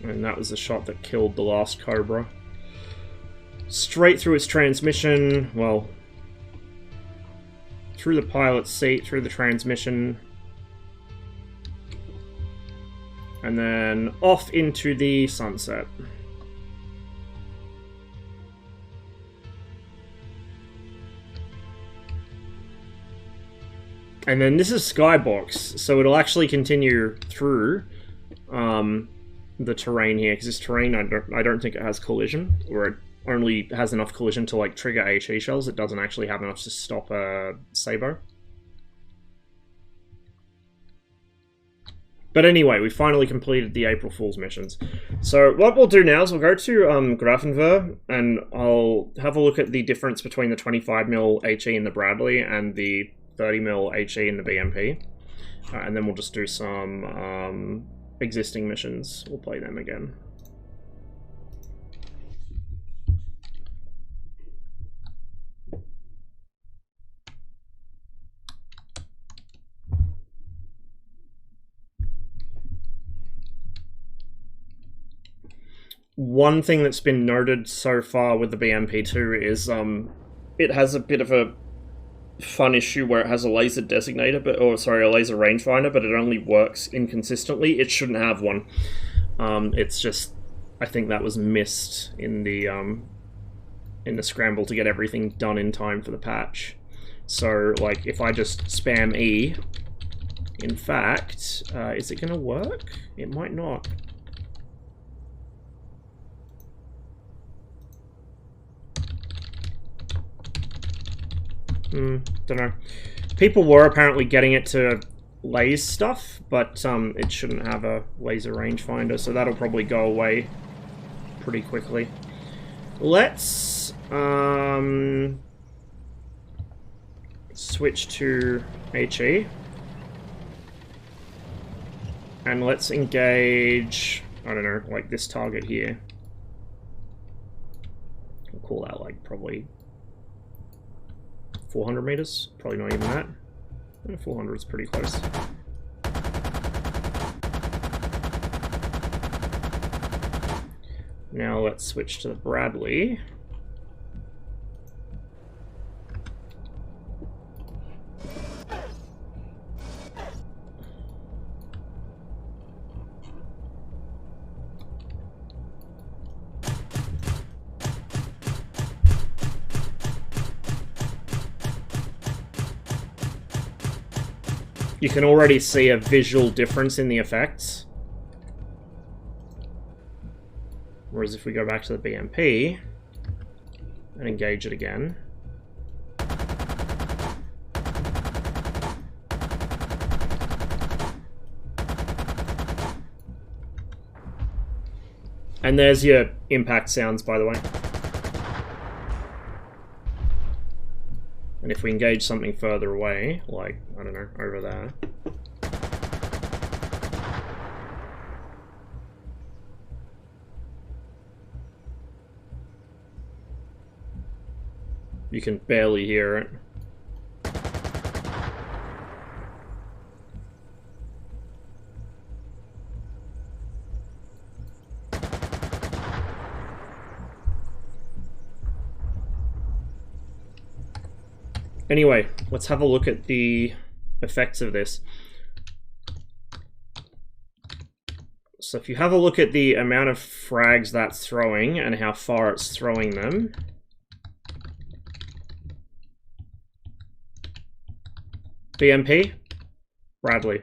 And that was the shot that killed the last Cobra. Straight through its transmission, well, through the pilot's seat, through the transmission, and then off into the sunset. And then this is Skybox, so it'll actually continue through the terrain here, because this terrain, I don't think it has collision, or it only has enough collision to like trigger HE shells. It doesn't actually have enough to stop a Sabo. But anyway, we finally completed the April Fool's missions. So what we'll do now is we'll go to Grafenwehr, and I'll have a look at the difference between the 25mm HE in the Bradley and the 30mm HE in the BMP. And then we'll just do some existing missions. We'll play them again. One thing that's been noted so far with the BMP2 is it has a bit of a fun issue where it has a laser designator, but a laser rangefinder, but it only works inconsistently. It shouldn't have one. It's just, I think that was missed in the scramble to get everything done in time for the patch. So like if I just spam E, in fact, is it gonna work? It might not. Don't know. People were apparently getting it to laze stuff, but it shouldn't have a laser rangefinder, so that'll probably go away pretty quickly. Let's switch to HE, and let's engage, I don't know, like this target here. We'll call that like probably 400 meters, probably not even that. 400 is pretty close. Now let's switch to the Bradley. You can already see a visual difference in the effects. Whereas if we go back to the BMP and engage it again, and there's your impact sounds, by the way. And if we engage something further away, like, I don't know, over there, you can barely hear it. Anyway, let's have a look at the effects of this. So if you have a look at the amount of frags that's throwing and how far it's throwing them, BMP, Bradley.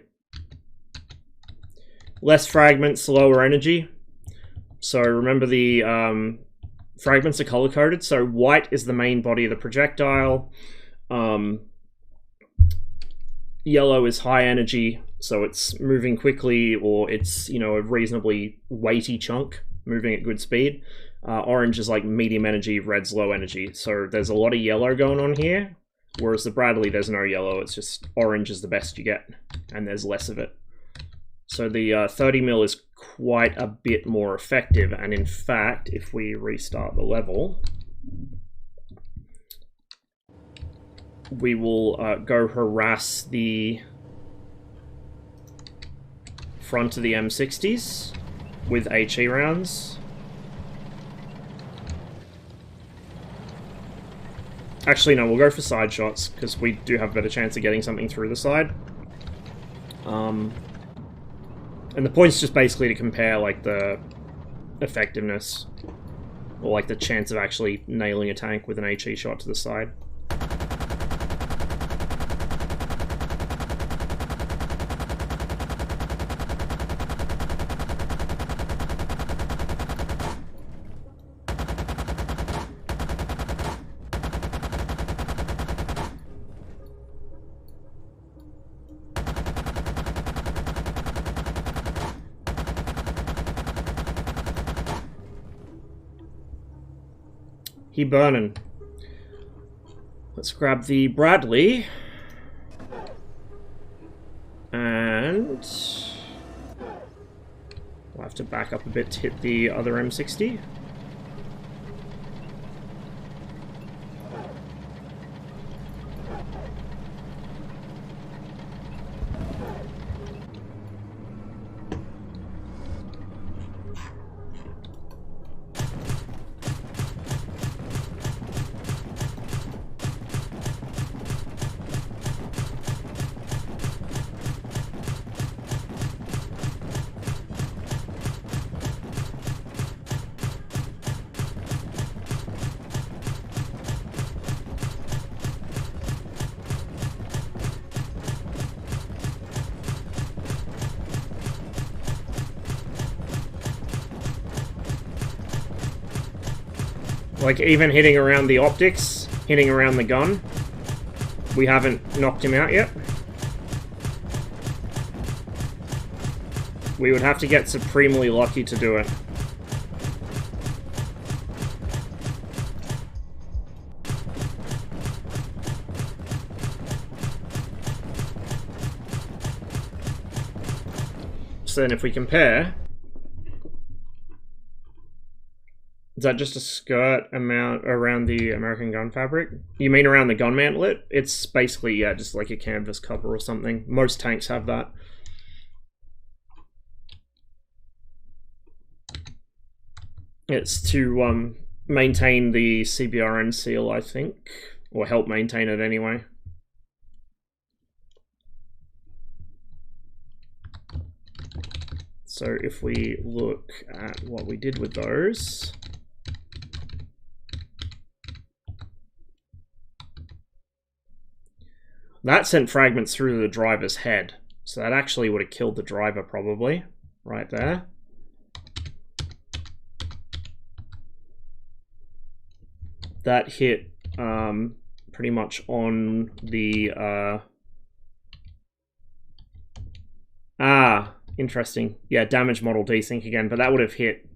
Less fragments, lower energy. So remember the fragments are color-coded, so white is the main body of the projectile. Yellow is high energy, so it's moving quickly, or it's, you know, a reasonably weighty chunk moving at good speed. Orange is like medium energy, red's low energy. So there's a lot of yellow going on here, whereas the Bradley, there's no yellow. It's just orange is the best you get, and there's less of it. So the 30mm is quite a bit more effective, and in fact, if we restart the level, we will go harass the front of the M60s with HE rounds. Actually, no, we'll go for side shots, because we do have a better chance of getting something through the side. And the point's just basically to compare, like, the effectiveness, or, like, the chance of actually nailing a tank with an HE shot to the side. He burning. Let's grab the Bradley. And we'll have to back up a bit to hit the other M60. Like, even hitting around the optics, hitting around the gun, we haven't knocked him out yet. We would have to get supremely lucky to do it. So then if we compare, is that just a skirt amount around the American gun fabric? You mean around the gun mantlet? It's basically, yeah, just like a canvas cover or something. Most tanks have that. It's to maintain the CBRN seal, I think, or help maintain it anyway. So if we look at what we did with those, that sent fragments through the driver's head. So that actually would have killed the driver probably, right there. That hit pretty much on the... interesting. Yeah, damage model desync again, but that would have hit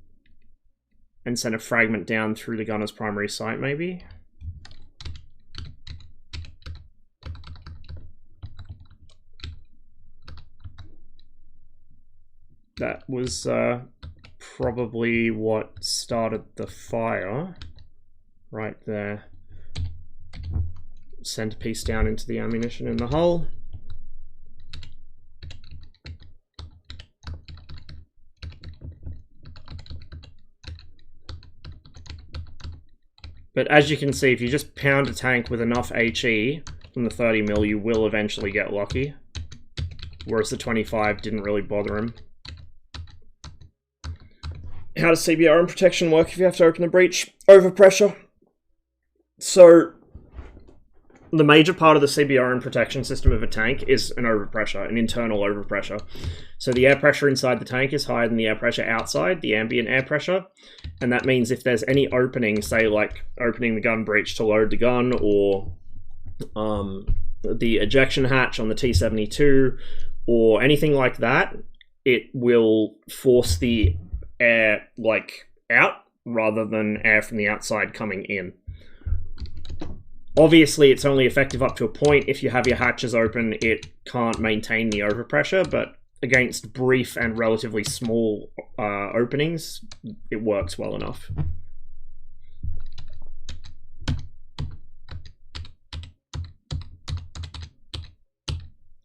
and sent a fragment down through the gunner's primary sight, maybe. That was probably what started the fire. Right there. Centerpiece down into the ammunition in the hull. But as you can see, if you just pound a tank with enough HE from the 30mm, you will eventually get lucky. Whereas the 25 didn't really bother him. How does CBRN protection work if you have to open the breach? Overpressure. So, the major part of the CBRN protection system of a tank is an overpressure, an internal overpressure. So the air pressure inside the tank is higher than the air pressure outside, the ambient air pressure. And that means if there's any opening, say like opening the gun breech to load the gun, or the ejection hatch on the T-72, or anything like that, it will force the air, like, out, rather than air from the outside coming in. Obviously, it's only effective up to a point. If you have your hatches open, it can't maintain the overpressure, but against brief and relatively small openings, it works well enough.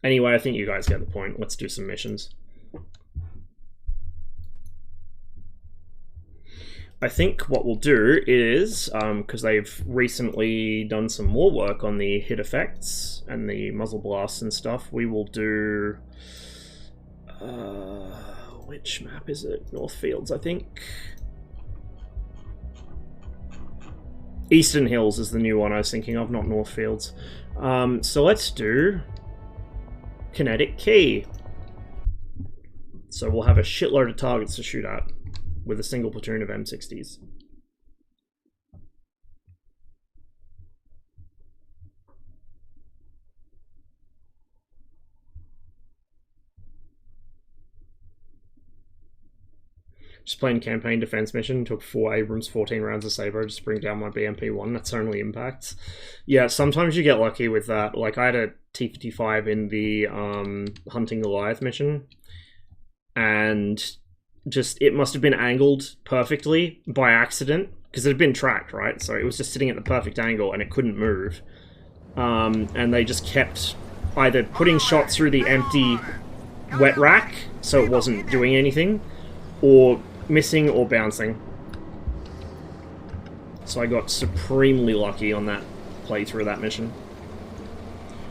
Anyway, I think you guys get the point. Let's do some missions. I think what we'll do is, because they've recently done some more work on the hit effects and the muzzle blasts and stuff, we will do... which map is it? Northfields, I think. Eastern Hills is the new one I was thinking of, not Northfields. So let's do Kinetic Key. So we'll have a shitload of targets to shoot at with a single platoon of M60s. Just playing campaign defense mission, took 4 Abrams, 14 rounds of Sabo just to bring down my BMP-1. That's only impacts. Yeah, sometimes you get lucky with that. Like, I had a T-55 in the Hunting Goliath mission, and just, it must have been angled perfectly by accident, because it had been tracked, right? So it was just sitting at the perfect angle, and it couldn't move. And they just kept either putting shots through the empty wet rack, so it wasn't doing anything, or missing or bouncing. So I got supremely lucky on that playthrough of that mission.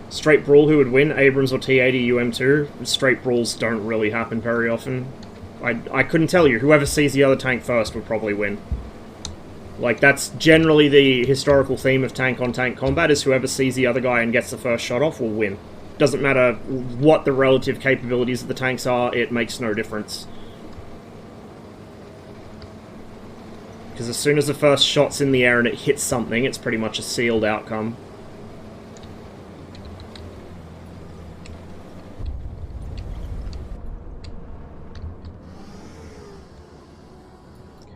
Straight brawl, who would win? Abrams or T-80 UM2? Straight brawls don't really happen very often. I couldn't tell you. Whoever sees the other tank first would probably win. Like, that's generally the historical theme of tank-on-tank combat, is whoever sees the other guy and gets the first shot off will win. Doesn't matter what the relative capabilities of the tanks are, it makes no difference. Because as soon as the first shot's in the air and it hits something, it's pretty much a sealed outcome.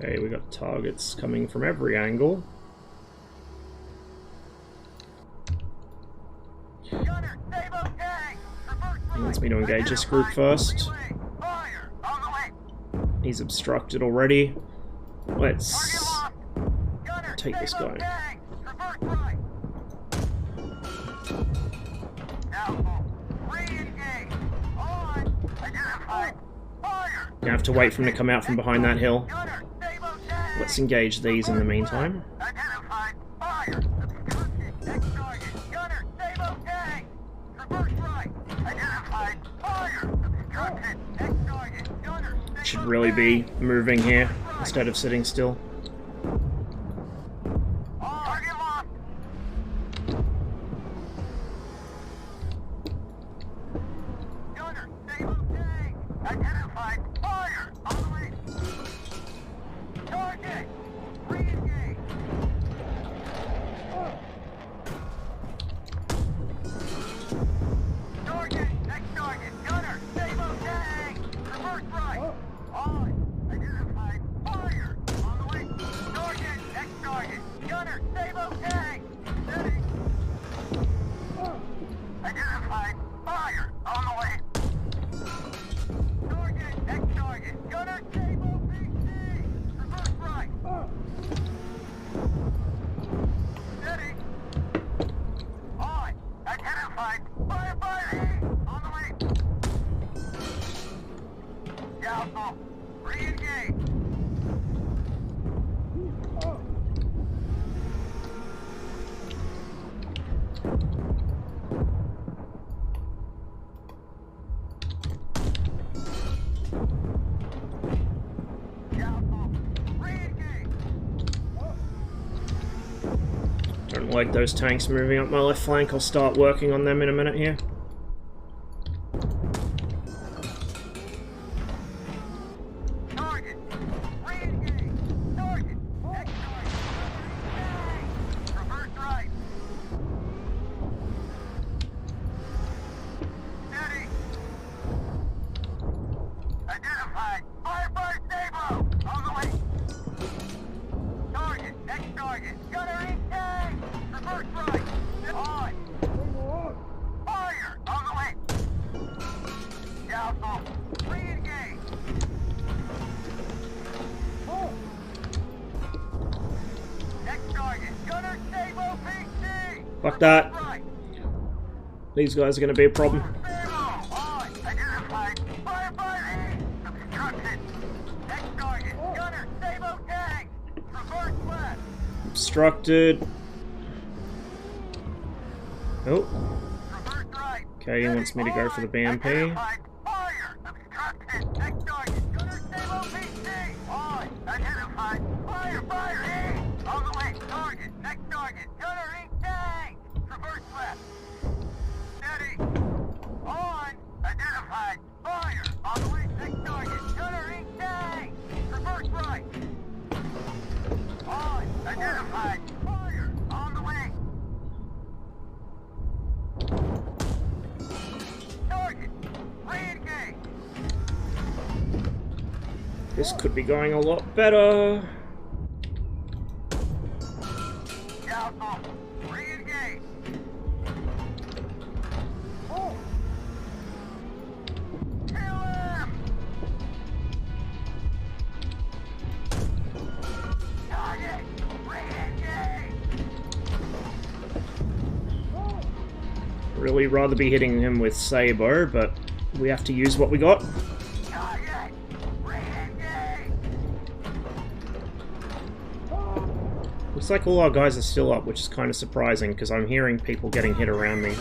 Okay, we got targets coming from every angle. He wants me to engage this group first. He's obstructed already. Let's take this guy. Gonna have to wait for him to come out from behind that hill. Let's engage these in the meantime. Should really be moving here instead of sitting still. Don't like those tanks moving up my left flank. I'll start working on them in a minute here. Fuck that. These guys are going to be a problem. Obstructed. Oh. Okay, he wants me to go for the BMP. This could be going a lot better. Really rather be hitting him with Saber, but we have to use what we got. Looks like all our guys are still up, which is kind of surprising, because I'm hearing people getting hit around me.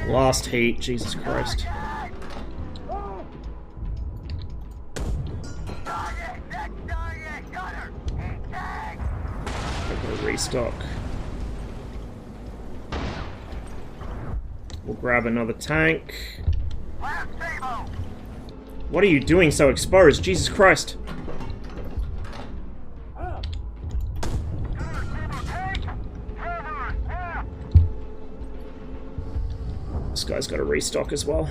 Last heat, Jesus Christ. I've got to restock. We'll grab another tank. What are you doing so exposed? Jesus Christ. This guy's got a restock as well.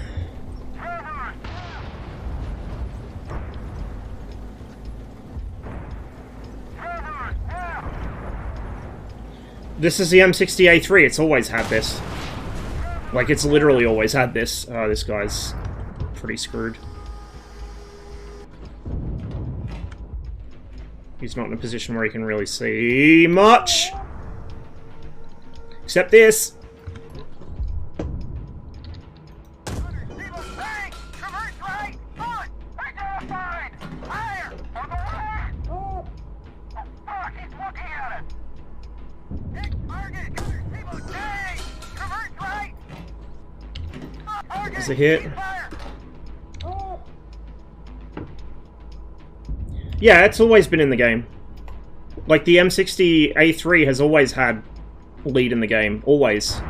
This is the M60A3, it's always had this. Like, it's literally always had this. This guy's pretty screwed. He's not in a position where he can really see much. Except this. There's a hit. Yeah, it's always been in the game. Like, the M60A3 has always had lead in the game. Always.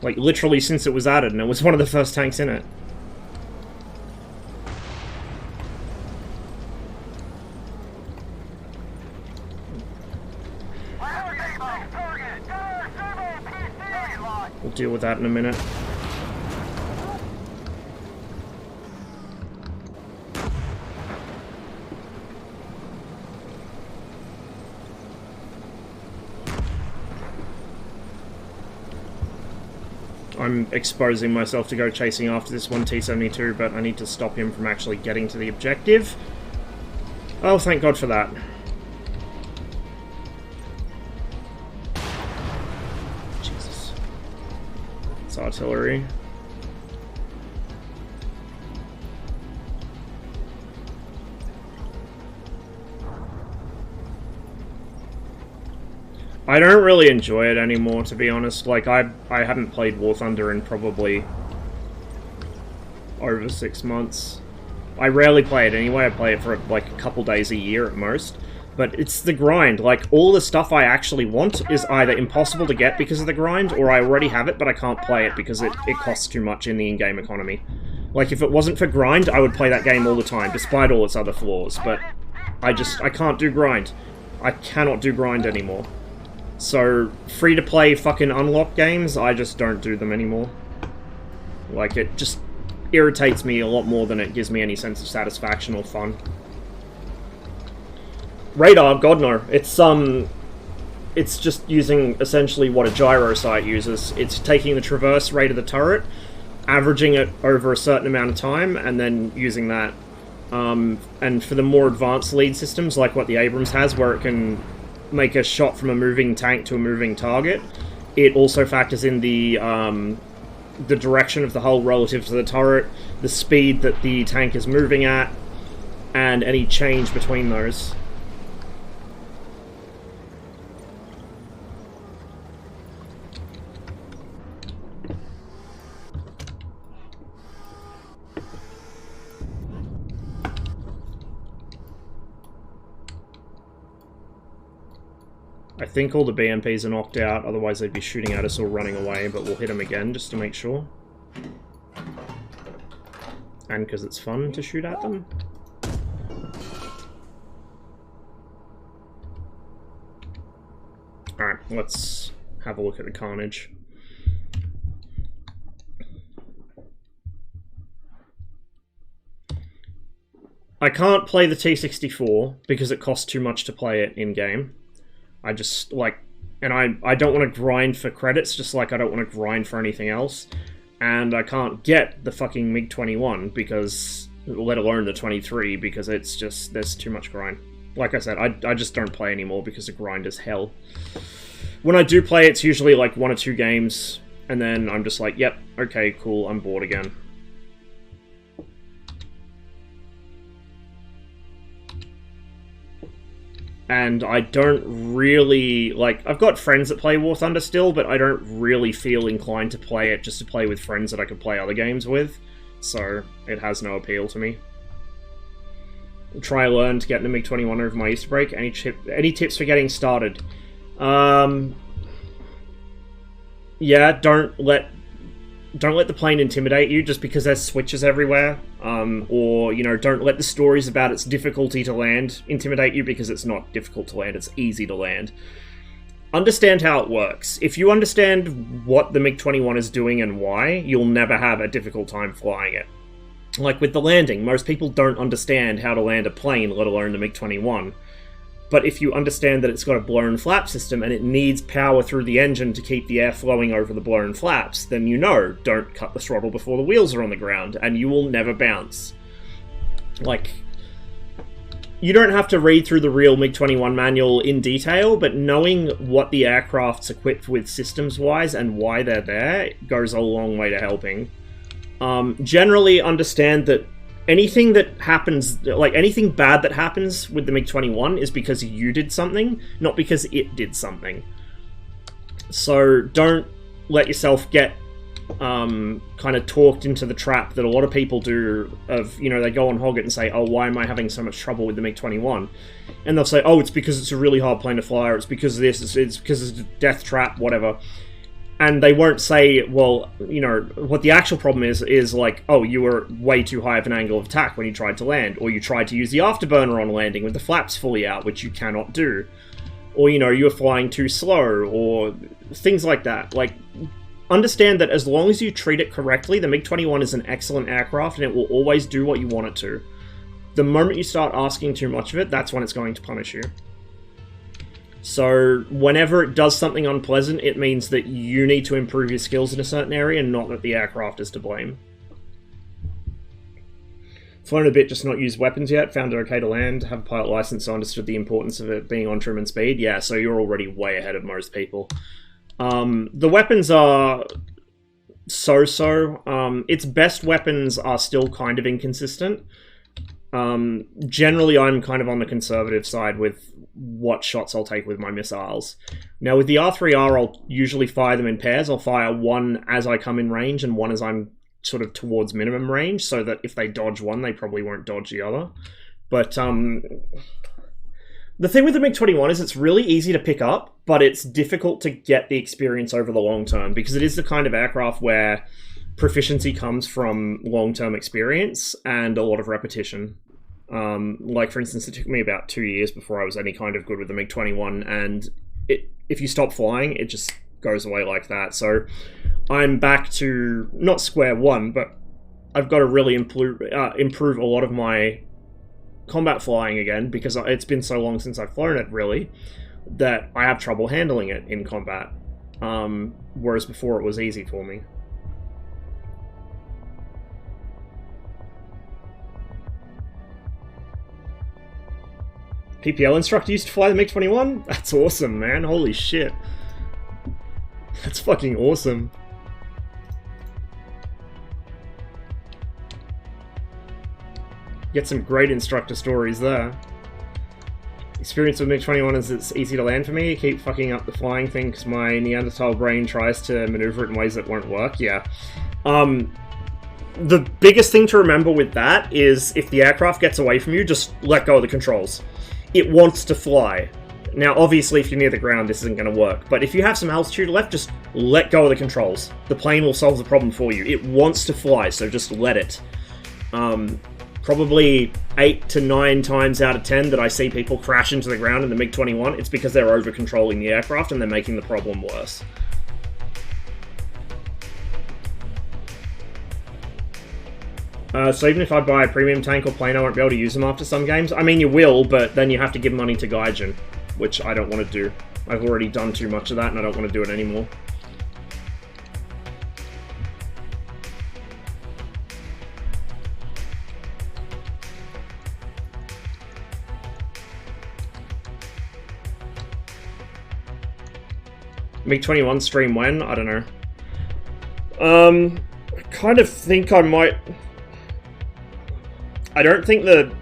Like, literally since it was added, and it was one of the first tanks in it. We'll deal with that in a minute. I'm exposing myself to go chasing after this one T-72, but I need to stop him from actually getting to the objective. Oh, thank God for that. Jesus. It's artillery. I don't really enjoy it anymore, to be honest. Like, I hadn't played War Thunder in probably over 6 months. I rarely play it anyway. I play it for like a couple days a year at most. But it's the grind. Like, all the stuff I actually want is either impossible to get because of the grind, or I already have it, but I can't play it because it costs too much in the in-game economy. Like, if it wasn't for grind, I would play that game all the time, despite all its other flaws. But I can't do grind. I cannot do grind anymore. So, free-to-play fucking unlock games, I just don't do them anymore. Like, it just irritates me a lot more than it gives me any sense of satisfaction or fun. Radar, God no. It's just using essentially what a gyro sight uses. It's taking the traverse rate of the turret, averaging it over a certain amount of time, and then using that. And for the more advanced lead systems, like what the Abrams has, where it can make a shot from a moving tank to a moving target, it also factors in the direction of the hull relative to the turret, the speed that the tank is moving at, and any change between those. I think all the BMPs are knocked out, otherwise they'd be shooting at us or running away, but we'll hit them again just to make sure. And because it's fun to shoot at them. Alright, let's have a look at the carnage. I can't play the T-64 because it costs too much to play it in-game. I just, like, and I don't want to grind for credits, just like I don't want to grind for anything else. And I can't get the fucking MiG-21 because, let alone the 23, because it's just, there's too much grind. Like I said, I just don't play anymore because the grind is hell. When I do play, it's usually like 1 or 2 games, and then I'm just like, yep, okay, cool, I'm bored again. And I don't really, like, I've got friends that play War Thunder still, but I don't really feel inclined to play it just to play with friends that I could play other games with. So, it has no appeal to me. I'll try to learn to get the MiG-21 over my Easter break. Any tips for getting started? Yeah, don't let the plane intimidate you just because there's switches everywhere. Or, you know, don't let the stories about its difficulty to land intimidate you because it's not difficult to land, it's easy to land. Understand how it works. If you understand what the MiG-21 is doing and why, you'll never have a difficult time flying it. Like with the landing, most people don't understand how to land a plane, let alone the MiG-21. But if you understand that it's got a blown flap system and it needs power through the engine to keep the air flowing over the blown flaps, then you know, don't cut the throttle before the wheels are on the ground, and you will never bounce. Like, you don't have to read through the real MiG-21 manual in detail, but knowing what the aircraft's equipped with systems-wise and why they're there goes a long way to helping. Generally understand that anything that happens, like anything bad that happens with the MiG-21 is because you did something, not because it did something. So don't let yourself get kind of talked into the trap that a lot of people do of, you know, they go on Hogget and say, oh, why am I having so much trouble with the MiG-21? And they'll say, oh, it's because it's a really hard plane to fly, or it's because of this, it's because it's a death trap, whatever. And they won't say, well, you know, what the actual problem is like, oh, you were way too high of an angle of attack when you tried to land, or you tried to use the afterburner on landing with the flaps fully out, which you cannot do. Or, you know, you were flying too slow, or things like that. Like, understand that as long as you treat it correctly, the MiG-21 is an excellent aircraft, and it will always do what you want it to. The moment you start asking too much of it, that's when it's going to punish you. So, whenever it does something unpleasant, it means that you need to improve your skills in a certain area, not that the aircraft is to blame. Flown a bit, just not used weapons yet, found it okay to land, have a pilot license, so understood the importance of it being on trim and speed. Yeah, so you're already way ahead of most people. The weapons are so-so. Its best weapons are still kind of inconsistent. Generally, I'm kind of on the conservative side with what shots I'll take with my missiles. Now, with the R3R, I'll usually fire them in pairs. I'll fire one as I come in range and one as I'm sort of towards minimum range, so that if they dodge one, they probably won't dodge the other. But, the thing with the MiG-21 is it's really easy to pick up, but it's difficult to get the experience over the long term, because it is the kind of aircraft where proficiency comes from long-term experience and a lot of repetition. Like, for instance, it took me about 2 years before I was any kind of good with the MiG-21, and if you stop flying, it just goes away like that. So I'm back to, not square one, but I've got to really improve a lot of my combat flying again, because it's been so long since I've flown it, really, that I have trouble handling it in combat, whereas before it was easy for me. PPL instructor used to fly the MiG-21? That's awesome, man. Holy shit. That's fucking awesome. Get some great instructor stories there. Experience with MiG-21 is it's easy to land for me. I keep fucking up the flying thing because my Neanderthal brain tries to maneuver it in ways that won't work. Yeah. The biggest thing to remember with that is if the aircraft gets away from you, just let go of the controls. It wants to fly. Now, obviously, if you're near the ground, this isn't going to work. But if you have some altitude left, just let go of the controls. The plane will solve the problem for you. It wants to fly, so just let it. Probably 8 to 9 times out of 10 that I see people crash into the ground in the MiG-21, it's because they're over-controlling the aircraft and they're making the problem worse. So even if I buy a premium tank or plane, I won't be able to use them after some games? I mean, you will, but then you have to give money to Gaijin, which I don't want to do. I've already done too much of that and I don't want to do it anymore. MiG-21 stream when? I don't know. I kind of think I might... I don't think the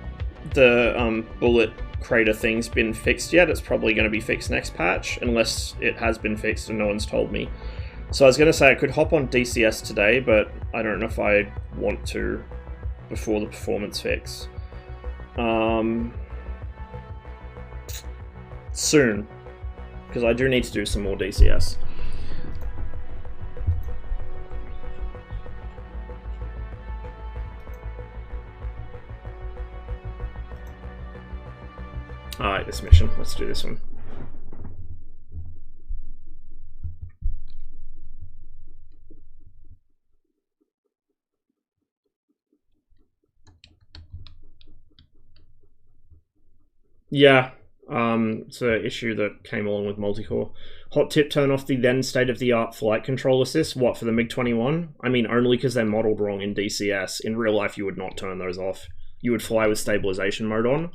bullet crater thing's been fixed yet. It's probably going to be fixed next patch, unless it has been fixed and no one's told me. So I was going to say I could hop on DCS today, but I don't know if I want to before the performance fix. Soon. Because I do need to do some more DCS. Alright, this mission. Let's do this one. Yeah. It's an issue that came along with multi-core. Hot tip, turn off the then state-of-the-art flight control assist. What, for the MiG-21? I mean, only because they're modeled wrong in DCS. In real life, you would not turn those off. You would fly with stabilization mode on.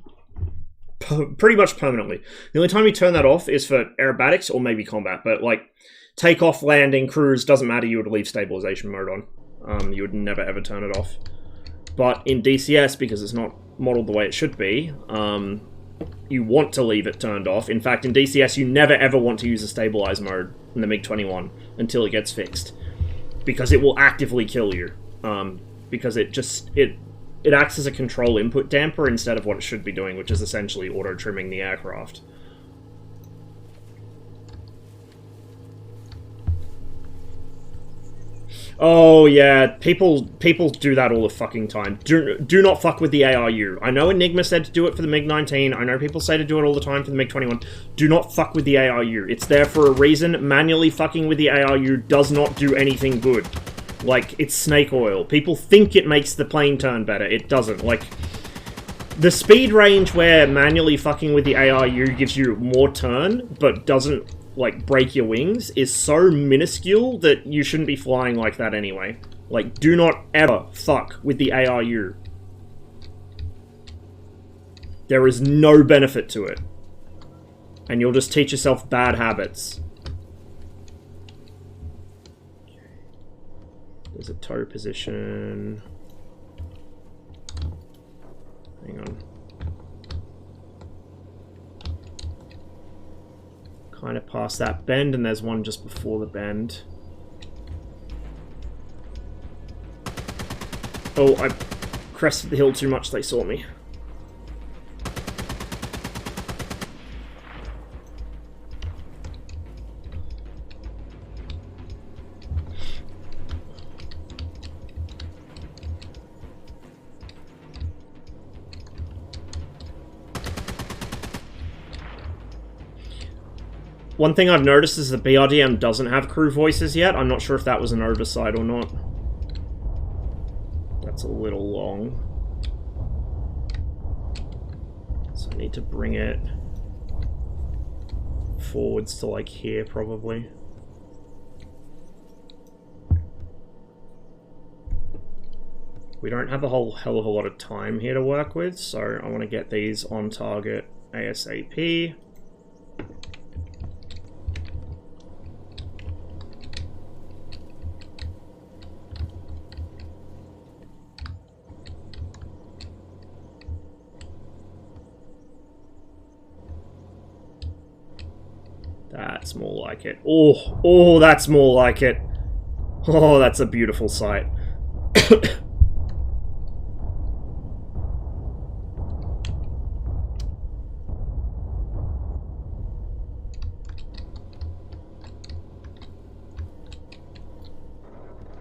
Pretty much permanently. The only time you turn that off is for aerobatics or maybe combat, but like takeoff, landing, cruise, doesn't matter, you would leave stabilization mode on. You would never ever turn it off. But in DCS, because it's not modeled the way it should be, you want to leave it turned off. In fact, in DCS, you never ever want to use a stabilize mode in the MiG-21 until it gets fixed. Because it will actively kill you. Because it acts as a control input damper instead of what it should be doing, which is essentially auto-trimming the aircraft. Oh yeah, people do that all the fucking time. Do not fuck with the ARU. I know Enigma said to do it for the MiG-19. I know people say to do it all the time for the MiG-21. Do not fuck with the ARU. It's there for a reason. Manually fucking with the ARU does not do anything good. Like, it's snake oil. People think it makes the plane turn better. It doesn't. Like, the speed range where manually fucking with the ARU gives you more turn, but doesn't, like, break your wings, is so minuscule that you shouldn't be flying like that anyway. Like, do not ever fuck with the ARU. There is no benefit to it. And you'll just teach yourself bad habits. There's a toe position. Hang on. Kind of past that bend, and there's one just before the bend. Oh, I crested the hill too much, they saw me. One thing I've noticed is the BRDM doesn't have crew voices yet. I'm not sure if that was an oversight or not. That's a little long. So I need to bring it forwards to like here, probably. We don't have a whole hell of a lot of time here to work with, so I want to get these on target ASAP. That's more like it. Oh, that's more like it. Oh, that's a beautiful sight.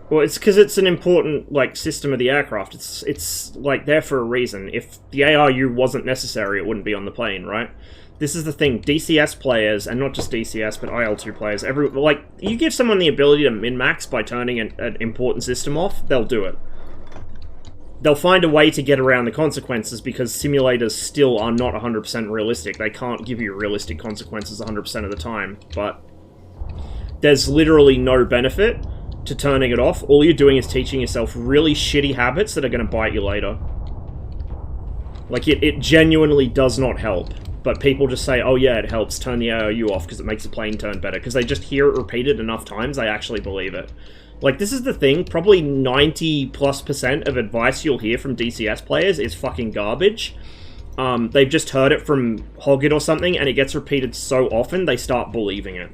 Well, it's because it's an important, like, system of the aircraft. It's like, there for a reason. If the ARU wasn't necessary, it wouldn't be on the plane, right? This is the thing, DCS players, and not just DCS, but IL-2 players, like, you give someone the ability to min-max by turning an important system off, they'll do it. They'll find a way to get around the consequences because simulators still are not 100% realistic. They can't give you realistic consequences 100% of the time, but there's literally no benefit to turning it off. All you're doing is teaching yourself really shitty habits that are going to bite you later. Like, it genuinely does not help. But people just say, oh yeah, it helps, turn the ARU off because it makes the plane turn better. Because they just hear it repeated enough times, they actually believe it. Like, this is the thing, probably 90+% of advice you'll hear from DCS players is fucking garbage. They've just heard it from Hoggit or something, and it gets repeated so often, they start believing it.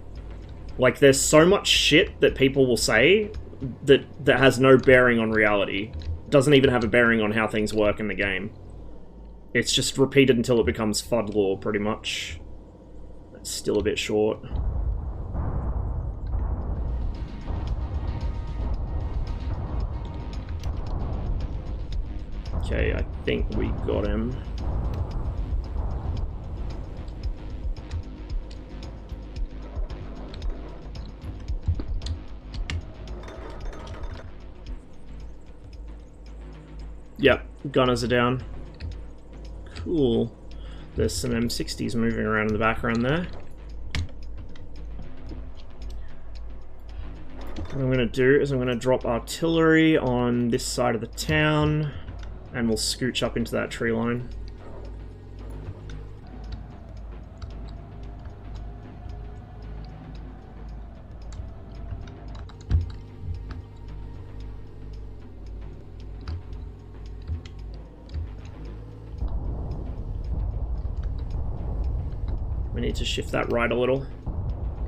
Like, there's so much shit that people will say that has no bearing on reality. Doesn't even have a bearing on how things work in the game. It's just repeated until it becomes FUD lore, pretty much. That's still a bit short. Okay, I think we got him. Yep, gunners are down. Cool. There's some M60s moving around in the background there. What I'm going to do is I'm going to drop artillery on this side of the town, and we'll scooch up into that tree line. We need to shift that right a little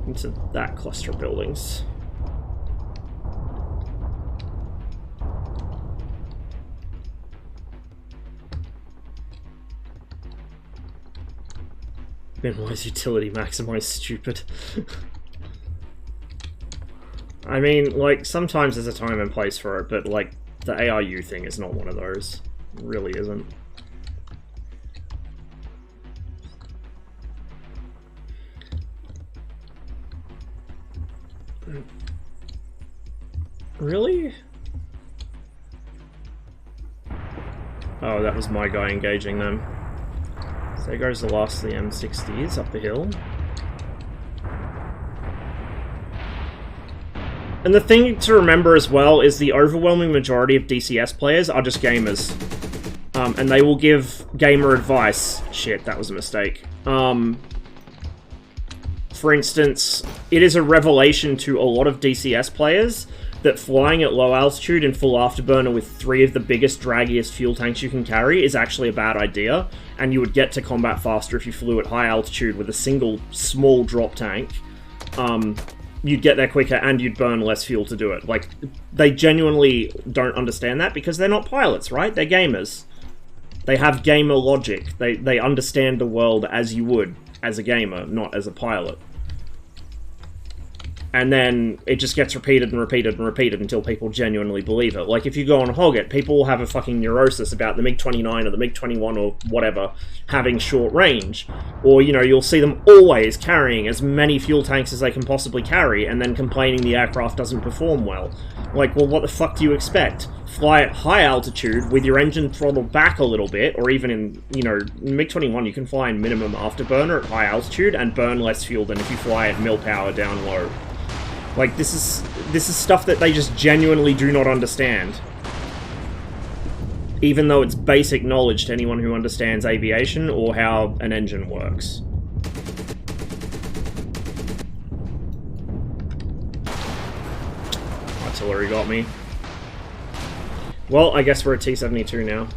into that cluster of buildings. Minimize utility, maximize stupid. I mean, like, sometimes there's a time and place for it, but, like, the ARU thing is not one of those. It really isn't. Really? Oh, that was my guy engaging them. So there goes the last of the M60s up the hill. And the thing to remember as well is the overwhelming majority of DCS players are just gamers. And they will give gamer advice. Shit, that was a mistake. For instance, it is a revelation to a lot of DCS players that flying at low altitude in full afterburner with 3 of the biggest, draggiest fuel tanks you can carry is actually a bad idea, and you would get to combat faster if you flew at high altitude with a single small drop tank. You'd get there quicker and you'd burn less fuel to do it. Like, they genuinely don't understand that because they're not pilots, right? They're gamers. They have gamer logic. They understand the world as you would as a gamer, not as a pilot. And then it just gets repeated and repeated and repeated until people genuinely believe it. Like, if you go on Hoggit, people will have a fucking neurosis about the MiG-29 or the MiG-21 or whatever having short range. Or, you know, you'll see them always carrying as many fuel tanks as they can possibly carry and then complaining the aircraft doesn't perform well. Like, well, what the fuck do you expect? Fly at high altitude with your engine throttled back a little bit, or even in, you know, MiG-21 you can fly in minimum afterburner at high altitude and burn less fuel than if you fly at mil power down low. Like, this is stuff that they just genuinely do not understand. even though it's basic knowledge to anyone who understands aviation or how an engine works. Artillery got me. Well, I guess we're at T-72 now.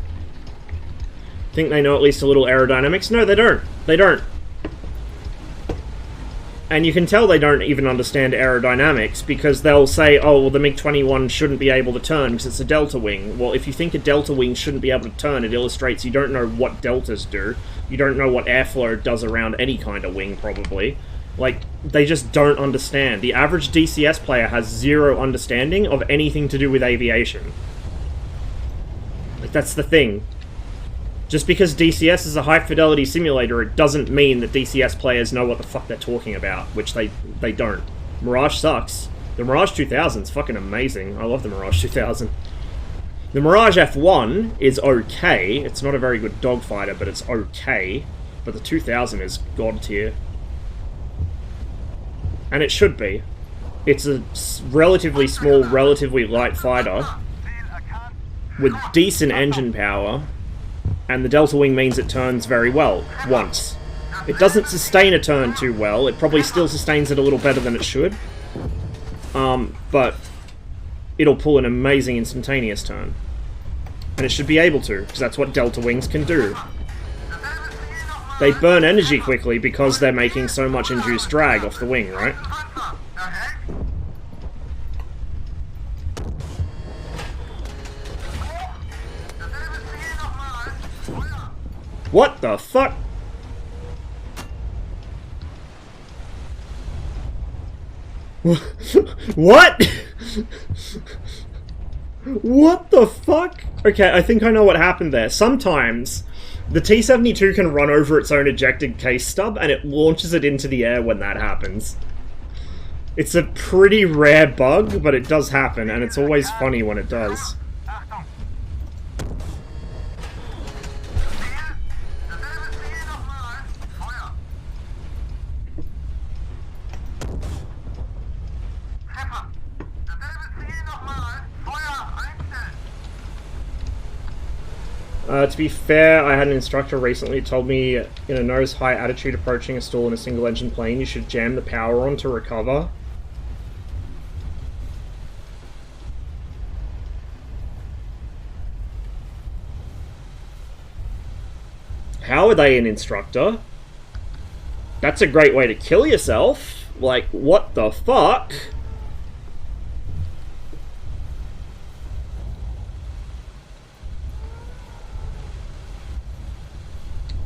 Think they know at least a little aerodynamics? No, they don't. They don't. And you can tell they don't even understand aerodynamics because they'll say, oh, well, the MiG-21 shouldn't be able to turn because it's a delta wing. Well, if you think a delta wing shouldn't be able to turn, it illustrates you don't know what deltas do. You don't know what airflow does around any kind of wing, probably. Like, they just don't understand. The average DCS player has zero understanding of anything to do with aviation. Like, that's the thing. Just because DCS is a high-fidelity simulator, it doesn't mean that DCS players know what the fuck they're talking about, which they don't. Mirage sucks. The Mirage 2000's fucking amazing. I love the Mirage 2000. The Mirage F1 is okay. It's not a very good dogfighter, but it's okay. But the 2000 is god tier. And it should be. It's a relatively small, relatively light fighter with decent engine power. And the delta wing means it turns very well, once. It doesn't sustain a turn too well, it probably still sustains it a little better than it should. But it'll pull an amazing instantaneous turn. And it should be able to, because that's what delta wings can do. They burn energy quickly because they're making so much induced drag off the wing, right? What the fuck? What? What the fuck? Okay, I think I know what happened there. Sometimes the T-72 can run over its own ejected case stub and it launches it into the air when that happens. It's a pretty rare bug, but it does happen, and it's always funny when it does. To be fair, I had an instructor recently who told me in a nose-high attitude approaching a stall in a single-engine plane, you should jam the power on to recover. How are they an instructor? That's a great way to kill yourself. Like, what the fuck?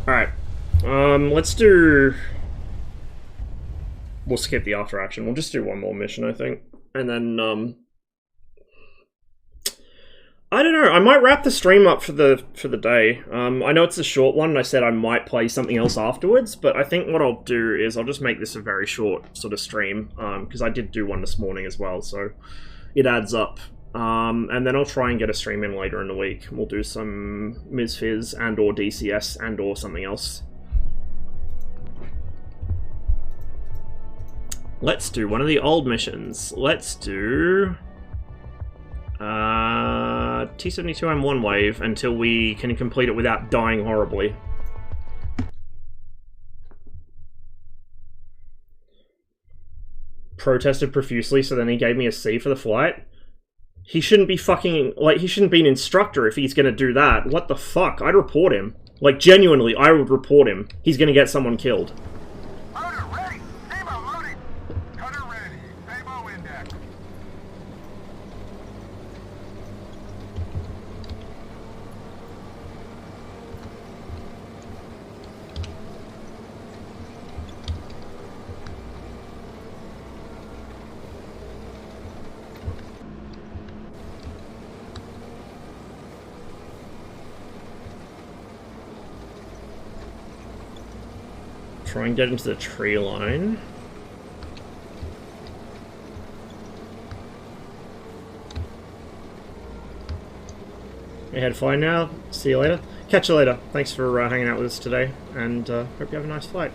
Alright, let's do... We'll skip the after action. We'll just do one more mission, I think. And then, I don't know, I might wrap the stream up for the day. I know it's a short one, and I said I might play something else afterwards, but I think what I'll do is I'll just make this a very short sort of stream, because I did do one this morning as well, so it adds up. And then I'll try and get a stream in later in the week. We'll do some Ms. and or DCS and or something else. Let's do one of the old missions. Let's do T-72M1 wave until we can complete it without dying horribly. Protested profusely, so then he gave me a C for the flight. He shouldn't be fucking, like, he shouldn't be an instructor if he's gonna do that. What the fuck? I'd report him. Like, genuinely, I would report him. He's gonna get someone killed. Motor ready! Sabo loaded! Cutter ready! Sabo index! Try and get into the tree line. You head flying now. See you later. Catch you later. Thanks for hanging out with us today, and hope you have a nice flight.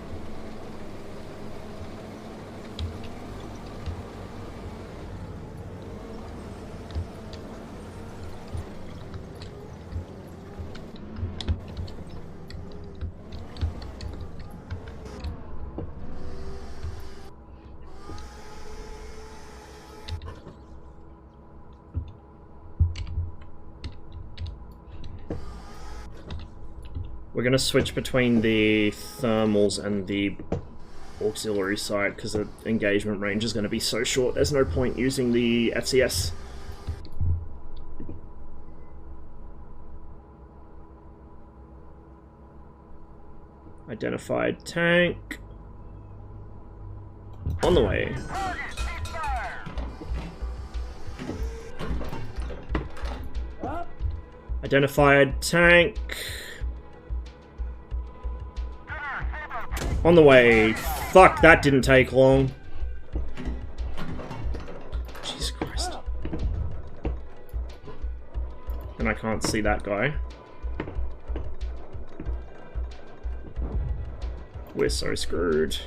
We're gonna switch between the thermals and the auxiliary site because the engagement range is going to be so short. There's no point using the FCS. Identified tank. On the way. Identified tank. On the way. Fuck, that didn't take long. Jesus Christ. And I can't see that guy. We're so screwed.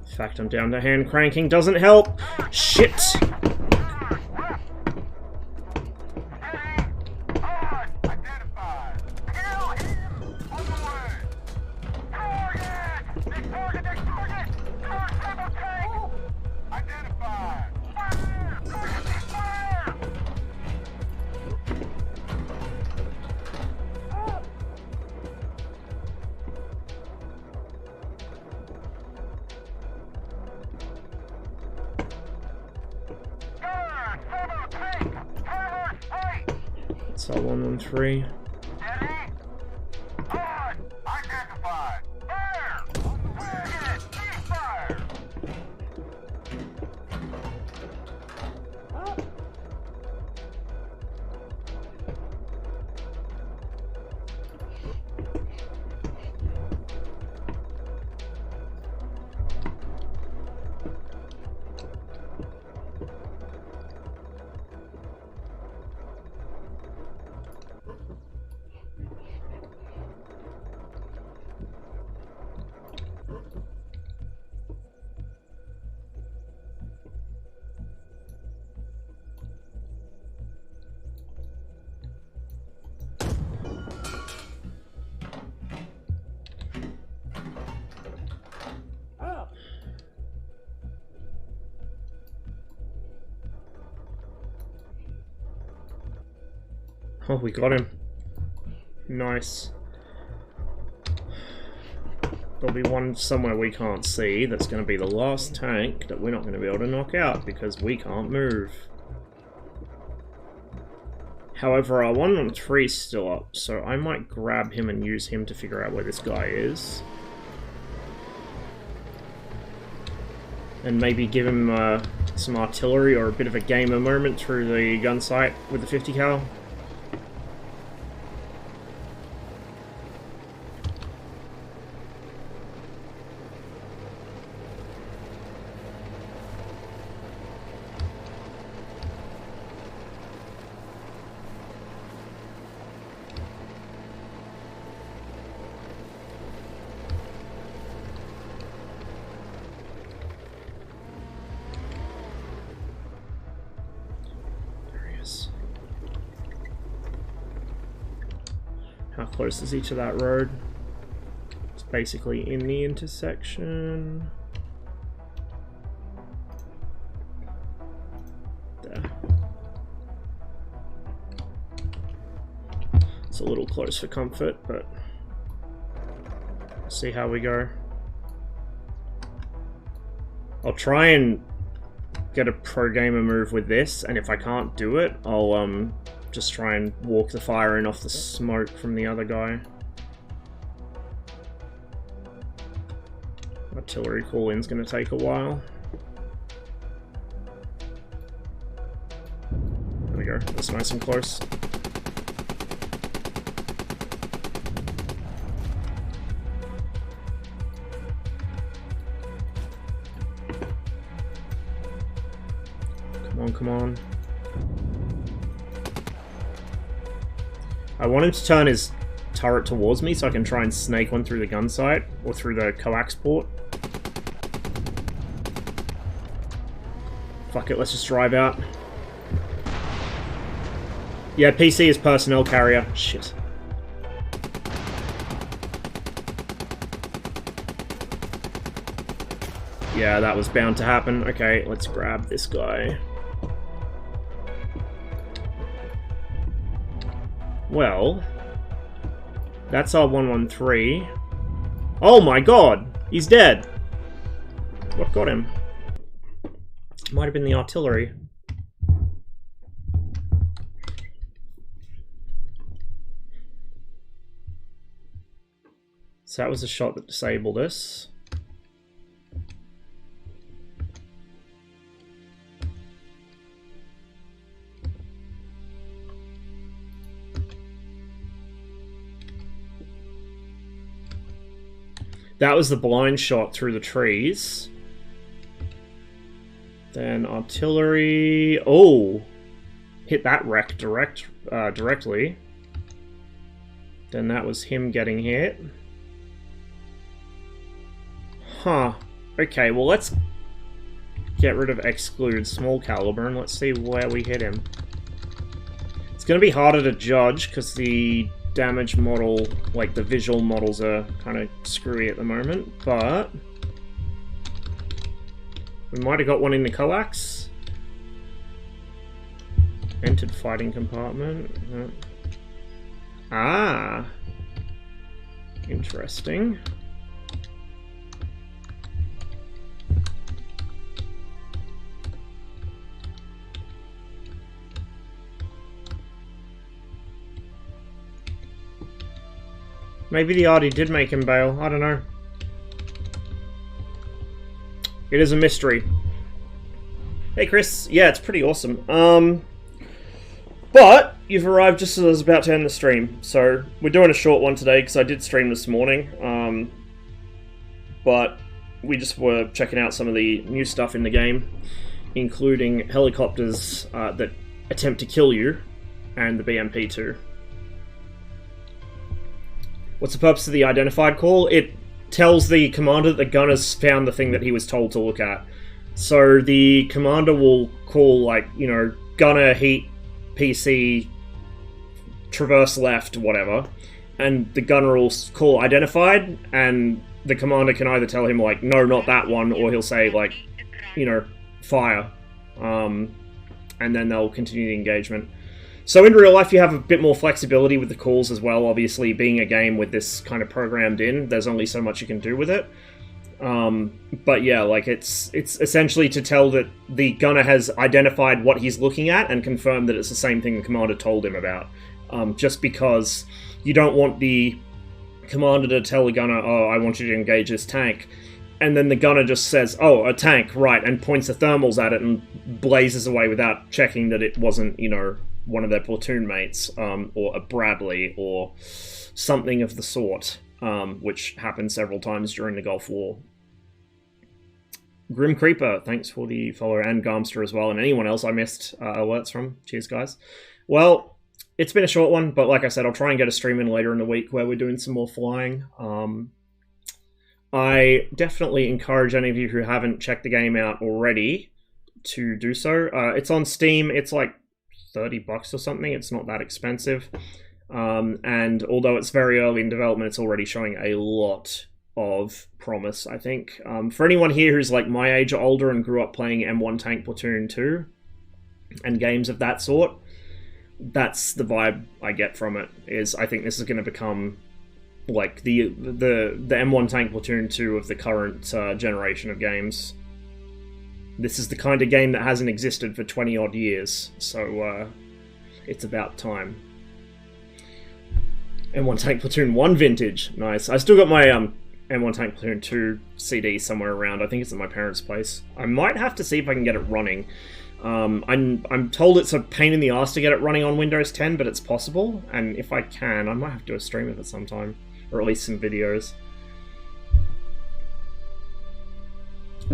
In fact, I'm down to hand cranking, doesn't help. Shit! So 113. Oh, we got him. Nice. There'll be one somewhere we can't see that's going to be the last tank that we're not going to be able to knock out because we can't move. However, our 113 is still up, so I might grab him and use him to figure out where this guy is. And maybe give him some artillery or a bit of a gamer moment through the gun sight with the 50 cal. How close is he to that road? It's basically in the intersection. There. It's a little close for comfort, but see how we go. I'll try and get a pro gamer move with this, and if I can't do it, I'll just try and walk the fire in off the smoke from the other guy. Artillery call-in's gonna take a while. There we go, that's nice and close. Come on, come on. I want him to turn his turret towards me so I can try and snake one through the gun sight or through the coax port. Fuck it, let's just drive out. Yeah, PC is personnel carrier. Shit. Yeah, that was bound to happen. Okay, let's grab this guy. Well, that's our 113. Oh my god! He's dead! What got him? Might have been the artillery. So that was the shot that disabled us. That was the blind shot through the trees. Then artillery... Oh! Hit that wreck directly. Then that was him getting hit. Huh. Okay, well let's get rid of exclude small caliber and let's see where we hit him. It's going to be harder to judge because the damage model, like the visual models, are kind of screwy at the moment, but we might have got one in the coax. Entered fighting compartment. Ah, interesting. Maybe the arty did make him bail, I don't know. It is a mystery. Hey Chris, yeah, it's pretty awesome. But you've arrived just as I was about to end the stream, so we're doing a short one today because I did stream this morning. But we just were checking out some of the new stuff in the game, including helicopters that attempt to kill you, and the BMP-2. What's the purpose of the identified call? It tells the commander that the gunner's found the thing that he was told to look at. So the commander will call, like, you know, gunner, heat, PC, traverse left, whatever, and the gunner will call identified, and the commander can either tell him, like, no, not that one, or he'll say, like, you know, fire, and then they'll continue the engagement. So in real life, you have a bit more flexibility with the calls as well. Obviously, being a game with this kind of programmed in, there's only so much you can do with it. But yeah, like it's essentially to tell that the gunner has identified what he's looking at and confirmed that it's the same thing the commander told him about. Just because you don't want the commander to tell the gunner, oh, I want you to engage this tank. And then the gunner just says, oh, a tank, right, and points the thermals at it and blazes away without checking that it wasn't, you know, one of their platoon mates, or a Bradley, or something of the sort, which happened several times during the Gulf War. Grim Creeper, thanks for the follow, and Garmster as well, and anyone else I missed alerts from. Cheers, guys. Well, it's been a short one, but like I said, I'll try and get a stream in later in the week where we're doing some more flying. I definitely encourage any of you who haven't checked the game out already to do so. It's on Steam. It's like $30 or something. It's not that expensive, and although it's very early in development, it's already showing a lot of promise, I think. For anyone here who's like my age or older and grew up playing M1 Tank Platoon 2 and games of that sort, that's the vibe I get from it. Is I think this is going to become like the M1 Tank Platoon 2 of the current generation of games. This is the kind of game that hasn't existed for 20 odd years, so it's about time. M1 Tank Platoon 1 vintage, nice. I still got my M1 Tank Platoon 2 CD somewhere around. I think it's at my parents' place. I might have to see if I can get it running. I'm told it's a pain in the ass to get it running on Windows 10, but it's possible, and if I can, I might have to do a stream of it sometime, or at least some videos.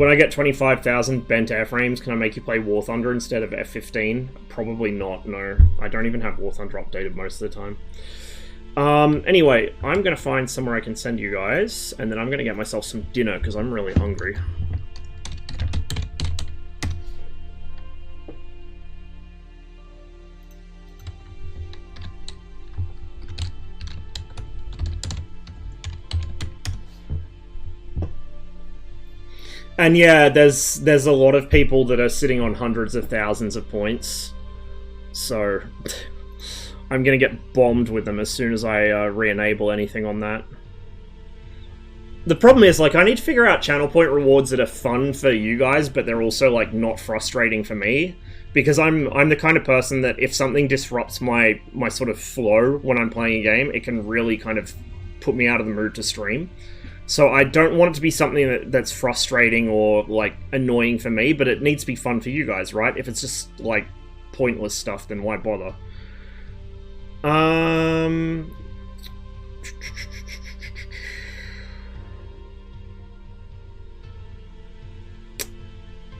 When I get 25,000 bent airframes, can I make you play War Thunder instead of F-15? Probably not, no. I don't even have War Thunder updated most of the time. Anyway, I'm going to find somewhere I can send you guys, and then I'm going to get myself some dinner, because I'm really hungry. And yeah, there's a lot of people that are sitting on hundreds of thousands of points, so I'm gonna get bombed with them as soon as I re-enable anything on that. The problem is, like, I need to figure out channel point rewards that are fun for you guys, but they're also, like, not frustrating for me, because I'm the kind of person that if something disrupts my sort of flow when I'm playing a game, it can really kind of put me out of the mood to stream. So I don't want it to be something that's frustrating or, like, annoying for me, but it needs to be fun for you guys, right? If it's just, like, pointless stuff, then why bother? Not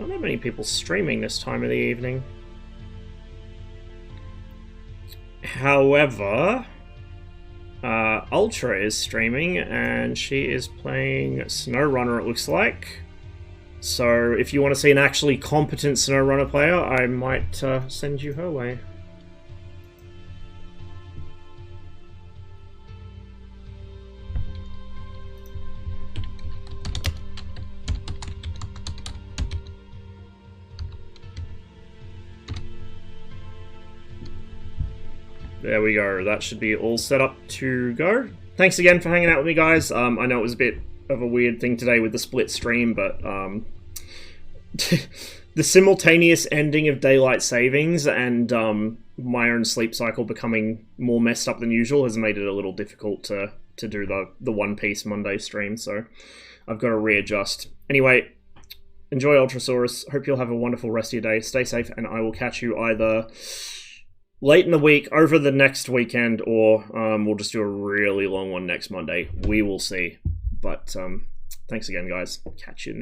that many people streaming this time of the evening. However... Ultra is streaming, and she is playing SnowRunner, it looks like. So, if you want to see an actually competent SnowRunner player, I might send you her way. There we go, that should be all set up to go. Thanks again for hanging out with me, guys. I know it was a bit of a weird thing today with the split stream, but the simultaneous ending of daylight savings and my own sleep cycle becoming more messed up than usual has made it a little difficult to do the One Piece Monday stream, so I've got to readjust. Anyway, enjoy Ultrasaurus. Hope you'll have a wonderful rest of your day. Stay safe, and I will catch you either late in the week, over the next weekend, or we'll just do a really long one next Monday. We will see. But thanks again, guys. Catch you.